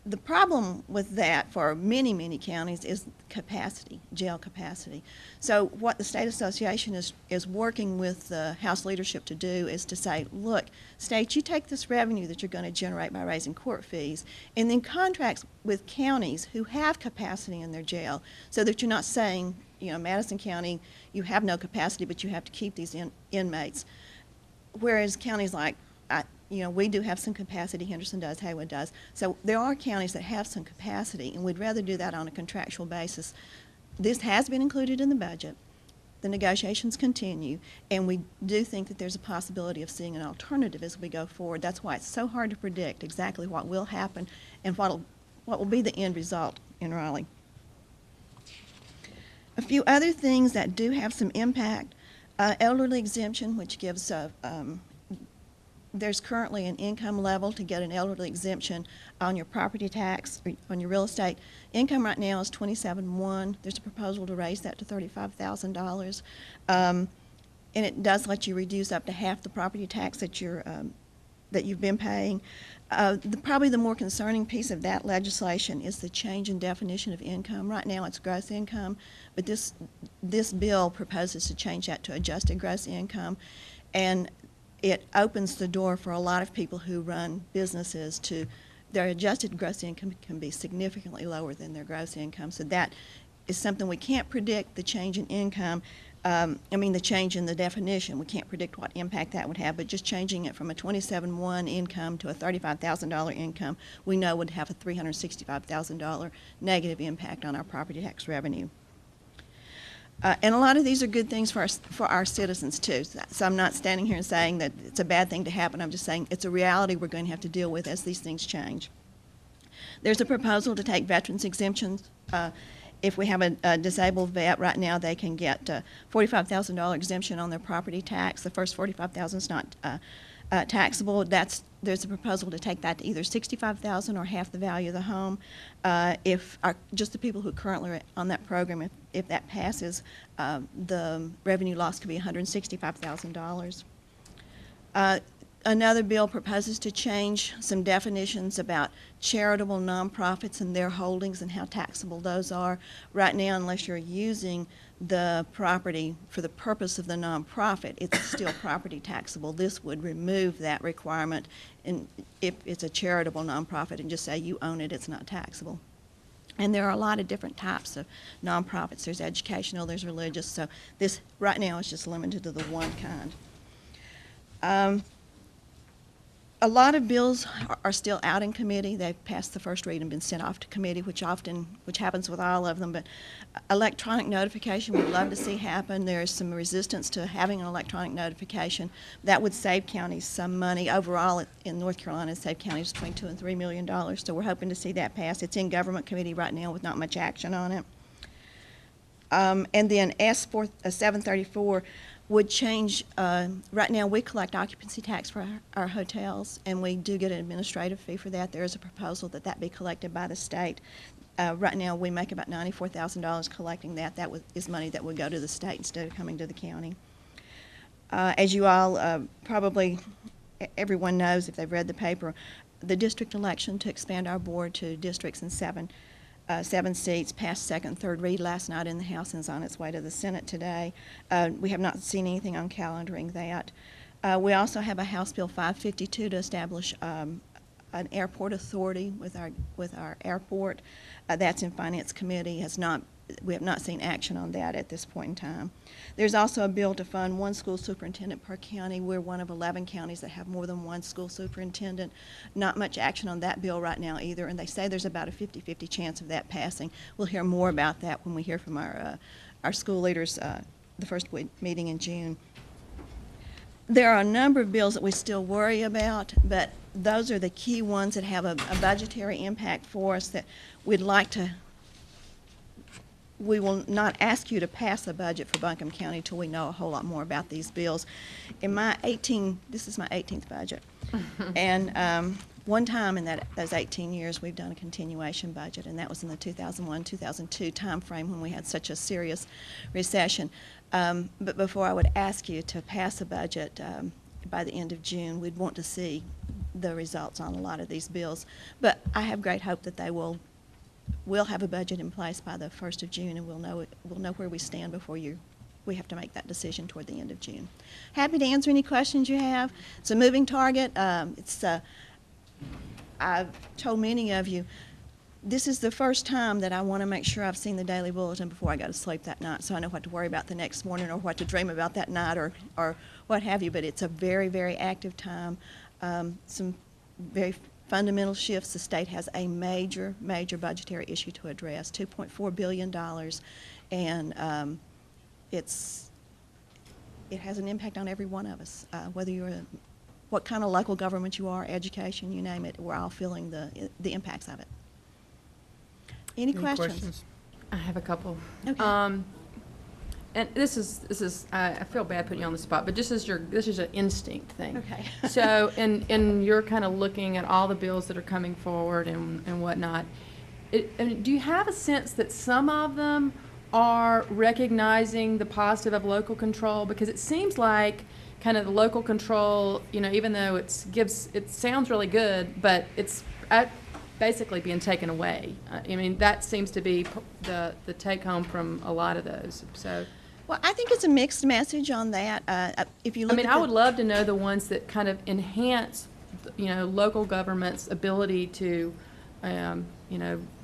The problem with that for many, many counties is capacity, jail capacity. So what the State Association is working with the House leadership to do is to say, look, states, you take this revenue that you're going to generate by raising court fees and then contracts with counties who have capacity in their jail so that you're not saying, you know, Madison County, you have no capacity, but you have to keep these inmates. Whereas counties like, you know, we do have some capacity, Henderson does, Haywood does. So there are counties that have some capacity, and we'd rather do that on a contractual basis. This has been included in the budget. The negotiations continue, and we do think that there's a possibility of seeing an alternative as we go forward. That's why it's so hard to predict exactly what will happen and what will be the end result in Raleigh. A few other things that do have some impact, elderly exemption, which gives there's currently an income level to get an elderly exemption on your property tax, or on your real estate. Income right now is $27,100. There's a proposal to raise that to $35,000. And it does let you reduce up to half the property tax that you've been paying. Probably the more concerning piece of that legislation is the change in definition of income. Right now it's gross income, but this bill proposes to change that to adjusted gross income. And it opens the door for a lot of people who run businesses to, their adjusted gross income can be significantly lower than their gross income. So that is something we can't predict, the change in income, the change in the definition. We can't predict what impact that would have, but just changing it from a $27,100 income to a $35,000 income, we know would have a $365,000 negative impact on our property tax revenue. And a lot of these are good things for our citizens too. So I'm not standing here and saying that it's a bad thing to happen. I'm just saying it's a reality we're going to have to deal with as these things change. There's a proposal to take veterans exemptions. If we have a disabled vet right now, they can get $45,000 exemption on their property tax. The first $45,000 is not taxable. There's a proposal to take that to either $65,000 or half the value of the home. Just the people who currently are on that program, if that passes, the revenue loss could be $165,000. Another bill proposes to change some definitions about charitable nonprofits and their holdings and how taxable those are. Right now, unless you're using the property for the purpose of the nonprofit, it's still property taxable. This would remove that requirement, and if it's a charitable nonprofit and just say you own it, it's not taxable. And there are a lot of different types of nonprofits. There's educational, there's religious, so this right now is just limited to the one kind. A lot of bills are still out in committee. They've passed the first read and been sent off to committee, which happens with all of them. But electronic notification, we'd love to see happen. There's some resistance to having an electronic notification. That would save counties some money. Overall, in North Carolina, save counties between $2 and $3 million. So we're hoping to see that pass. It's in government committee right now with not much action on it. And then S734 would change. Right now we collect occupancy tax for our hotels, and we do get an administrative fee for that. There is a proposal that be collected by the state. Right now we make about $94,000 collecting that. That is money that would go to the state instead of coming to the county. As you all probably everyone knows if they've read the paper, the district election to expand our board to districts in seven seats passed second and third read last night in the House and is on its way to the Senate today. We have not seen anything on calendaring that. We also have a House Bill 552 to establish an airport authority with our airport. That's in Finance Committee. we have not seen action on that at this point in time. There's also a bill to fund one school superintendent per county. We're one of 11 counties that have more than one school superintendent. Not much action on that bill right now either, and they say there's about a 50-50 chance of that passing. We'll hear more about that when we hear from our school leaders the first meeting in June. There are a number of bills that we still worry about, but those are the key ones that have a budgetary impact for us that we'd like to. We will not ask you to pass a budget for Buncombe County until we know a whole lot more about these bills. In my this is my 18th budget, and one time in those 18 years we've done a continuation budget, and that was in the 2001-2002 time frame when we had such a serious recession. But before I would ask you to pass a budget by the end of June, we'd want to see the results on a lot of these bills. But I have great hope that they will have a budget in place by the 1st of June, and we'll know where we stand before we have to make that decision toward the end of June. Happy to answer any questions you have. It's a moving target. I've told many of you, this is the first time that I want to make sure I've seen the daily bulletin before I go to sleep that night, so I know what to worry about the next morning or what to dream about that night or what have you. But it's a very, very active time. Some very fundamental shifts. The state has a major, major budgetary issue to address, $2.4 billion, and it has an impact on every one of us, whether you're what kind of local government you are, education, you name it. We're all feeling the impacts of it. Any questions? I have a couple. Okay. And this is I feel bad putting you on the spot, but this is an instinct thing. Okay. So, and you're kind of looking at all the bills that are coming forward and whatnot. Do you have a sense that some of them are recognizing the positive of local control? Because it seems like kind of the local control, even though it sounds really good, but it's basically being taken away. I mean, that seems to be the take home from a lot of those. So. Well, I think it's a mixed message on that. If you look I would love to know the ones that kind of enhance, local government's ability to,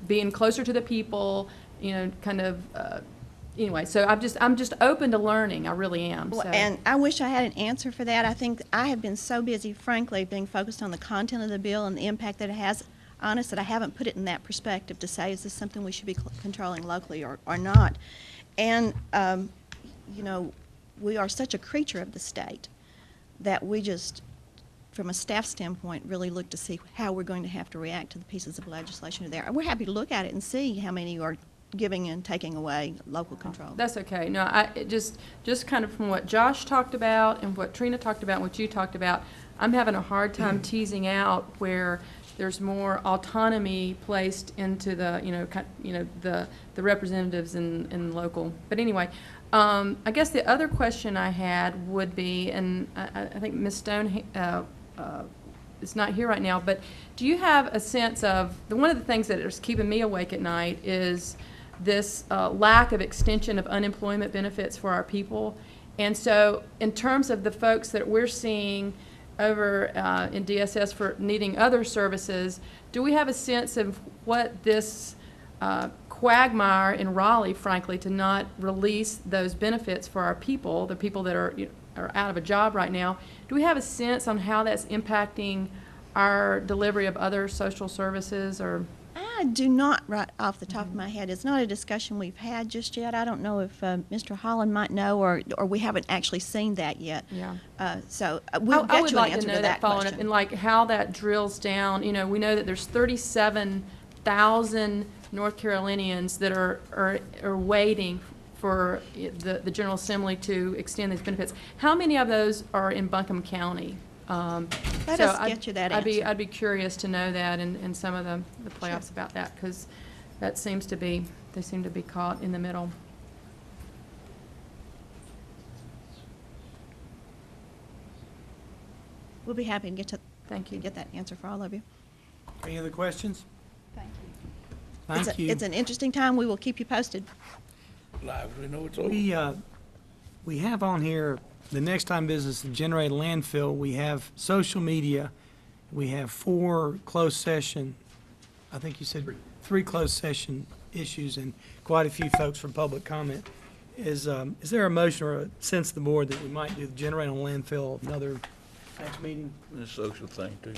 being closer to the people, anyway, so I'm just open to learning. I really am. Well, so. And I wish I had an answer for that. I think I have been so busy, frankly, being focused on the content of the bill and the impact that it has on us that I haven't put it in that perspective to say, is this something we should be controlling locally or not? And, we are such a creature of the state that we just, from a staff standpoint, really look to see how we're going to have to react to the pieces of legislation there. We're happy to look at it and see how many are giving and taking away local control. That's okay. No, just kind of from what Josh talked about and what Trina talked about and what you talked about, I'm having a hard time teasing out where there's more autonomy placed into the representatives in local. But anyway, I guess the other question I had would be, and I think Ms. Stone is not here right now, but do you have a sense of, one of the things that is keeping me awake at night is this lack of extension of unemployment benefits for our people. And so in terms of the folks that we're seeing over in DSS for needing other services, do we have a sense of what this quagmire in Raleigh, frankly, to not release those benefits for our people, the people that are out of a job right now, do we have a sense on how that's impacting our delivery of other social services? Or I do not, right off the top of my head. It's not a discussion we've had just yet. I don't know if Mr. Holland might know, or we haven't actually seen that yet. Yeah. So we'll I get would you an like answer to know that following question. up, and like how that drills down. We know that there's 37,000 North Carolinians that are waiting for the General Assembly to extend these benefits. How many of those are in Buncombe County? Let us get you that answer. I'd be curious to know that and some of the playoffs about that, because that they seem to be caught in the middle. We'll be happy to get Thank you. Get that answer for all of you. Any other questions? Thank you. Thank you. It's an interesting time. We will keep you posted. Lively, know it's over. We have on here the next time business to generate a landfill. We have social media. We have 4 closed session. I think you said 3 closed session issues and quite a few folks from public comment. Is there a motion or a sense of the board that we might do the generator on landfill another next meeting The social thing too.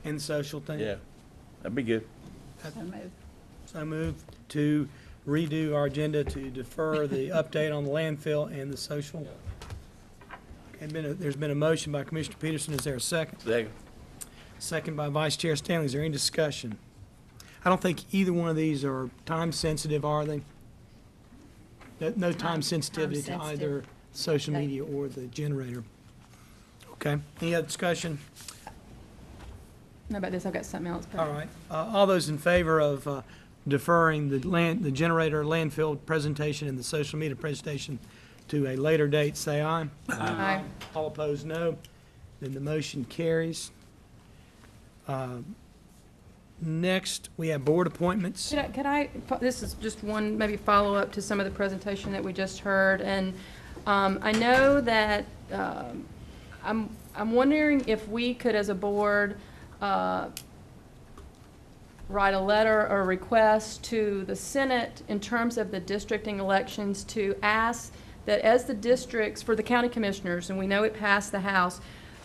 and social thing? Yeah, that'd be good. So move to redo our agenda to defer the update on the landfill and the social. Okay, there's been a motion by Commissioner Peterson. Is there a second? Second. Second by Vice Chair Stanley. Is there any discussion? I don't think either one of these are time sensitive, are they? No time sensitivity to either social media or the generator. Okay, any other discussion? No, about this, I've got something else. but- All right, all those in favor of deferring the generator landfill presentation and the social media presentation to a later date, say aye. Aye. All opposed, no. Then the motion carries. Next, we have board appointments. This is just one maybe follow-up to some of the presentation that we just heard, and I know that I'm wondering if we could, as a board, write a letter or request to the Senate in terms of the districting elections to ask that as the districts for the county commissioners, and we know it passed the House,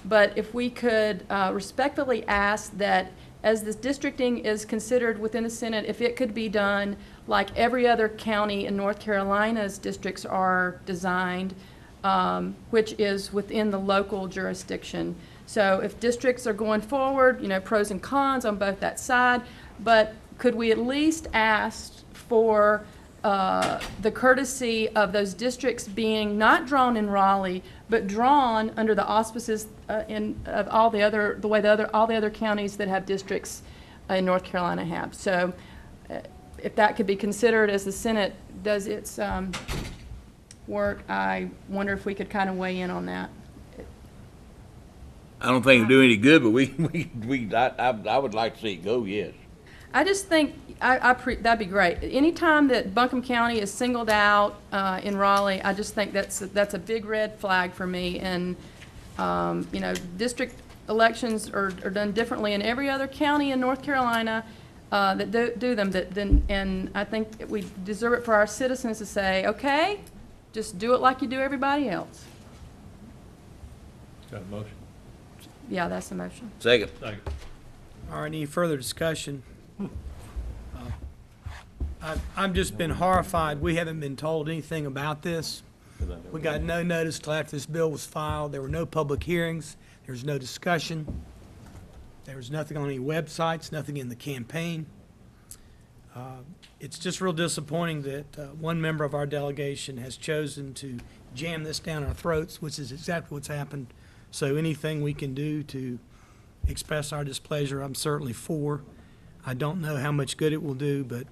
but if we could respectfully ask that as this districting is considered within the Senate, if it could be done like every other county in North Carolina's districts are designed, which is within the local jurisdiction. So if districts are going forward, you know, pros and cons on both that side, but could we at least ask for the courtesy of those districts being not drawn in Raleigh, but drawn under the auspices of all the other counties that have districts in North Carolina have. So if that could be considered as the Senate does its work, I wonder if we could kind of weigh in on that. I don't think it'd do any good, but I would like to see it go, yes. I just think that'd be great. Anytime that Buncombe County is singled out in Raleigh, I just think that's a big red flag for me. And you know, district elections are done differently in every other county in North Carolina that do them. And I think we deserve it for our citizens to say, okay, just do it like you do everybody else. Got a motion? Yeah, that's the motion. Second. All right, any further discussion? I've just been horrified. We haven't been told anything about this. We got no notice till after this bill was filed. There were no public hearings. There was no discussion. There was nothing on any websites, nothing in the campaign. It's just real disappointing that one member of our delegation has chosen to jam this down our throats, which is exactly what's happened. So anything we can do to express our displeasure, I'm certainly for. I don't know how much good it will do, but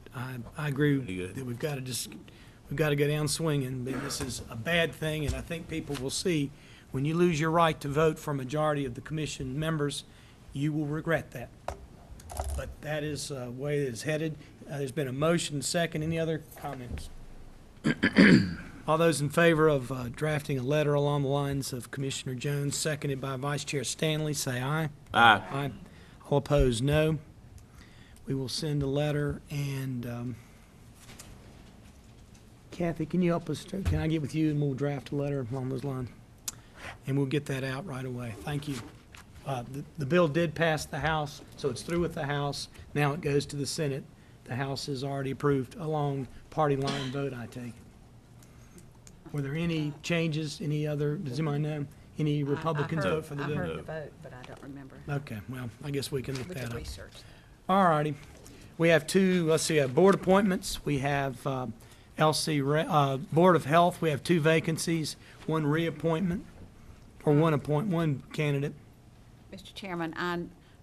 I agree that we've got to go down swinging. This is a bad thing, and I think people will see when you lose your right to vote for a majority of the commission members, you will regret that. But that is the way it is headed. There's been a motion, second. Any other comments? All those in favor of drafting a letter along the lines of Commissioner Jones, seconded by Vice Chair Stanley, say aye. Aye. Aye. All opposed, no. We will send a letter, and Kathy, can you help us? Can I get with you and we'll draft a letter along those lines? And we'll get that out right away. Thank you. The bill did pass the House, so it's through with the House. Now it goes to the Senate. The House has already approved a long party line vote, I take. Were there any changes, any other, does anybody know? Any Republicans vote for the bill? I heard the vote, but I don't remember. Okay, well, I guess we can look We that could up. research that. All righty. We have two, let's see, board appointments. We have Board of Health. We have two vacancies, one reappointment, or one candidate. Mr. Chairman, I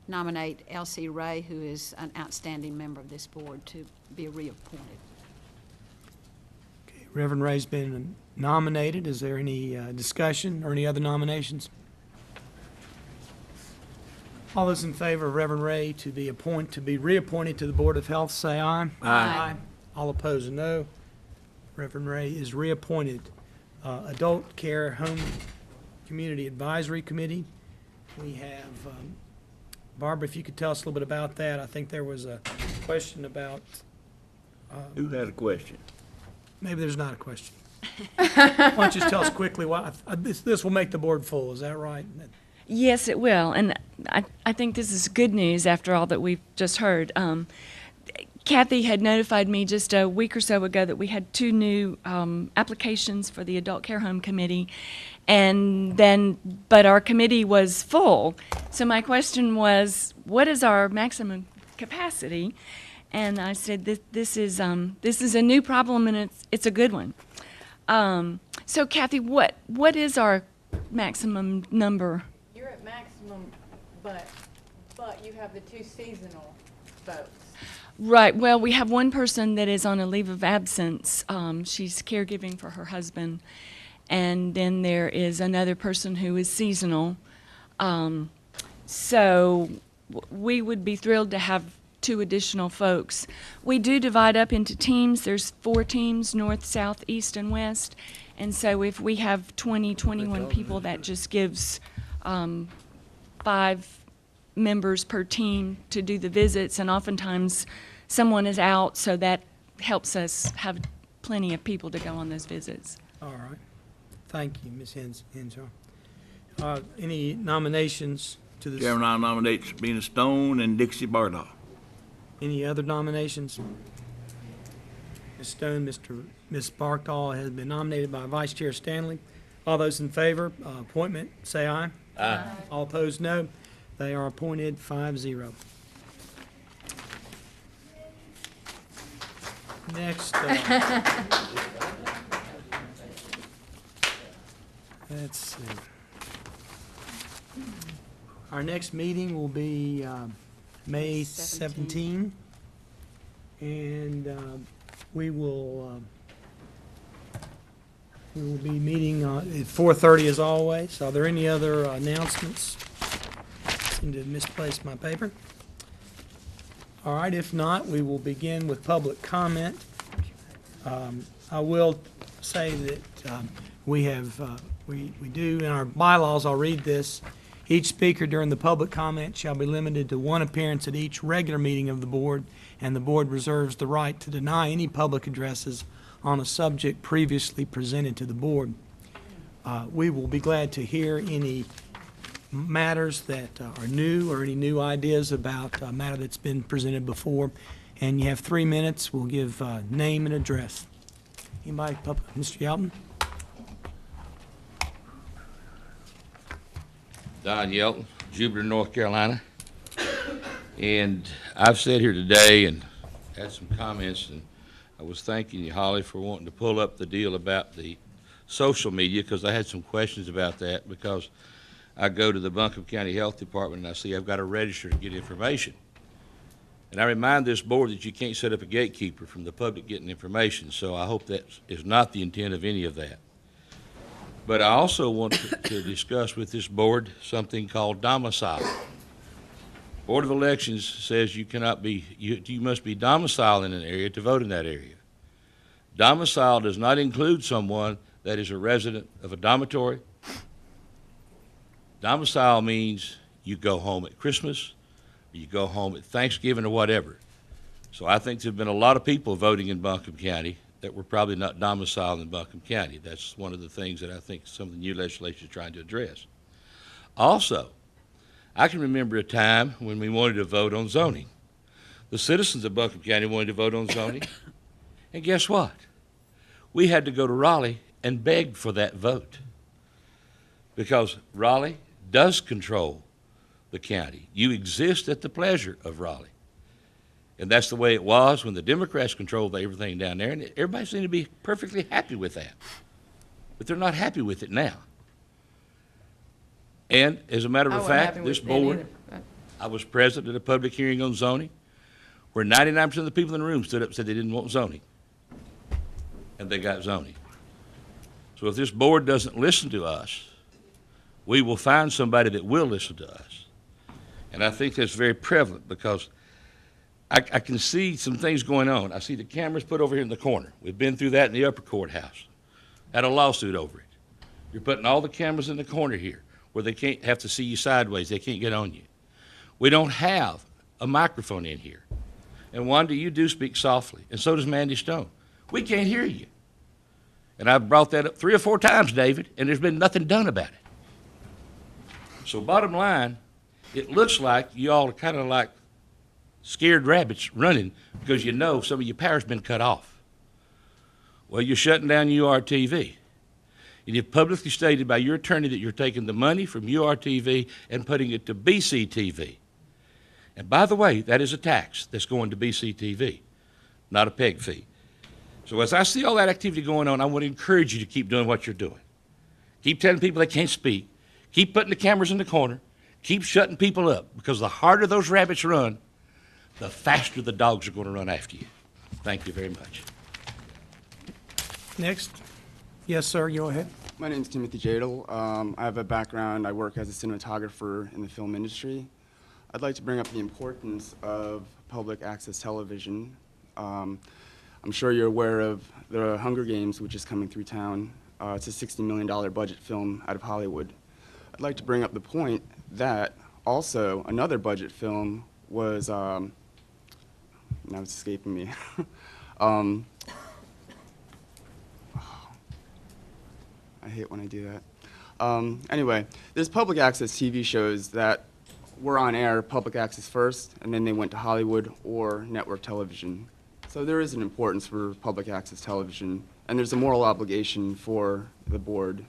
nominate Elsie Ray, who is an outstanding member of this board, to be reappointed. Okay, Reverend Ray's been nominated. Is there any discussion or any other nominations? All those in favor of Reverend Ray to be reappointed to the Board of Health, say aye. Aye. All opposed, no. Reverend Ray is reappointed. Adult Care Home Community Advisory Committee. We have, Barbara, if you could tell us a little bit about that. I think there was a question about Who had a question? Maybe there's not a question. Why don't you just tell us quickly why, this will make the board full, is that right? Yes, it will, and I think this is good news after all that we've just heard. Kathy had notified me just a week or so ago that we had 2 new applications for the Adult Care Home Committee, but our committee was full. So my question was, what is our maximum capacity? And I said, this is a new problem, and it's a good one. So Kathy, what is our maximum number? You're at maximum, but you have the 2 seasonal folks. Right. Well, we have one person that is on a leave of absence. She's caregiving for her husband. And then there is another person who is seasonal. So we would be thrilled to have 2 additional folks. We do divide up into teams. There's 4 teams, north, south, east, and west. And so if we have 21 people, that just gives 5 members per team to do the visits, and oftentimes someone is out, so that helps us have plenty of people to go on those visits. All right. Thank you, Ms. Henshaw. Any nominations to this? Chairman, I nominate Sabina Stone and Dixie Bardaw. Any other nominations? Ms. Stone, Ms. Bardaw has been nominated by Vice Chair Stanley. All those in favor, appointment, say aye. Aye. All opposed, no. They are appointed 5-0. Next, let's see. Our next meeting will be May 17, and we will be meeting at 4:30 as always. Are there any other announcements? I seem to have misplaced my paper. All right, if not, we will begin with public comment. I will say that we do, in our bylaws, I'll read this. Each speaker during the public comment shall be limited to 1 appearance at each regular meeting of the board, and the board reserves the right to deny any public addresses on a subject previously presented to the board. We will be glad to hear any matters that are new or any new ideas about a matter that's been presented before. And you have 3 minutes. We'll give name and address. Anybody? Mr. Yelton? Don Yelton, Jupiter, North Carolina. And I've sat here today and had some comments, and I was thanking you, Holly, for wanting to pull up the deal about the social media, because I had some questions about that, because I go to the Buncombe County Health Department and I see I've got to register to get information. And I remind this board that you can't set up a gatekeeper from the public getting information, so I hope that is not the intent of any of that. But I also want to discuss with this board something called domicile. Board of Elections says you cannot be, you must be domiciled in an area to vote in that area. Domicile does not include someone that is a resident of a dormitory. Domicile means you go home at Christmas, or you go home at Thanksgiving or whatever. So I think there have been a lot of people voting in Buncombe County that were probably not domiciled in Buncombe County. That's one of the things that I think some of the new legislation is trying to address. Also, I can remember a time when we wanted to vote on zoning. The citizens of Buncombe County wanted to vote on zoning, and guess what? We had to go to Raleigh and beg for that vote, because Raleigh does control the county. You exist at the pleasure of Raleigh. And that's the way it was when the Democrats controlled everything down there, and everybody seemed to be perfectly happy with that. But they're not happy with it now. And as a matter of fact, this board, I was present at a public hearing on zoning where 99% of the people in the room stood up and said they didn't want zoning. And they got zoning. So if this board doesn't listen to us, we will find somebody that will listen to us. And I think that's very prevalent, because I can see some things going on. I see the cameras put over here in the corner. We've been through that in the upper courthouse. Had a lawsuit over it. You're putting all the cameras in the corner here where they can't have to see you sideways. They can't get on you. We don't have a microphone in here. And Wanda, you do speak softly, and so does Mandy Stone. We can't hear you. And I've brought that up 3 or 4 times, David, and there's been nothing done about it. So bottom line, it looks like you all are kind of like scared rabbits running because you know some of your power's been cut off. Well, you're shutting down URTV. And you've publicly stated by your attorney that you're taking the money from URTV and putting it to BCTV. And by the way, that is a tax that's going to BCTV, not a PEG fee. So as I see all that activity going on, I want to encourage you to keep doing what you're doing. Keep telling people they can't speak. Keep putting the cameras in the corner. Keep shutting people up, because the harder those rabbits run, the faster the dogs are going to run after you. Thank you very much. Next. Yes, sir, go ahead. My name is Timothy Jadel. I have a background. I work as a cinematographer in the film industry. I'd like to bring up the importance of public access television. I'm sure you're aware of the Hunger Games, which is coming through town. It's a $60 million budget film out of Hollywood. I'd like to bring up the point that also another budget film was, now it's escaping me. I hate when I do that. Anyway, there's public access TV shows that were on air, public access first, and then they went to Hollywood or network television. So there is an importance for public access television, and there's a moral obligation for the board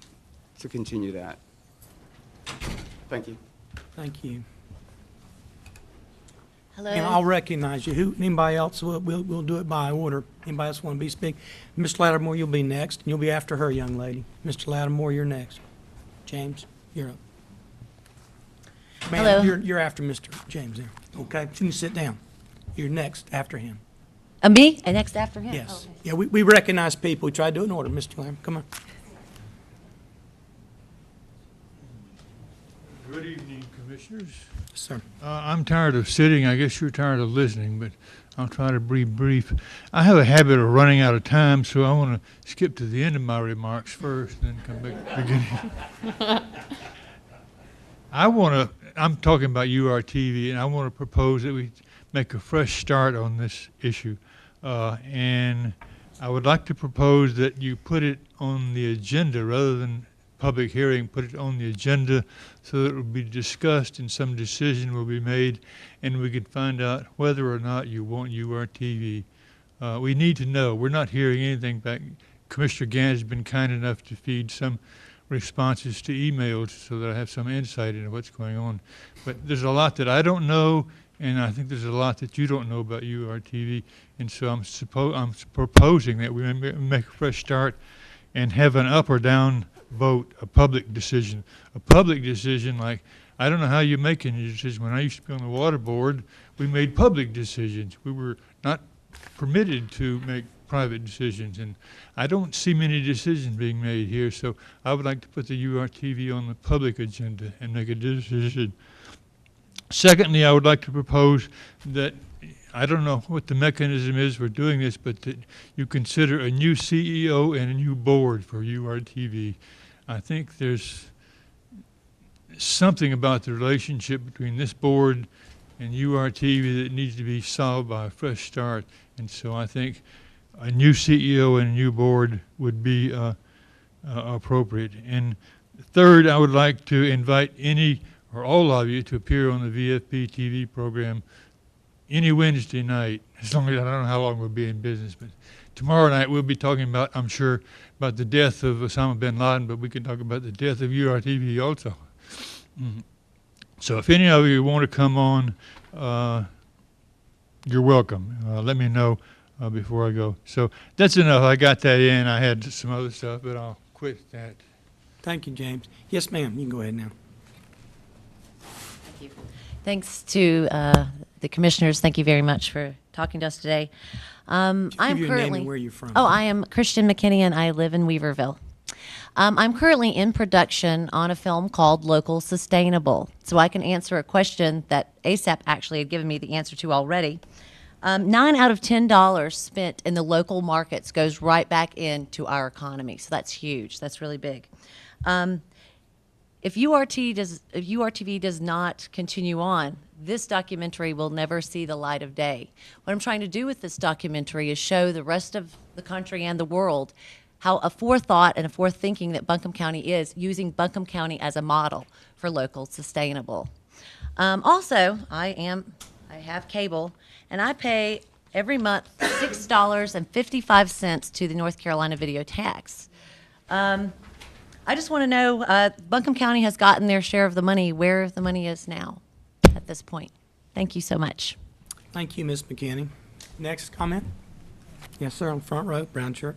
to continue that. Thank you. Thank you. Hello. And I'll recognize you. Who? Anybody else? We'll do it by order. Anybody else want to be speak? Mr. Lattimore, you'll be next. And you'll be after her, young lady. Mr. Lattimore, you're next. James, you're up. Ma'am, Hello. You're after Mr. James there. Okay, so you can sit down. You're next after him. Me? And next after him? Yes. Oh, okay. Yeah, we recognize people. We try to do it in order. Mr. Lamb, come on. Good evening, Commissioners. Sir. I'm tired of sitting. I guess you're tired of listening, but I'll try to be brief. I have a habit of running out of time, so I want to skip to the end of my remarks first, then come back to the beginning. I'm talking about URTV, and I want to propose that we make a fresh start on this issue. And I would like to propose that you put it on the agenda rather than public hearing, put it on the agenda so that it will be discussed and some decision will be made and we can find out whether or not you want URTV. We need to know. We're not hearing anything back. Commissioner Gant has been kind enough to feed some responses to emails so that I have some insight into what's going on. But there's a lot that I don't know, and I think there's a lot that you don't know about URTV, and so I'm proposing that we make a fresh start and have an up or down vote, a public decision. A public decision, like, I don't know how you make any decision. When I used to be on the water board, we made public decisions. We were not permitted to make private decisions, and I don't see many decisions being made here, so I would like to put the URTV on the public agenda and make a decision. Secondly, I would like to propose that, I don't know what the mechanism is for doing this, but that you consider a new CEO and a new board for URTV. I think there's something about the relationship between this board and URTV that needs to be solved by a fresh start, and so I think a new CEO and a new board would be appropriate. And third, I would like to invite any or all of you to appear on the VFP TV program any Wednesday night, as long as I don't know how long we'll be in business, but tomorrow night we'll be talking about, I'm sure, about the death of Osama bin Laden, but we can talk about the death of URTV also. So if any of you want to come on, you're welcome. Let me know before I go. So that's enough. I got that in. I had some other stuff, but I'll quit that. Thank you, James. Yes, ma'am. You can go ahead now. Thank you. Thanks to the commissioners. Thank you very much for talking to us today. I'm Give your name currently. and where you're from. Oh, I am Christian McKinney, and I live in Weaverville. I'm currently in production on a film called Local Sustainable, so I can answer a question that ASAP actually had given me the answer to already. 9 out of $10 spent in the local markets goes right back into our economy, so that's huge. That's really big. If URTV does not continue on, this documentary will never see the light of day. What I'm trying to do with this documentary is show the rest of the country and the world how a forethought and a forethinking that Buncombe County is, using Buncombe County as a model for local sustainable. Also, I have cable, and I pay every month $6.55 to the North Carolina video tax. I just want to know, Buncombe County has gotten their share of the money, where the money is now at this point. Thank you so much. Thank you, Ms. McKinney. Next comment? Yes, sir, on the front row, brown shirt.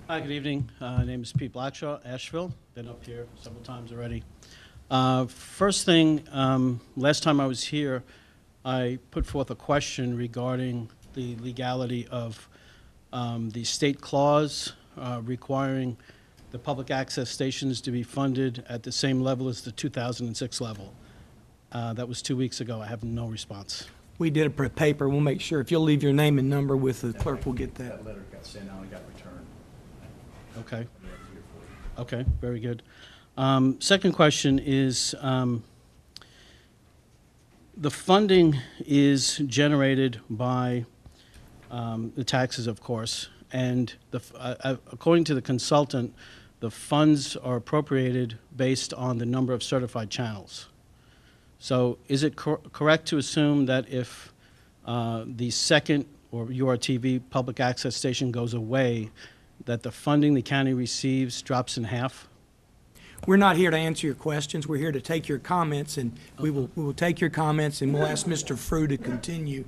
Hi, good evening. My name is Pete Blackshaw, Asheville. Been up here several times already. First thing, last time I was here, I put forth a question regarding the legality of the state clause requiring the public access stations to be funded at the same level as the 2006 level. That was 2 weeks ago. I have no response. We did it per paper. We'll make sure, if you'll leave your name and number with the clerk, we'll get that. That letter got sent out and got returned. Okay. Okay, very good. Second question is, the funding is generated by the taxes, of course, and according to the consultant, the funds are appropriated based on the number of certified channels. So is it correct to assume that if the second or URTV public access station goes away, that the funding the county receives drops in half? We're not here to answer your questions. We're here to take your comments, and we will take your comments, and we'll ask Mr. Frew to continue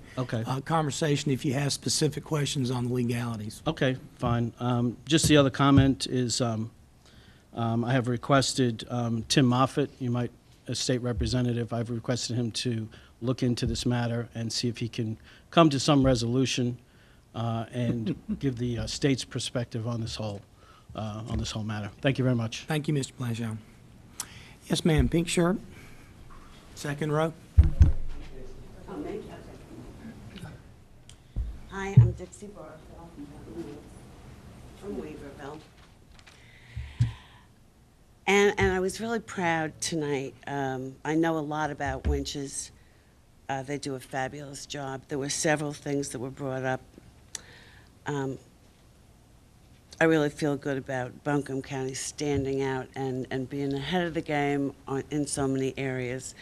conversation if you have specific questions on the legalities. Okay, fine. Just the other comment is I have requested Tim Moffitt, a state representative, I've requested him to look into this matter and see if he can come to some resolution and give the state's perspective on this whole matter. Thank you very much. Thank you, Mr. Blanchard. Yes, ma'am, pink shirt, second row. Hi, I'm Dixie Barthel from Weaverville. And I was really proud tonight. I know a lot about winches. They do a fabulous job. There were several things that were brought up. I really feel good about Buncombe County standing out and being ahead of the game in so many areas.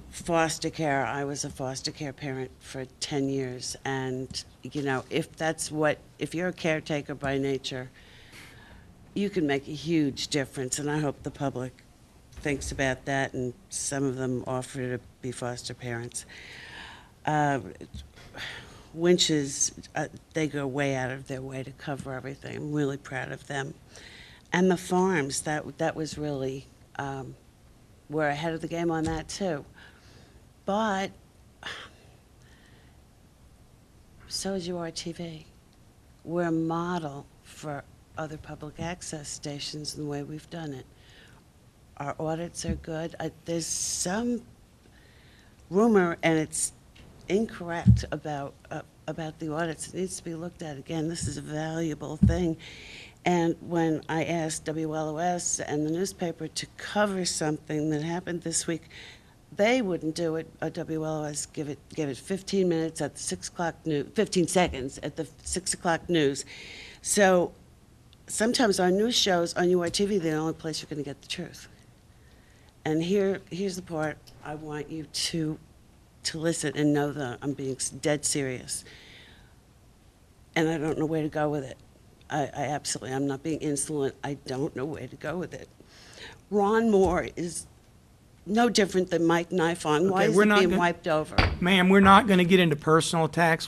Foster care, I was a foster care parent for 10 years, and if you're a caretaker by nature, you can make a huge difference, and I hope the public thinks about that, and some of them offer to be foster parents. Winches, they go way out of their way to cover everything. I'm really proud of them. And the farms, that was really, we're ahead of the game on that too. But so is URTV. We're a model for other public access stations in the way we've done it. Our audits are good. There's some rumor, and it's incorrect about the audits. It needs to be looked at again. This is a valuable thing. And when I asked WLOS and the newspaper to cover something that happened this week, they wouldn't do it. WLOS gave it 15 minutes at the 6 o'clock news, 15 seconds at the 6 o'clock news. So sometimes our news shows on URTV, they're the only place you're going to get the truth. And here's the part I want you to listen and know that I'm being dead serious. And I don't know where to go with it. I'm not being insolent. I don't know where to go with it. Ron Moore is no different than Mike Nifong. Why is he being wiped over? Ma'am, we're not going to get into personal attacks.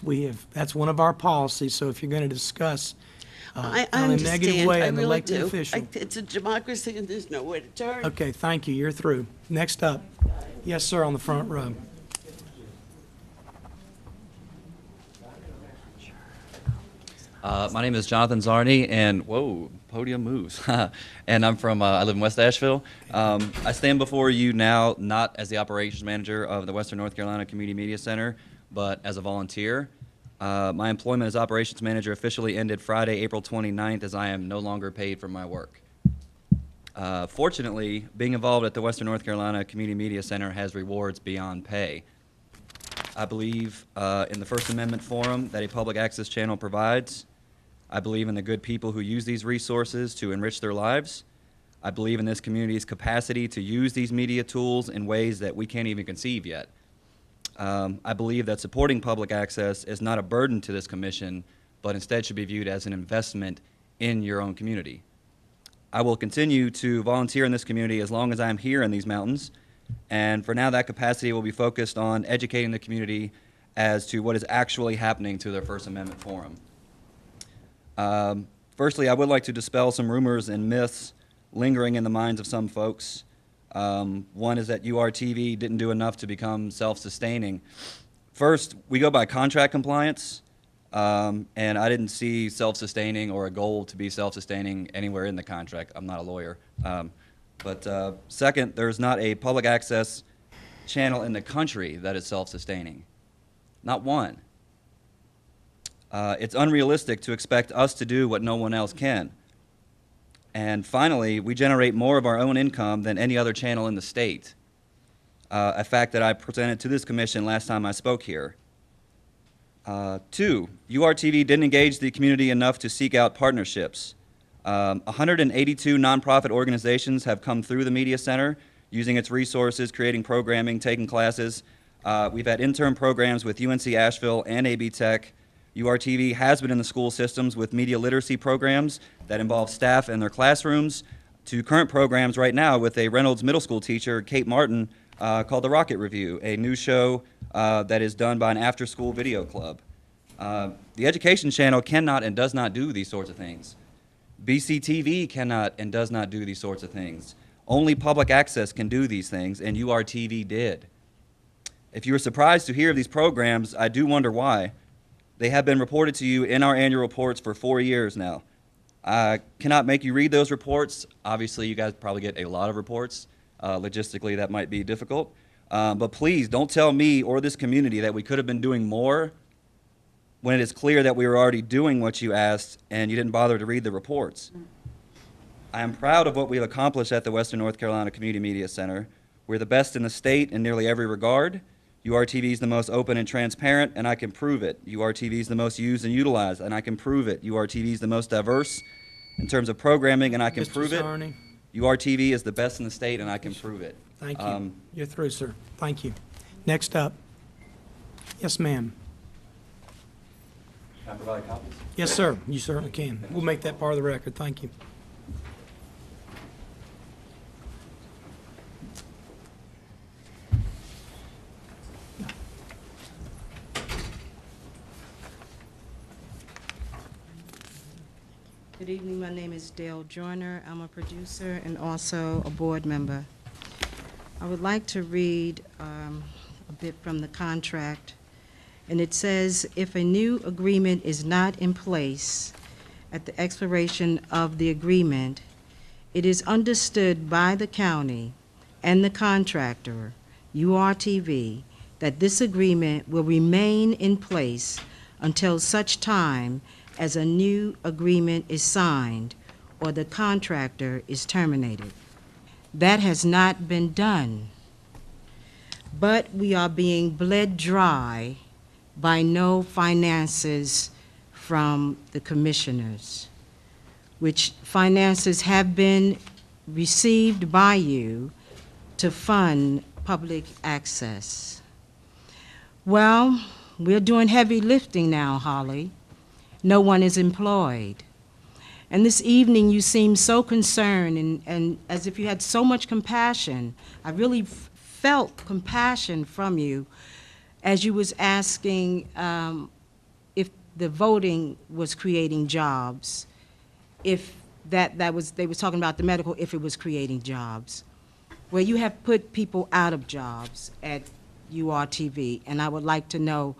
That's one of our policies, so if you're going to discuss I in a negative way an really elected do. official. It's a democracy and there's nowhere to turn. Okay, thank you. You're through. Next up. Yes, sir, on the front row. My name is Jonathan Zarni, and whoa, podium moves. And I'm from, I live in West Asheville. I stand before you now not as the operations manager of the Western North Carolina Community Media Center, but as a volunteer. My employment as operations manager officially ended Friday, April 29th, as I am no longer paid for my work. Fortunately, being involved at the Western North Carolina Community Media Center has rewards beyond pay. I believe in the First Amendment forum that a public access channel provides. I believe in the good people who use these resources to enrich their lives. I believe in this community's capacity to use these media tools in ways that we can't even conceive yet. I believe that supporting public access is not a burden to this commission, but instead should be viewed as an investment in your own community. I will continue to volunteer in this community as long as I'm here in these mountains, and for now that capacity will be focused on educating the community as to what is actually happening to their First Amendment forum. Firstly, I would like to dispel some rumors and myths lingering in the minds of some folks. One is that URTV didn't do enough to become self-sustaining. First, we go by contract compliance, and I didn't see self-sustaining or a goal to be self-sustaining anywhere in the contract. I'm not a lawyer. But second, there's not a public access channel in the country that is self-sustaining. Not one. It's unrealistic to expect us to do what no one else can. And finally, we generate more of our own income than any other channel in the state, a fact that I presented to this commission last time I spoke here. Two, URTV didn't engage the community enough to seek out partnerships. 182 nonprofit organizations have come through the Media Center, using its resources, creating programming, taking classes. We've had intern programs with UNC Asheville and AB Tech. URTV has been in the school systems with media literacy programs that involve staff in their classrooms, to current programs right now with a Reynolds Middle School teacher, Kate Martin, called The Rocket Review, a new show that is done by an after-school video club. The Education Channel cannot and does not do these sorts of things. BCTV cannot and does not do these sorts of things. Only public access can do these things, and URTV did. If you were surprised to hear of these programs, I do wonder why. They have been reported to you in our annual reports for 4 years now. I cannot make you read those reports. Obviously, you guys probably get a lot of reports. Logistically, that might be difficult. But please, don't tell me or this community that we could have been doing more when it is clear that we were already doing what you asked and you didn't bother to read the reports. I am proud of what we have accomplished at the Western North Carolina Community Media Center. We're the best in the state in nearly every regard. URTV is the most open and transparent, and I can prove it. URTV is the most used and utilized, and I can prove it. URTV is the most diverse in terms of programming, and I can prove it. Sarney. URTV is the best in the state, and I can prove it. Thank you. You're through, sir. Thank you. Next up. Yes, ma'am. Can I provide copies? Yes, sir. You certainly can. We'll make that part of the record. Thank you. Good evening. My name is Dale Joyner. I'm a producer and also a board member. I would like to read a bit from the contract. And it says, if a new agreement is not in place at the expiration of the agreement, it is understood by the county and the contractor, URTV, that this agreement will remain in place until such time as a new agreement is signed or the contractor is terminated. That has not been done. But we are being bled dry by no finances from the commissioners, which finances have been received by you to fund public access. Well, we're doing heavy lifting now, Holly. No one is employed. And this evening you seemed so concerned and as if you had so much compassion. I really felt compassion from you as you was asking if the voting was creating jobs, if they was talking about the medical, if it was creating jobs. Well, you have put people out of jobs at URTV, and I would like to know,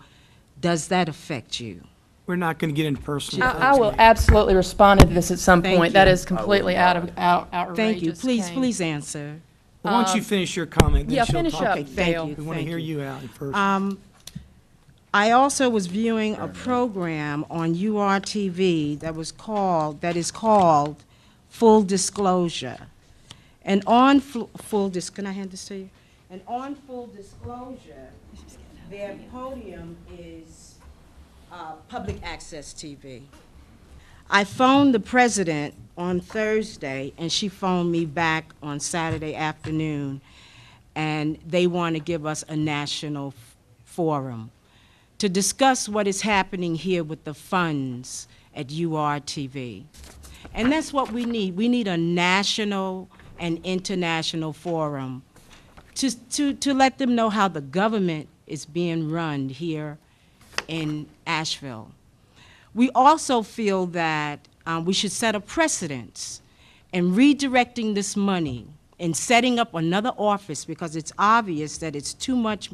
does that affect you? We're not going to get into personal. I will absolutely respond to this at some Thank point. you. That is completely outrageous. Thank you. Please, Kane. please answer. Well, once you finish your comment, then yeah, she'll finish talk. up, Okay, thank Dale. you. We want to thank hear you out first. I also was viewing a program on URTV that is called Full Disclosure. And on can I hand this to you? And on Full Disclosure, their podium is public access TV. I phoned the president on Thursday, and she phoned me back on Saturday afternoon, and they want to give us a national forum to discuss what is happening here with the funds at URTV. And that's what we need. We need a national and international forum to let them know how the government is being run here in Asheville. We also feel that we should set a precedence in redirecting this money and setting up another office, because it's obvious that it's too much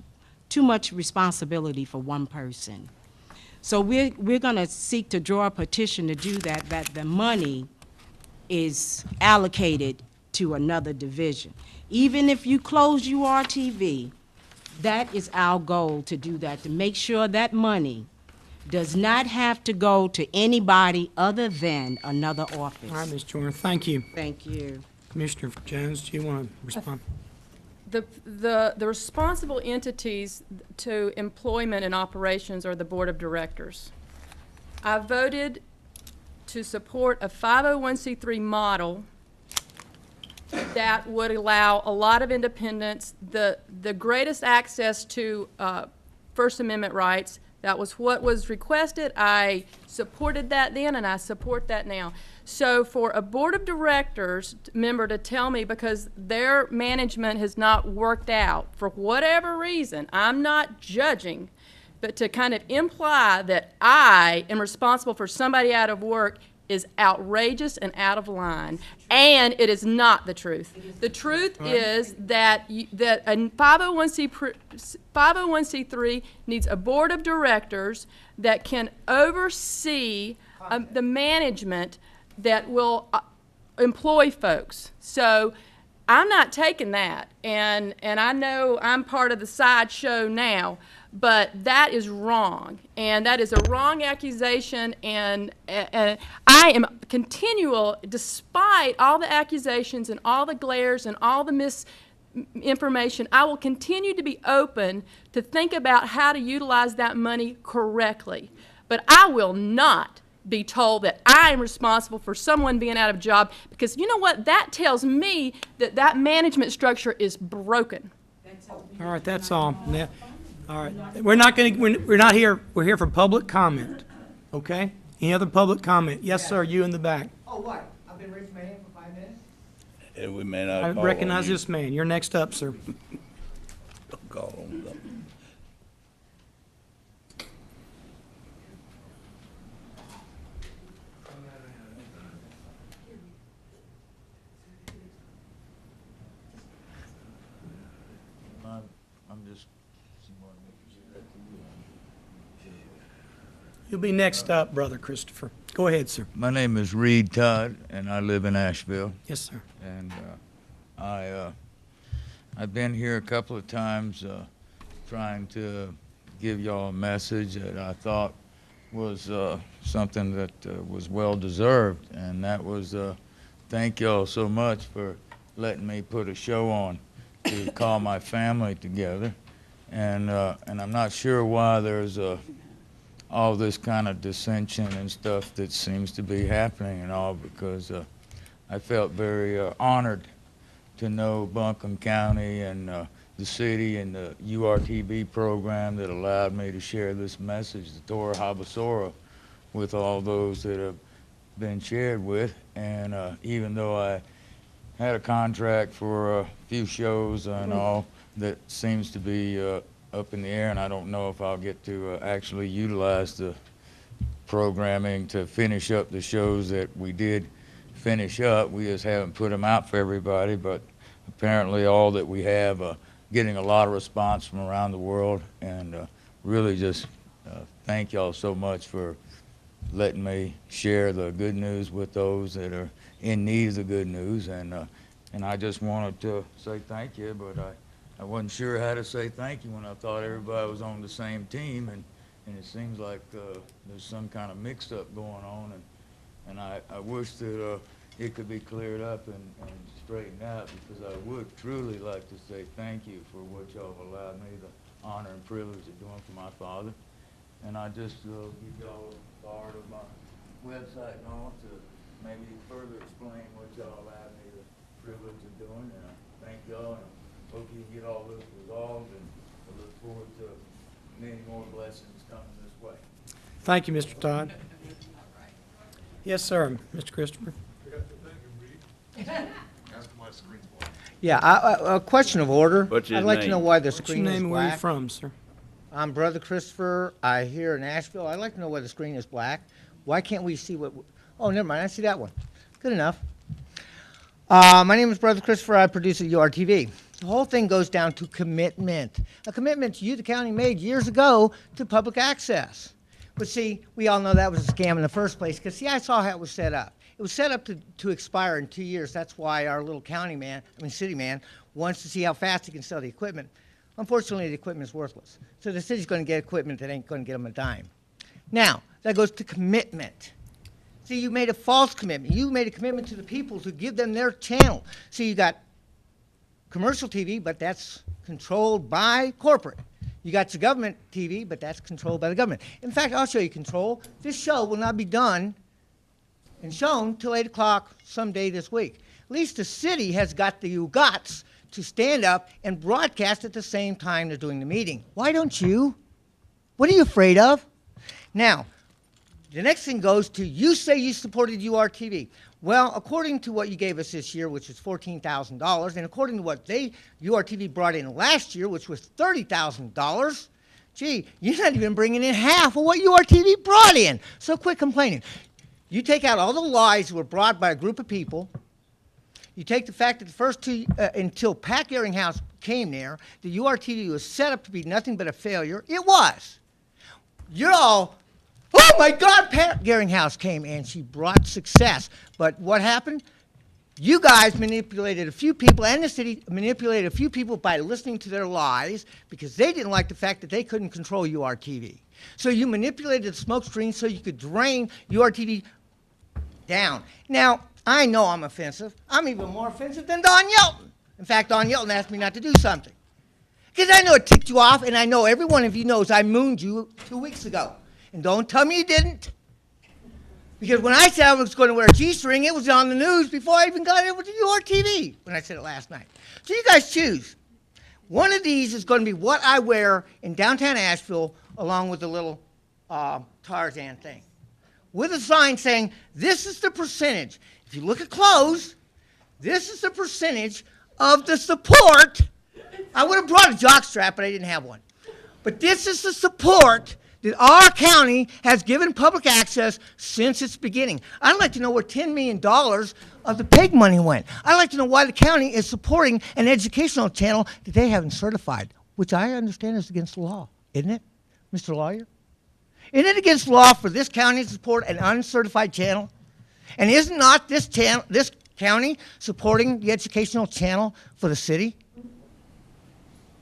responsibility for one person. So we're going to seek to draw a petition to do that the money is allocated to another division. Even if you close URTV, that is our goal, to do that, to make sure that money does not have to go to anybody other than another office. All right, Ms. Joyner, thank you. Thank you. Commissioner Jones, do you want to respond? The responsible entities to employment and operations are the board of directors. I voted to support a 501c3 model that would allow a lot of independence, the greatest access to First Amendment rights. That was what was requested. I supported that then, and I support that now. So for a board of directors member to tell me because their management has not worked out for whatever reason, I'm not judging, but to kind of imply that I am responsible for somebody out of work is outrageous and out of line, and it is not the truth. The truth is that a 501c3 needs a board of directors that can oversee the management that will employ folks. So I'm not taking that, and I know I'm part of the sideshow now, but that is wrong, and that is a wrong accusation, and I am continual, despite all the accusations and all the glares and all the misinformation, I will continue to be open to think about how to utilize that money correctly. But I will not be told that I am responsible for someone being out of a job, because you know what? That tells me that that management structure is broken. All right, that's all. Now, all right, we're not here. We're here for public comment. Okay? Any other public comment? Yes, sir. You in the back. Oh, what? I've been raising my hand for 5 minutes. And we may not I call recognize on you. this man. You're next up, sir. Don't call on them. I'm just. You'll be next up, Brother Christopher. Go ahead, sir. My name is Reed Todd, and I live in Asheville. Yes, sir. And I've been here a couple of times trying to give y'all a message that I thought was something that was well deserved, and that was thank y'all so much for letting me put a show on to call my family together. And I'm not sure why there's all this kind of dissension and stuff that seems to be happening and all, because I felt very honored to know Buncombe County and the city and the URTB program that allowed me to share this message, the Torah Habasora, with all those that have been shared with. And even though I had a contract for a few shows and all, that seems to be up in the air, and I don't know if I'll get to actually utilize the programming to finish up the shows that we did finish up. We just haven't put them out for everybody, but apparently all that we have getting a lot of response from around the world, and really just thank y'all so much for letting me share the good news with those that are in need of the good news. And I just wanted to say thank you, but I wasn't sure how to say thank you when I thought everybody was on the same team, and it seems like there's some kind of mix-up going on, and I wish that it could be cleared up and straightened out, because I would truly like to say thank you for what y'all have allowed me the honor and privilege of doing for my father. And I just give y'all a part of my website and all to maybe further explain what y'all allowed me the privilege of doing. And I thank y'all, and hope you get all this resolved, and I look forward to many more blessings coming this way. Thank you, Mr. Todd. Yes, sir, Mr. Christopher. Yeah, a question of order. What's his I'd like to name? know why the What's your screen is name and where you black. from, sir? I'm Brother Christopher. I here in Asheville. I'd like to know why the screen is black. Why can't we see what? Oh, never mind. I see that one. Good enough. My name is Brother Christopher. I produce at URTV. The whole thing goes down to commitment. A commitment you, the county, made years ago to public access. But see, we all know that was a scam in the first place, because see, I saw how it was set up. It was set up to expire in 2 years. That's why our little city man, wants to see how fast he can sell the equipment. Unfortunately, the equipment is worthless. So the city's going to get equipment that ain't going to get them a dime. Now, that goes to commitment. See, you made a false commitment. You made a commitment to the people to give them their channel. See, you got commercial TV, but that's controlled by corporate. You got the government TV, but that's controlled by the government. In fact, I'll show you control. This show will not be done and shown till 8 o'clock someday this week. At least the city has got the guts to stand up and broadcast at the same time they're doing the meeting. Why don't you? What are you afraid of? Now, the next thing goes to, you say you supported URTV. Well, according to what you gave us this year, which was $14,000, and according to what URTV brought in last year, which was $30,000, gee, you're not even bringing in half of what URTV brought in. So quit complaining. You take out all the lies that were brought by a group of people. You take the fact that the first two, until Pat Garringhouse came there, the URTV was set up to be nothing but a failure. It was. You're all, oh my God, Pat Garringhouse came and she brought success. But what happened? You guys manipulated a few people, and the city manipulated a few people by listening to their lies, because they didn't like the fact that they couldn't control URTV. So you manipulated the smoke screen so you could drain URTV down. Now, I know I'm offensive. I'm even more offensive than Don Yelton. In fact, Don Yelton asked me not to do something, because I know it ticked you off, and I know every one of you knows I mooned you 2 weeks ago. And don't tell me you didn't, because when I said I was going to wear a G-string, it was on the news before I even got over to URTV when I said it last night. So you guys choose. One of these is going to be what I wear in downtown Asheville, along with the little Tarzan thing, with a sign saying, this is the percentage. If you look at clothes, this is the percentage of the support. I would have brought a jockstrap, but I didn't have one. But this is the support that our county has given public access since its beginning. I'd like to know where $10 million of the PEG money went. I'd like to know why the county is supporting an educational channel that they haven't certified, which I understand is against the law, isn't it, Mr. Lawyer? Isn't it against the law for this county to support an uncertified channel? And is not this county supporting the educational channel for the city?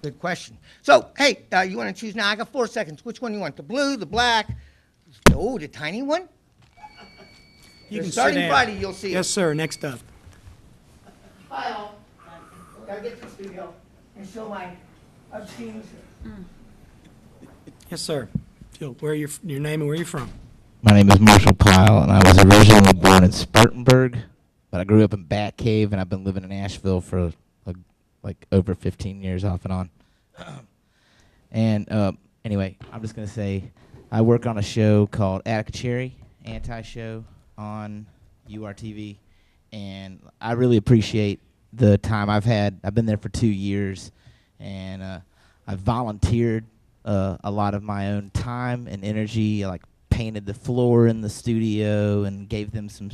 Good question. So, hey, you want to choose now? I got 4 seconds. Which one you want? The blue, the black? Oh, the tiny one? You can Starting sit down. Friday, you'll see it. Yes, sir. Next up. Hi, all. Gotta get to the studio and show my obscene. Yes, sir. Phil, where your name and where you're from? My name is Marshall Pyle, and I was originally born in Spartanburg, but I grew up in Bat Cave, and I've been living in Asheville for like over 15 years off and on. And anyway, I'm just going to say I work on a show called Attica Cherry, anti-show on URTV, and I really appreciate the time I've had. I've been there for 2 years, and I've volunteered a lot of my own time and energy. I painted the floor in the studio and gave them some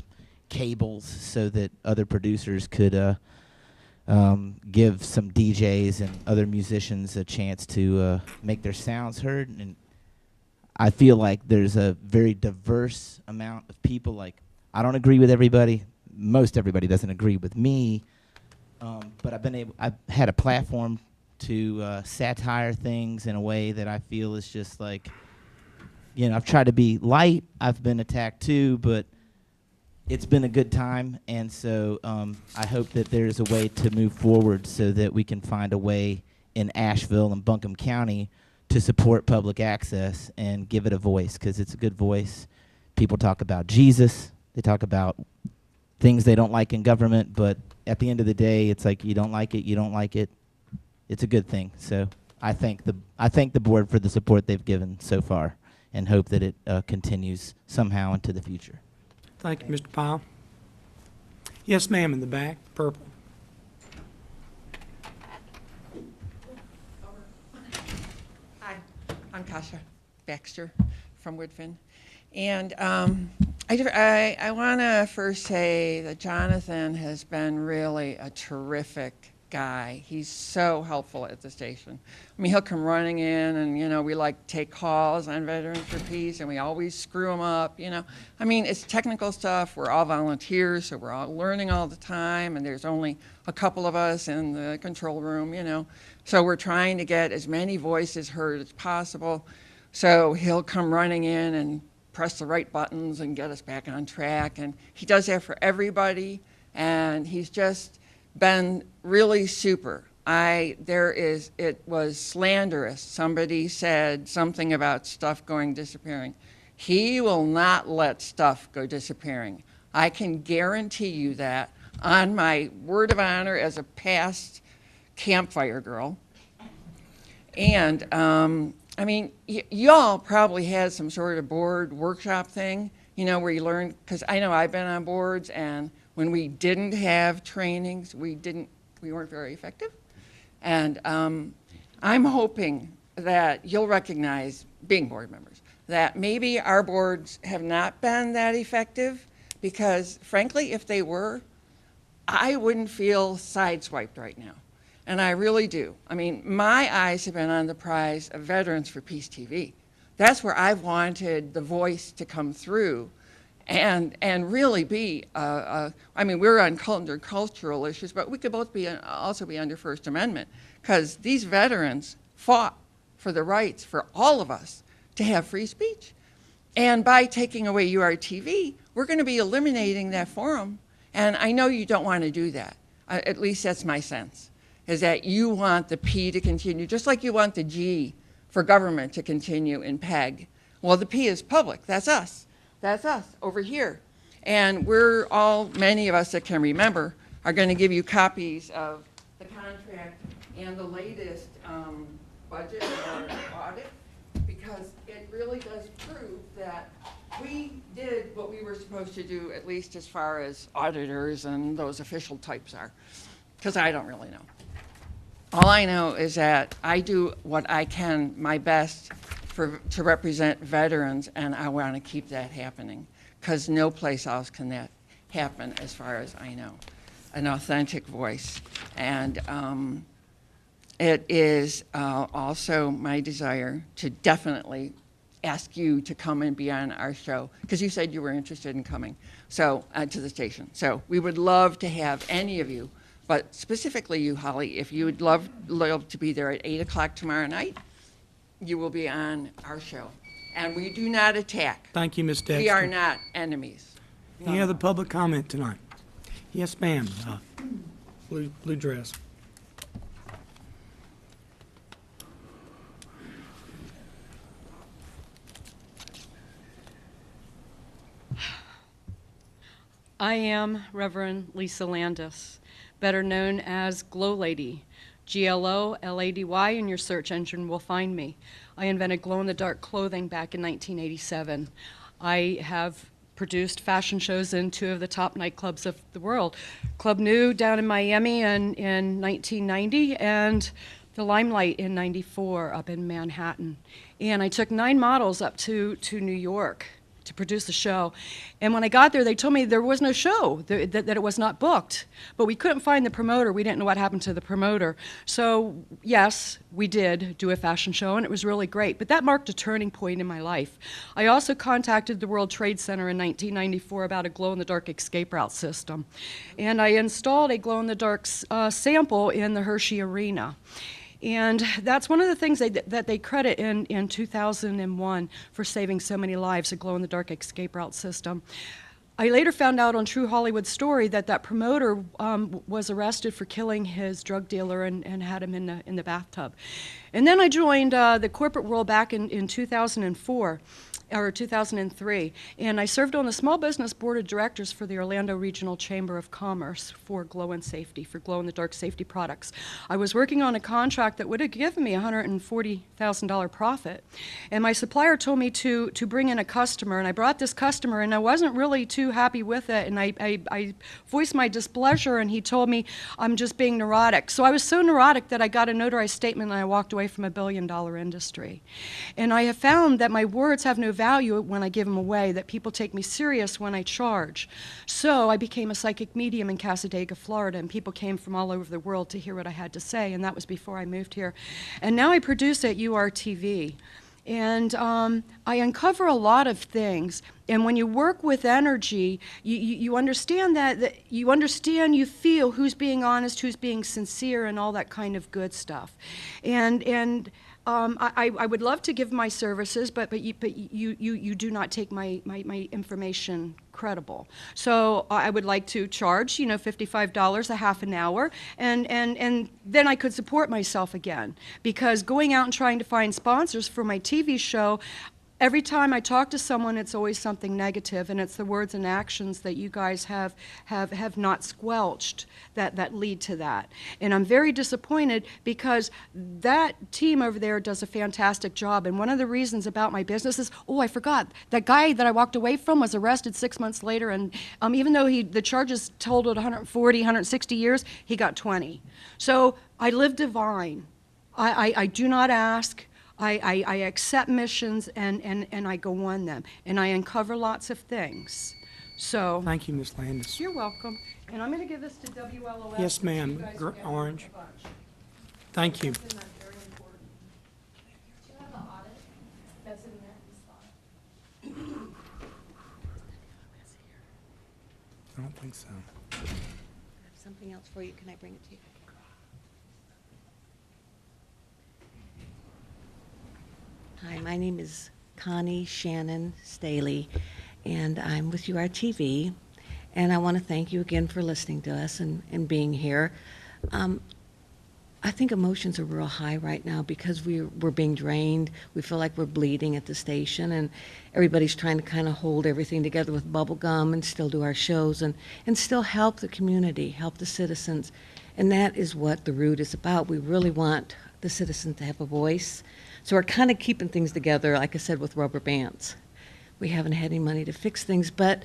cables so that other producers could give some DJs and other musicians a chance to make their sounds heard. And I feel like there's a very diverse amount of people. Like, I don't agree with everybody. Most everybody doesn't agree with me. But I've had a platform to satire things in a way that I feel is just like I've tried to be light. I've been attacked too, but it's been a good time, and so I hope that there's a way to move forward so that we can find a way in Asheville and Buncombe County to support public access and give it a voice, because it's a good voice. People talk about Jesus. They talk about things they don't like in government, but at the end of the day, it's like you don't like it, you don't like it. It's a good thing. So I thank the board for the support they've given so far, and hope that it continues somehow into the future. Thank you, Mr. Powell. Yes, ma'am, in the back, purple. Hi, I'm Kasha Baxter from Woodfin. And I want to first say that Jonathan has been really a terrific guy. He's so helpful at the station. I mean, he'll come running in and, we like take calls on Veterans for Peace and we always screw them up, I mean, it's technical stuff. We're all volunteers, so we're all learning all the time, and there's only a couple of us in the control room, So we're trying to get as many voices heard as possible. So he'll come running in and press the right buttons and get us back on track. And he does that for everybody, and he's just been really super. It was slanderous. Somebody said something about stuff disappearing. He will not let stuff go disappearing. I can guarantee you that on my word of honor as a past campfire girl. And I mean, y'all probably had some sort of board workshop thing, where you learn, because I know I've been on boards, and when we didn't have trainings, we weren't very effective. And I'm hoping that you'll recognize, being board members, that maybe our boards have not been that effective, because frankly, if they were, I wouldn't feel sideswiped right now. And I really do. I mean, my eyes have been on the prize of Veterans for Peace TV. That's where I've wanted the voice to come through and really be, I mean, we're on under cultural issues, but we could both also be under First Amendment, because these veterans fought for the rights for all of us to have free speech. And by taking away URTV, we're going to be eliminating that forum. And I know you don't want to do that. At least that's my sense, is that you want the P to continue, just like you want the G for government to continue in PEG. Well, the P is public. That's us. That's us over here. And many of us that can remember, are going to give you copies of the contract and the latest budget or audit, because it really does prove that we did what we were supposed to do, at least as far as auditors and those official types are, because I don't really know. All I know is that I do what I can, my best, to represent veterans, and I want to keep that happening, because no place else can that happen, as far as I know. An authentic voice. And it is also my desire to definitely ask you to come and be on our show, because you said you were interested in coming to the station. So we would love to have any of you, but specifically you, Holly, if you would love to be there at 8 o'clock tomorrow night, you will be on our show. And we do not attack. Thank you, Ms. Dexter. We are not enemies. Any other public comment tonight? Yes, ma'am. Blue dress. I am Reverend Lisa Landis, better known as Glow Lady. GLOLADY, and your search engine will find me. I invented glow-in-the-dark clothing back in 1987. I have produced fashion shows in 2 of the top nightclubs of the world. Club New down in Miami in 1990, and the Limelight in 94 up in Manhattan. And I took 9 models up to New York to produce the show. And when I got there, they told me there was no show, that it was not booked. But we couldn't find the promoter. We didn't know what happened to the promoter. So yes, we did do a fashion show, and it was really great. But that marked a turning point in my life. I also contacted the World Trade Center in 1994 about a glow-in-the-dark escape route system. And I installed a glow-in-the-dark sample in the Hershey Arena. And that's one of the things that they credit in 2001 for saving so many lives, a glow-in-the-dark escape route system. I later found out on True Hollywood Story that promoter was arrested for killing his drug dealer and had him in the bathtub. And then I joined the corporate world back in 2004. Or 2003, and I served on the Small Business Board of Directors for the Orlando Regional Chamber of Commerce for glow-in-the-dark safety products. I was working on a contract that would have given me a $140,000 profit, and my supplier told me to bring in a customer, and I brought this customer, and I wasn't really too happy with it, and I voiced my displeasure, and he told me I'm just being neurotic. So I was so neurotic that I got a notarized statement, and I walked away from a billion-dollar industry. And I have found that my words have no value when I give them away, that people take me serious when I charge. So I became a psychic medium in Cassadaga, Florida, and people came from all over the world to hear what I had to say, and that was before I moved here. And now I produce at URTV. And I uncover a lot of things. And when you work with energy, you understand you feel who's being honest, who's being sincere, and all that kind of good stuff. And I would love to give my services, but you do not take my information credible. So I would like to charge, $55 a half an hour, and then I could support myself again. Because going out and trying to find sponsors for my TV show, every time I talk to someone, it's always something negative, and it's the words and actions that you guys have not squelched that lead to that. And I'm very disappointed because that team over there does a fantastic job. And one of the reasons about my business is, oh, I forgot, that guy that I walked away from was arrested 6 months later, and even though the charges totaled 140, 160 years, he got 20. So I live divine. I do not ask. I accept missions and I go on them, and I uncover lots of things. So thank you, Ms. Landis. You're welcome. And I'm going to give this to WLOS. Yes, ma'am. Orange. Thank you. I don't think so. I have something else for you. Can I bring it to you? Hi, my name is Connie Shannon Staley, and I'm with URTV, and I want to thank you again for listening to us and being here. I think emotions are real high right now because we're being drained. We feel like we're bleeding at the station, and everybody's trying to kind of hold everything together with bubble gum and still do our shows and still help the community, help the citizens. And that is what the root is about. We really want the citizens to have a voice. So we're kind of keeping things together, like I said, with rubber bands. We haven't had any money to fix things, but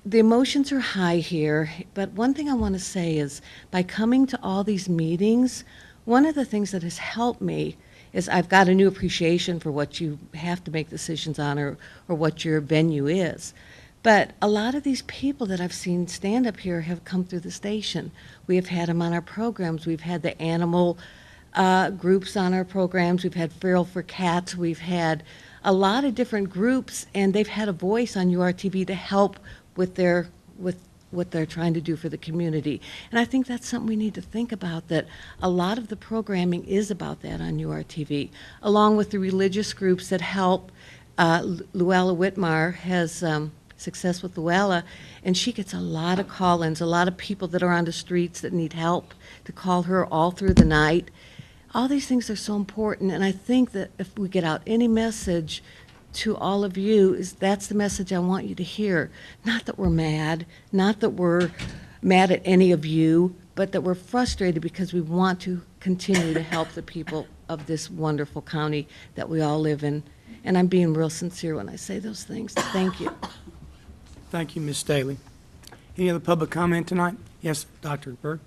the emotions are high here. But one thing I want to say is by coming to all these meetings, one of the things that has helped me is I've got a new appreciation for what you have to make decisions on or what your venue is. But a lot of these people that I've seen stand up here have come through the station. We have had them on our programs. We've had the animal groups on our programs. We've had Feral for Cats. We've had a lot of different groups, and they've had a voice on URTV to help with what they're trying to do for the community. And I think that's something we need to think about, that a lot of the programming is about that on URTV, along with the religious groups that help. Luella Whitmar has Success with Luella, and she gets a lot of call-ins, a lot of people that are on the streets that need help to call her all through the night. All these things are so important, and I think that if we get out any message to all of you, that's the message I want you to hear. Not that we're mad, not that we're mad at any of you, but that we're frustrated because we want to continue to help the people of this wonderful county that we all live in. And I'm being real sincere when I say those things. Thank you. Thank you, Ms. Staley. Any other public comment tonight? Yes, Dr. Berg.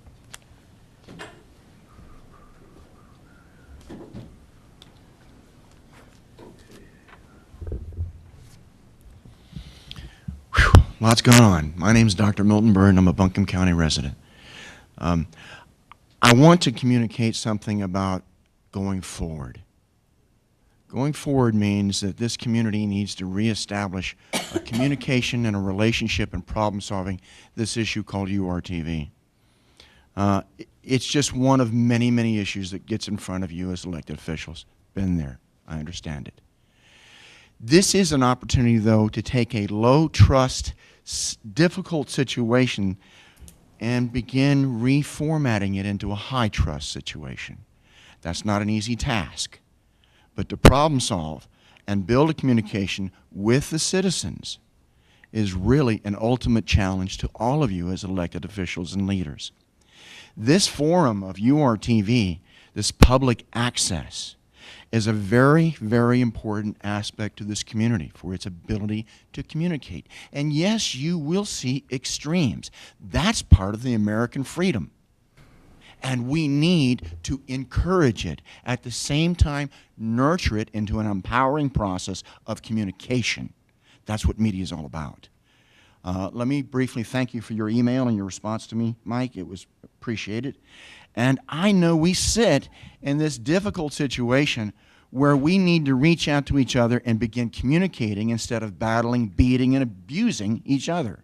Lots going on. My name is Dr. Milton Bird, and I'm a Buncombe County resident. I want to communicate something about going forward. Going forward means that this community needs to reestablish a communication and a relationship and problem solving this issue called URTV. It's just one of many, many issues that gets in front of you as elected officials. Been there. I understand it. This is an opportunity, though, to take a low-trust, difficult situation and begin reformatting it into a high-trust situation. That's not an easy task. But to problem solve and build a communication with the citizens is really an ultimate challenge to all of you as elected officials and leaders. This forum of URTV, this public access, is a very, very important aspect to this community for its ability to communicate. And yes, you will see extremes. That's part of the American freedom. And we need to encourage it. At the same time, nurture it into an empowering process of communication. That's what media is all about. Let me briefly thank you for your email and your response to me, Mike. It was appreciated. And I know we sit in this difficult situation where we need to reach out to each other and begin communicating instead of battling, beating, and abusing each other.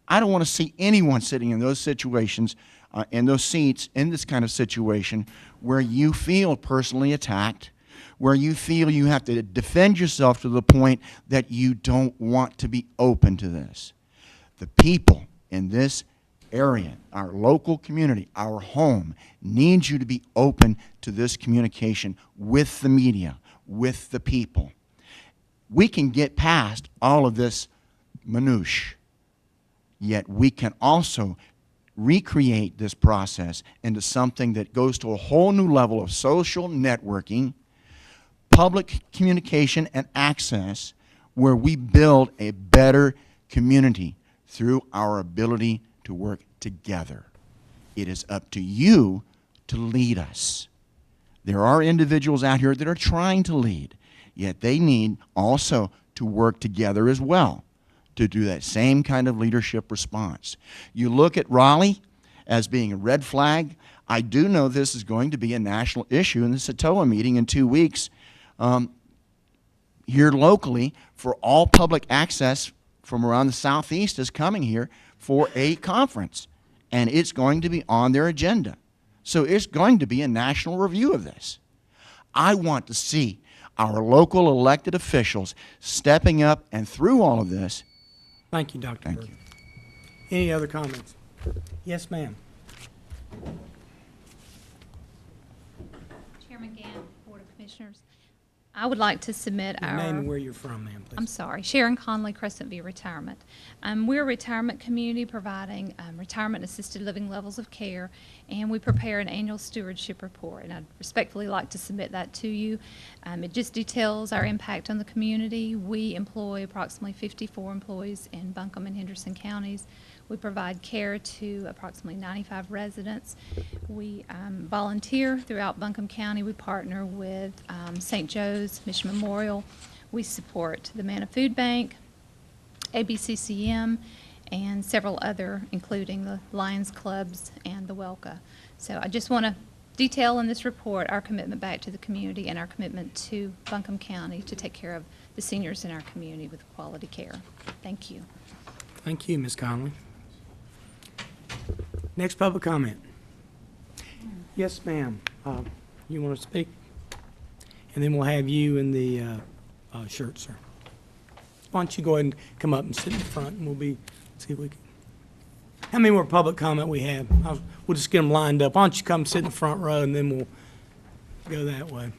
I don't want to see anyone sitting in those situations, in those seats, in this kind of situation, where you feel personally attacked, where you feel you have to defend yourself to the point that you don't want to be open to this. The people in this area, our local community, our home, needs you to be open to this communication with the media, with the people. We can get past all of this minutiae, yet we can also recreate this process into something that goes to a whole new level of social networking, public communication and access, where we build a better community through our ability to work together. It is up to you to lead us. There are individuals out here that are trying to lead, yet they need also to work together as well to do that same kind of leadership response. You look at Raleigh as being a red flag. I do know this is going to be a national issue in the SATOA meeting in 2 weeks here locally, for all public access from around the Southeast is coming here for a conference, and it's going to be on their agenda. So it's going to be a national review of this. I want to see our local elected officials stepping up and through all of this. Thank you, Dr. Thank Bird. you. Any other comments? Yes, ma'am. Chairman Gann, Board of Commissioners. I would like to submit Your our... name and where you're from, ma'am, please. I'm sorry, Sharon Conley, Crescent View Retirement. We're a retirement community providing retirement assisted living levels of care, and we prepare an annual stewardship report, and I'd respectfully like to submit that to you. It just details our impact on the community. We employ approximately 54 employees in Buncombe and Henderson counties. We provide care to approximately 95 residents. We volunteer throughout Buncombe County. We partner with St. Joe's Mission Memorial. We support the Manna Food Bank, ABCCM, and several other, including the Lions Clubs and the WELCA. So I just want to detail in this report our commitment back to the community and our commitment to Buncombe County to take care of the seniors in our community with quality care. Thank you. Thank you, Ms. Conley. Next public comment. Yes, ma'am. You want to speak? And then we'll have you in the shirt, sir. Why don't you go ahead and come up and sit in the front, and we'll see if we can. How many more public comment we have? We'll just get them lined up. Why don't you come sit in the front row, and then we'll go that way.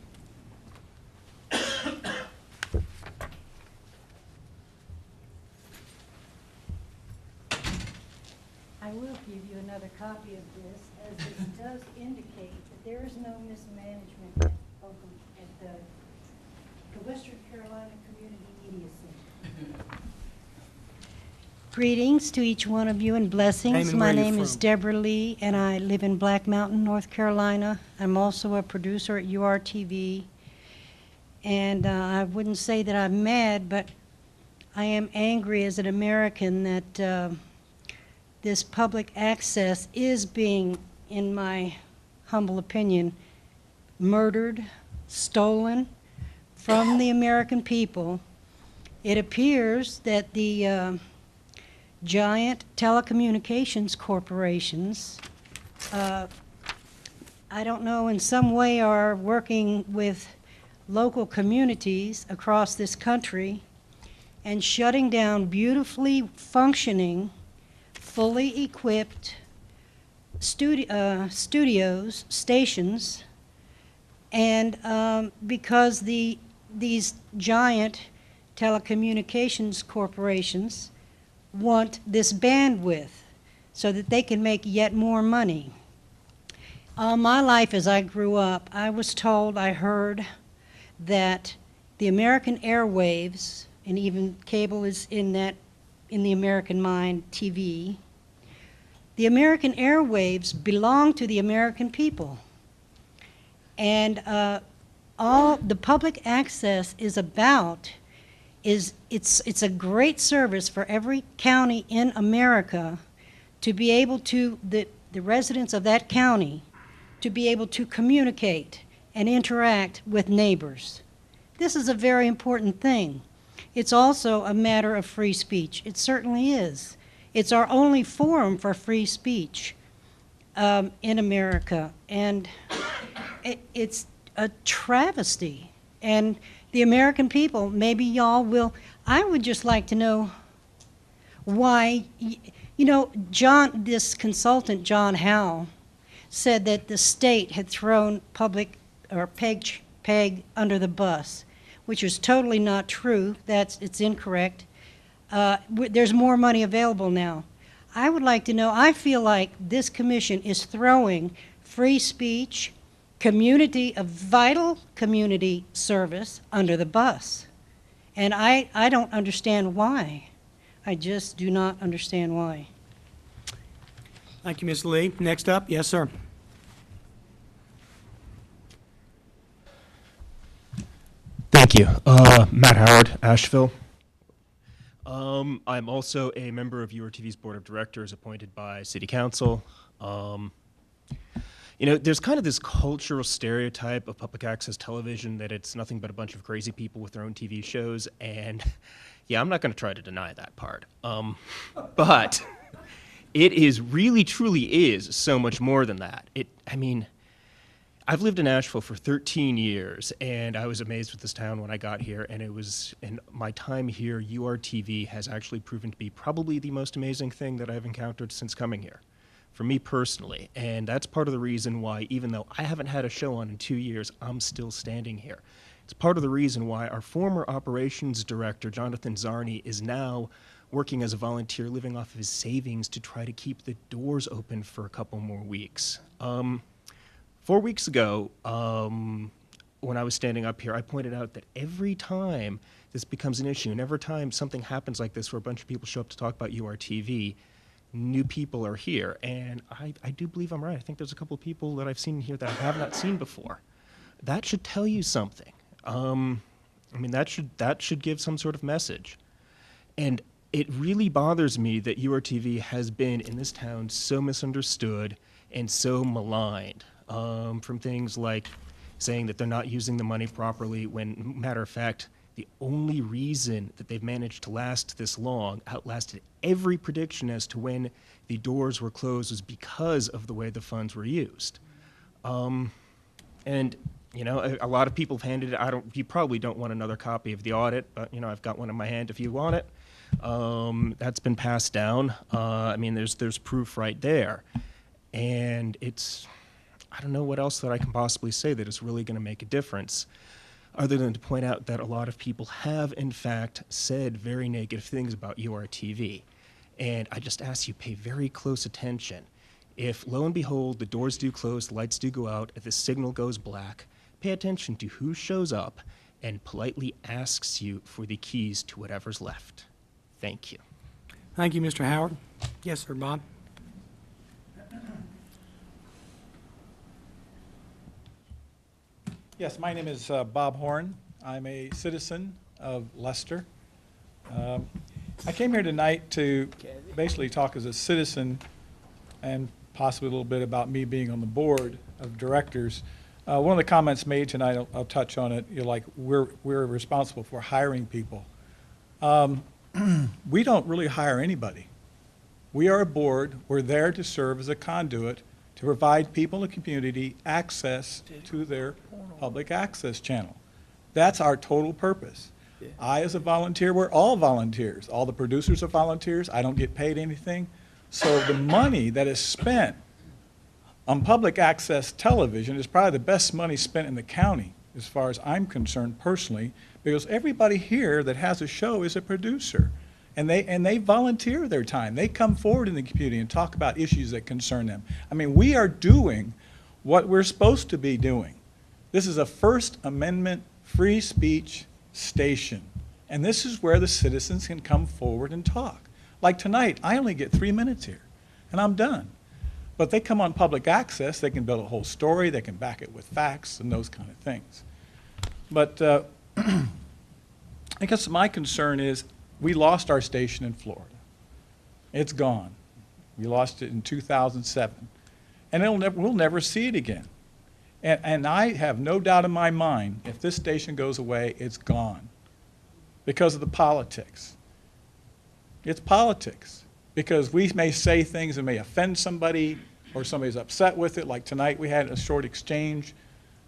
I will give you another copy of this, as this does indicate that there is no mismanagement at the Western Carolina Community Media Center. Greetings to each one of you and blessings. My name is Deborah Lee, and I live in Black Mountain, North Carolina. I'm also a producer at URTV. And I wouldn't say that I'm mad, but I am angry as an American that this public access is being, in my humble opinion, murdered, stolen from the American people. It appears that the giant telecommunications corporations I don't know, in some way are working with local communities across this country and shutting down beautifully functioning, fully equipped studios, stations, and because these giant telecommunications corporations want this bandwidth so that they can make yet more money. All my life as I grew up, I was told, I heard that the American airwaves, and even cable is in the American mind, TV, the American airwaves belong to the American people. And all the public access is about it's a great service for every county in America to be able to, the residents of that county, to be able to communicate and interact with neighbors. This is a very important thing. It's also a matter of free speech. It certainly is. It's our only forum for free speech in America, and it's a travesty. And the American people, maybe y'all will, I would just like to know why, you know, this consultant, John Howe, said that the state had thrown public, or PEG under the bus, which is totally not true. It's incorrect. There's more money available now. I would like to know, I feel like this commission is throwing free speech, a vital community service under the bus. And I don't understand why. I just do not understand why. Thank you, Ms. Lee. Next up, yes, sir. Thank you. Matt Howard, Asheville. I'm also a member of URTV's Board of Directors appointed by City Council. You know, there's kind of this cultural stereotype of public access television that it's nothing but a bunch of crazy people with their own TV shows, and yeah, I'm not going to try to deny that part. But it is really, truly is so much more than that. I mean, I've lived in Asheville for 13 years, and I was amazed with this town when I got here, and in my time here, URTV has actually proven to be probably the most amazing thing that I've encountered since coming here, for me personally. And that's part of the reason why, even though I haven't had a show on in 2 years, I'm still standing here. It's part of the reason why our former operations director, Jonathan Zarni, is now working as a volunteer, living off of his savings to try to keep the doors open for a couple more weeks. 4 weeks ago, when I was standing up here, I pointed out that every time this becomes an issue, and every time something happens like this where a bunch of people show up to talk about URTV, new people are here. And I do believe I'm right. I think there's a couple of people that I've seen here that I have not seen before. That should tell you something. I mean, that should give some sort of message. And it really bothers me that URTV has been in this town so misunderstood and so maligned. From things like saying that they're not using the money properly, when, matter of fact, the only reason that they've managed to last this long, outlasted every prediction as to when the doors were closed, was because of the way the funds were used. And, you know, a lot of people have handed it, you probably don't want another copy of the audit, but, you know, I've got one in my hand if you want it. That's been passed down. I mean, there's proof right there. And I don't know what else that I can possibly say that is really going to make a difference, other than to point out that a lot of people have, in fact, said very negative things about URTV. And I just ask you pay very close attention. If, lo and behold, the doors do close, the lights do go out, if the signal goes black, pay attention to who shows up and politely asks you for the keys to whatever's left. Thank you. Thank you, Mr. Howard. Yes, sir, Bob. Yes, my name is Bob Horn. I'm a citizen of Leicester. I came here tonight to basically talk as a citizen and possibly a little bit about me being on the board of directors. One of the comments made tonight, I'll touch on it, you're like, we're responsible for hiring people. We don't really hire anybody. We are a board. We're there to serve as a conduit to provide people in the community access to their public access channel. That's our total purpose. I, as a volunteer, we're all volunteers. All the producers are volunteers. I don't get paid anything. So the money that is spent on public access television is probably the best money spent in the county, as far as I'm concerned personally, because everybody here that has a show is a producer. And they volunteer their time. They come forward in the community and talk about issues that concern them. I mean, we are doing what we're supposed to be doing. This is a First Amendment free speech station. And this is where the citizens can come forward and talk. Like tonight, I only get 3 minutes here, and I'm done. But they come on public access, they can build a whole story, they can back it with facts and those kind of things. But I guess my concern is we lost our station in Florida. It's gone. We lost it in 2007. And we'll never see it again. And I have no doubt in my mind, if this station goes away, it's gone because of the politics. It's politics, because we may say things that may offend somebody or somebody's upset with it, like tonight we had a short exchange.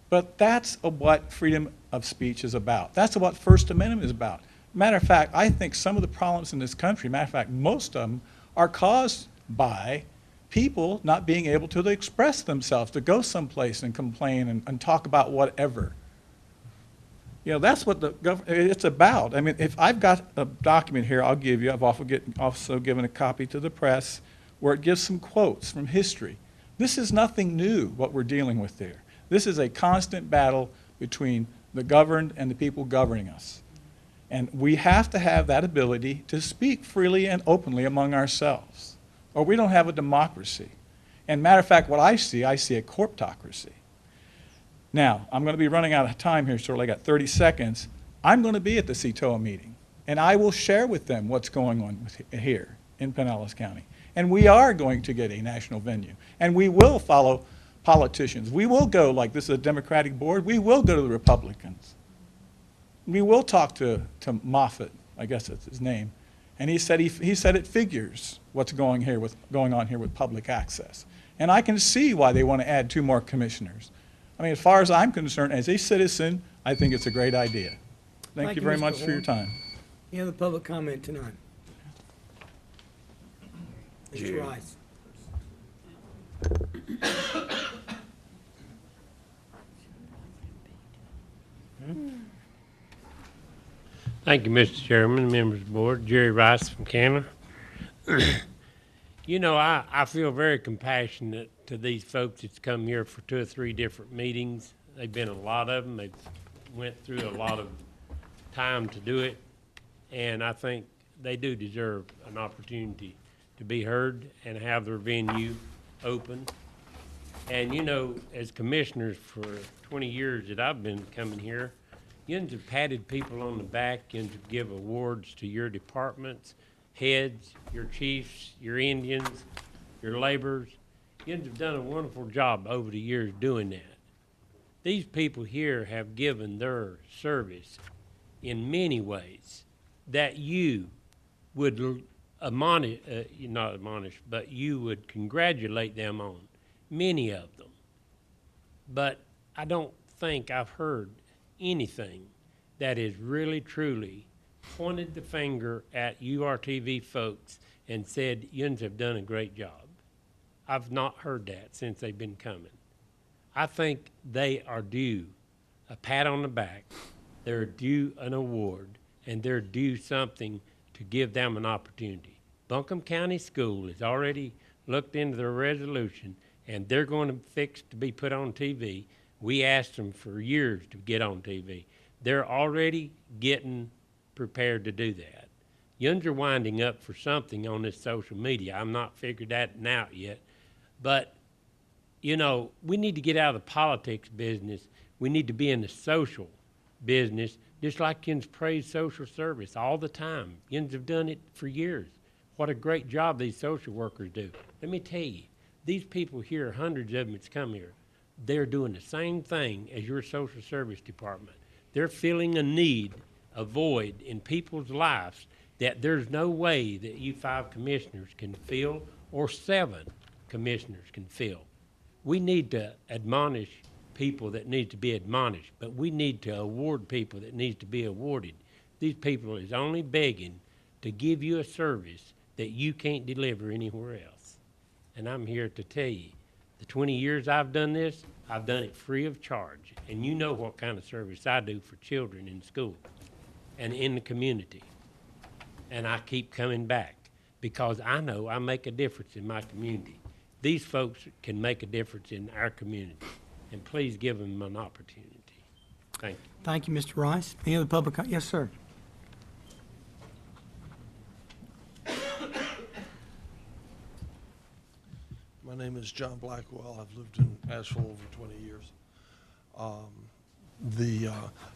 But that's what freedom of speech is about. That's what First Amendment is about. Matter of fact, I think some of the problems in this country, matter of fact, most of them are caused by people not being able to express themselves, to go someplace and complain and talk about whatever. You know, that's what it's about. I mean, if I've got a document here, I'll give you. I've also given a copy to the press where it gives some quotes from history. This is nothing new, what we're dealing with there. This is a constant battle between the governed and the people governing us. And we have to have that ability to speak freely and openly among ourselves, or we don't have a democracy. And matter of fact, what I see a corptocracy. Now, I'm going to be running out of time here shortly. I got 30 seconds. I'm going to be at the CTOA meeting, and I will share with them what's going on here in Pinellas County. And we are going to get a national venue, and we will follow politicians. We will go, like this is a Democratic board, we will go to the Republicans. We will talk to Moffett, I guess that's his name, and he said it figures what's going on here with public access. And I can see why they want to add 2 more commissioners. I mean, as far as I'm concerned, as a citizen, I think it's a great idea. Thank you very Mr. much for your time. Any other public comment tonight? Mr. Rice. Thank you, Mr. Chairman, members of the board. Jerry Rice from Canada. You know, I feel very compassionate to these folks that's come here for 2 or 3 different meetings. They've been a lot of them. They've went through a lot of time to do it, and I think they do deserve an opportunity to be heard and have their venue open. And you know, as commissioners for 20 years that I've been coming here, you have patted people on the back, you give awards to your departments, heads, your chiefs, your Indians, your laborers. You have done a wonderful job over the years doing that. These people here have given their service in many ways that you would not admonish, but you would congratulate them on, many of them. But I don't think I've heard anything that is really, truly pointed the finger at URTV folks and said, yous have done a great job. I've not heard that since they've been coming. I think they are due a pat on the back, they're due an award, and they're due something to give them an opportunity. Buncombe County School has already looked into their resolution, and they're going to fix to be put on TV. We asked them for years to get on TV. They're already getting prepared to do that. Yuns are winding up for something on this social media. I'm not figured that out yet. But, you know, we need to get out of the politics business. We need to be in the social business, just like Yuns praise social service all the time. Yuns have done it for years. What a great job these social workers do. Let me tell you, these people here, hundreds of them that's come here, they're doing the same thing as your social service department. They're filling a need, a void in people's lives that there's no way that you 5 commissioners can fill or 7 commissioners can fill. We need to admonish people that need to be admonished, but we need to award people that need to be awarded. These people is only begging to give you a service that you can't deliver anywhere else. And I'm here to tell you, the 20 years I've done this, I've done it free of charge. And you know what kind of service I do for children in school and in the community. And I keep coming back because I know I make a difference in my community. These folks can make a difference in our community. And please give them an opportunity. Thank you. Thank you, Mr. Rice. Any other public? Yes, sir. My name is John Blackwell. I've lived in Asheville over 20 years. I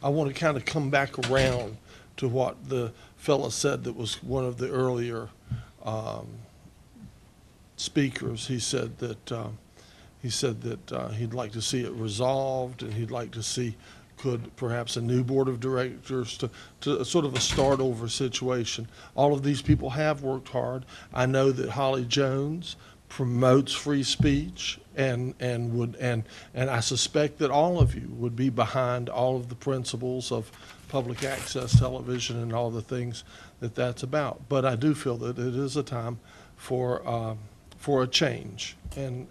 want to kind of come back around to what the fellow said that was one of the earlier speakers. He said that he'd like to see it resolved, and he'd like to see could perhaps a new board of directors to sort of a start over situation. All of these people have worked hard. I know that Holly Jones promotes free speech and I suspect that all of you would be behind all of the principles of public access television and all the things that that's about. But I do feel that it is a time for a change, and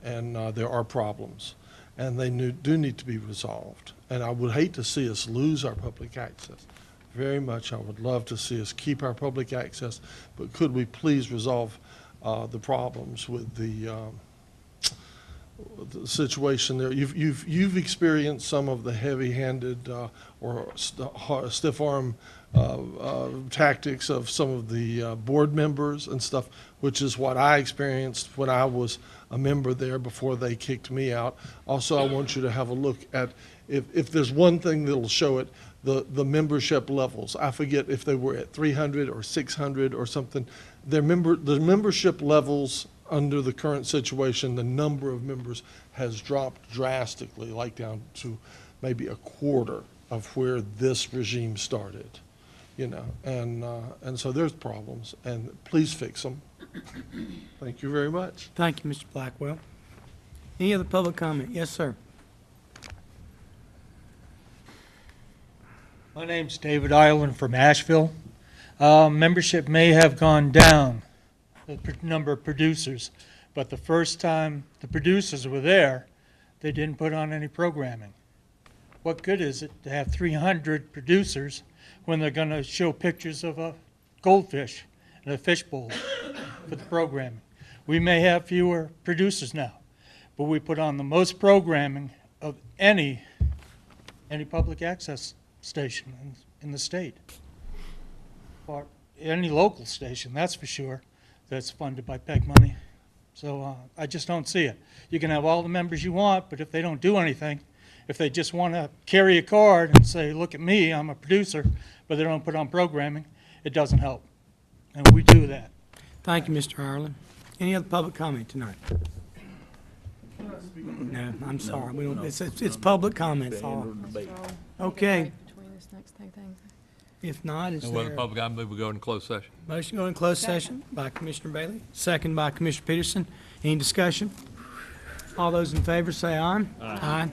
there are problems, and they do need to be resolved. And I would hate to see us lose our public access. Very much I would love to see us keep our public access, but could we please resolve the problems with the situation there? You've experienced some of the heavy-handed or stiff-arm tactics of some of the board members and stuff, which is what I experienced when I was a member there before they kicked me out. Also, I want you to have a look at, if there's one thing that'll show it, the membership levels. I forget if they were at 300 or 600 or something. The membership levels under the current situation, the number of members has dropped drastically, like down to maybe a quarter of where this regime started, you know, and so there's problems, and please fix them. Thank you very much. Thank you, Mr. Blackwell. Any other public comment? Yes, sir. My name's David Ireland from Asheville. Membership may have gone down, the number of producers, but the first time the producers were there, they didn't put on any programming. What good is it to have 300 producers when they're going to show pictures of a goldfish and a fishbowl for the programming? We may have fewer producers now, but we put on the most programming of any public access station in the state, or any local station, that's for sure, that's funded by PEG money. So I just don't see it. You can have all the members you want, but if they don't do anything, if they just want to carry a card and say, look at me, I'm a producer, but they don't put on programming, it doesn't help. And we do that. Thank you, Mr. Ireland. Any other public comment tonight? No, I'm sorry. We don't. It's public comments. All. Okay. If not, is No other there public, I move we go into closed session. motion to go in closed session by Commissioner Bailey, second by Commissioner Peterson. Any discussion? All those in favor say aye. Aye.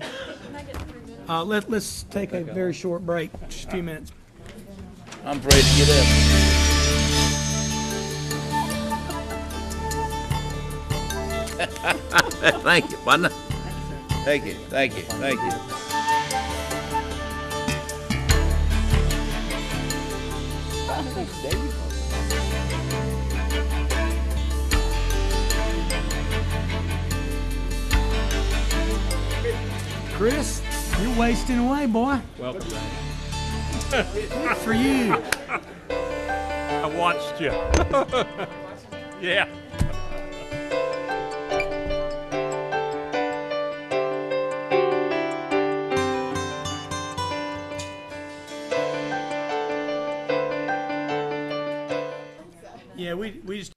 Let's take a very short break, just a few minutes. I'm afraid to get up. Thank you, partner. Thank you, thank you, thank you. Chris, you're wasting away, boy. Welcome back. Good for you. I watched you. Yeah. Yeah, we just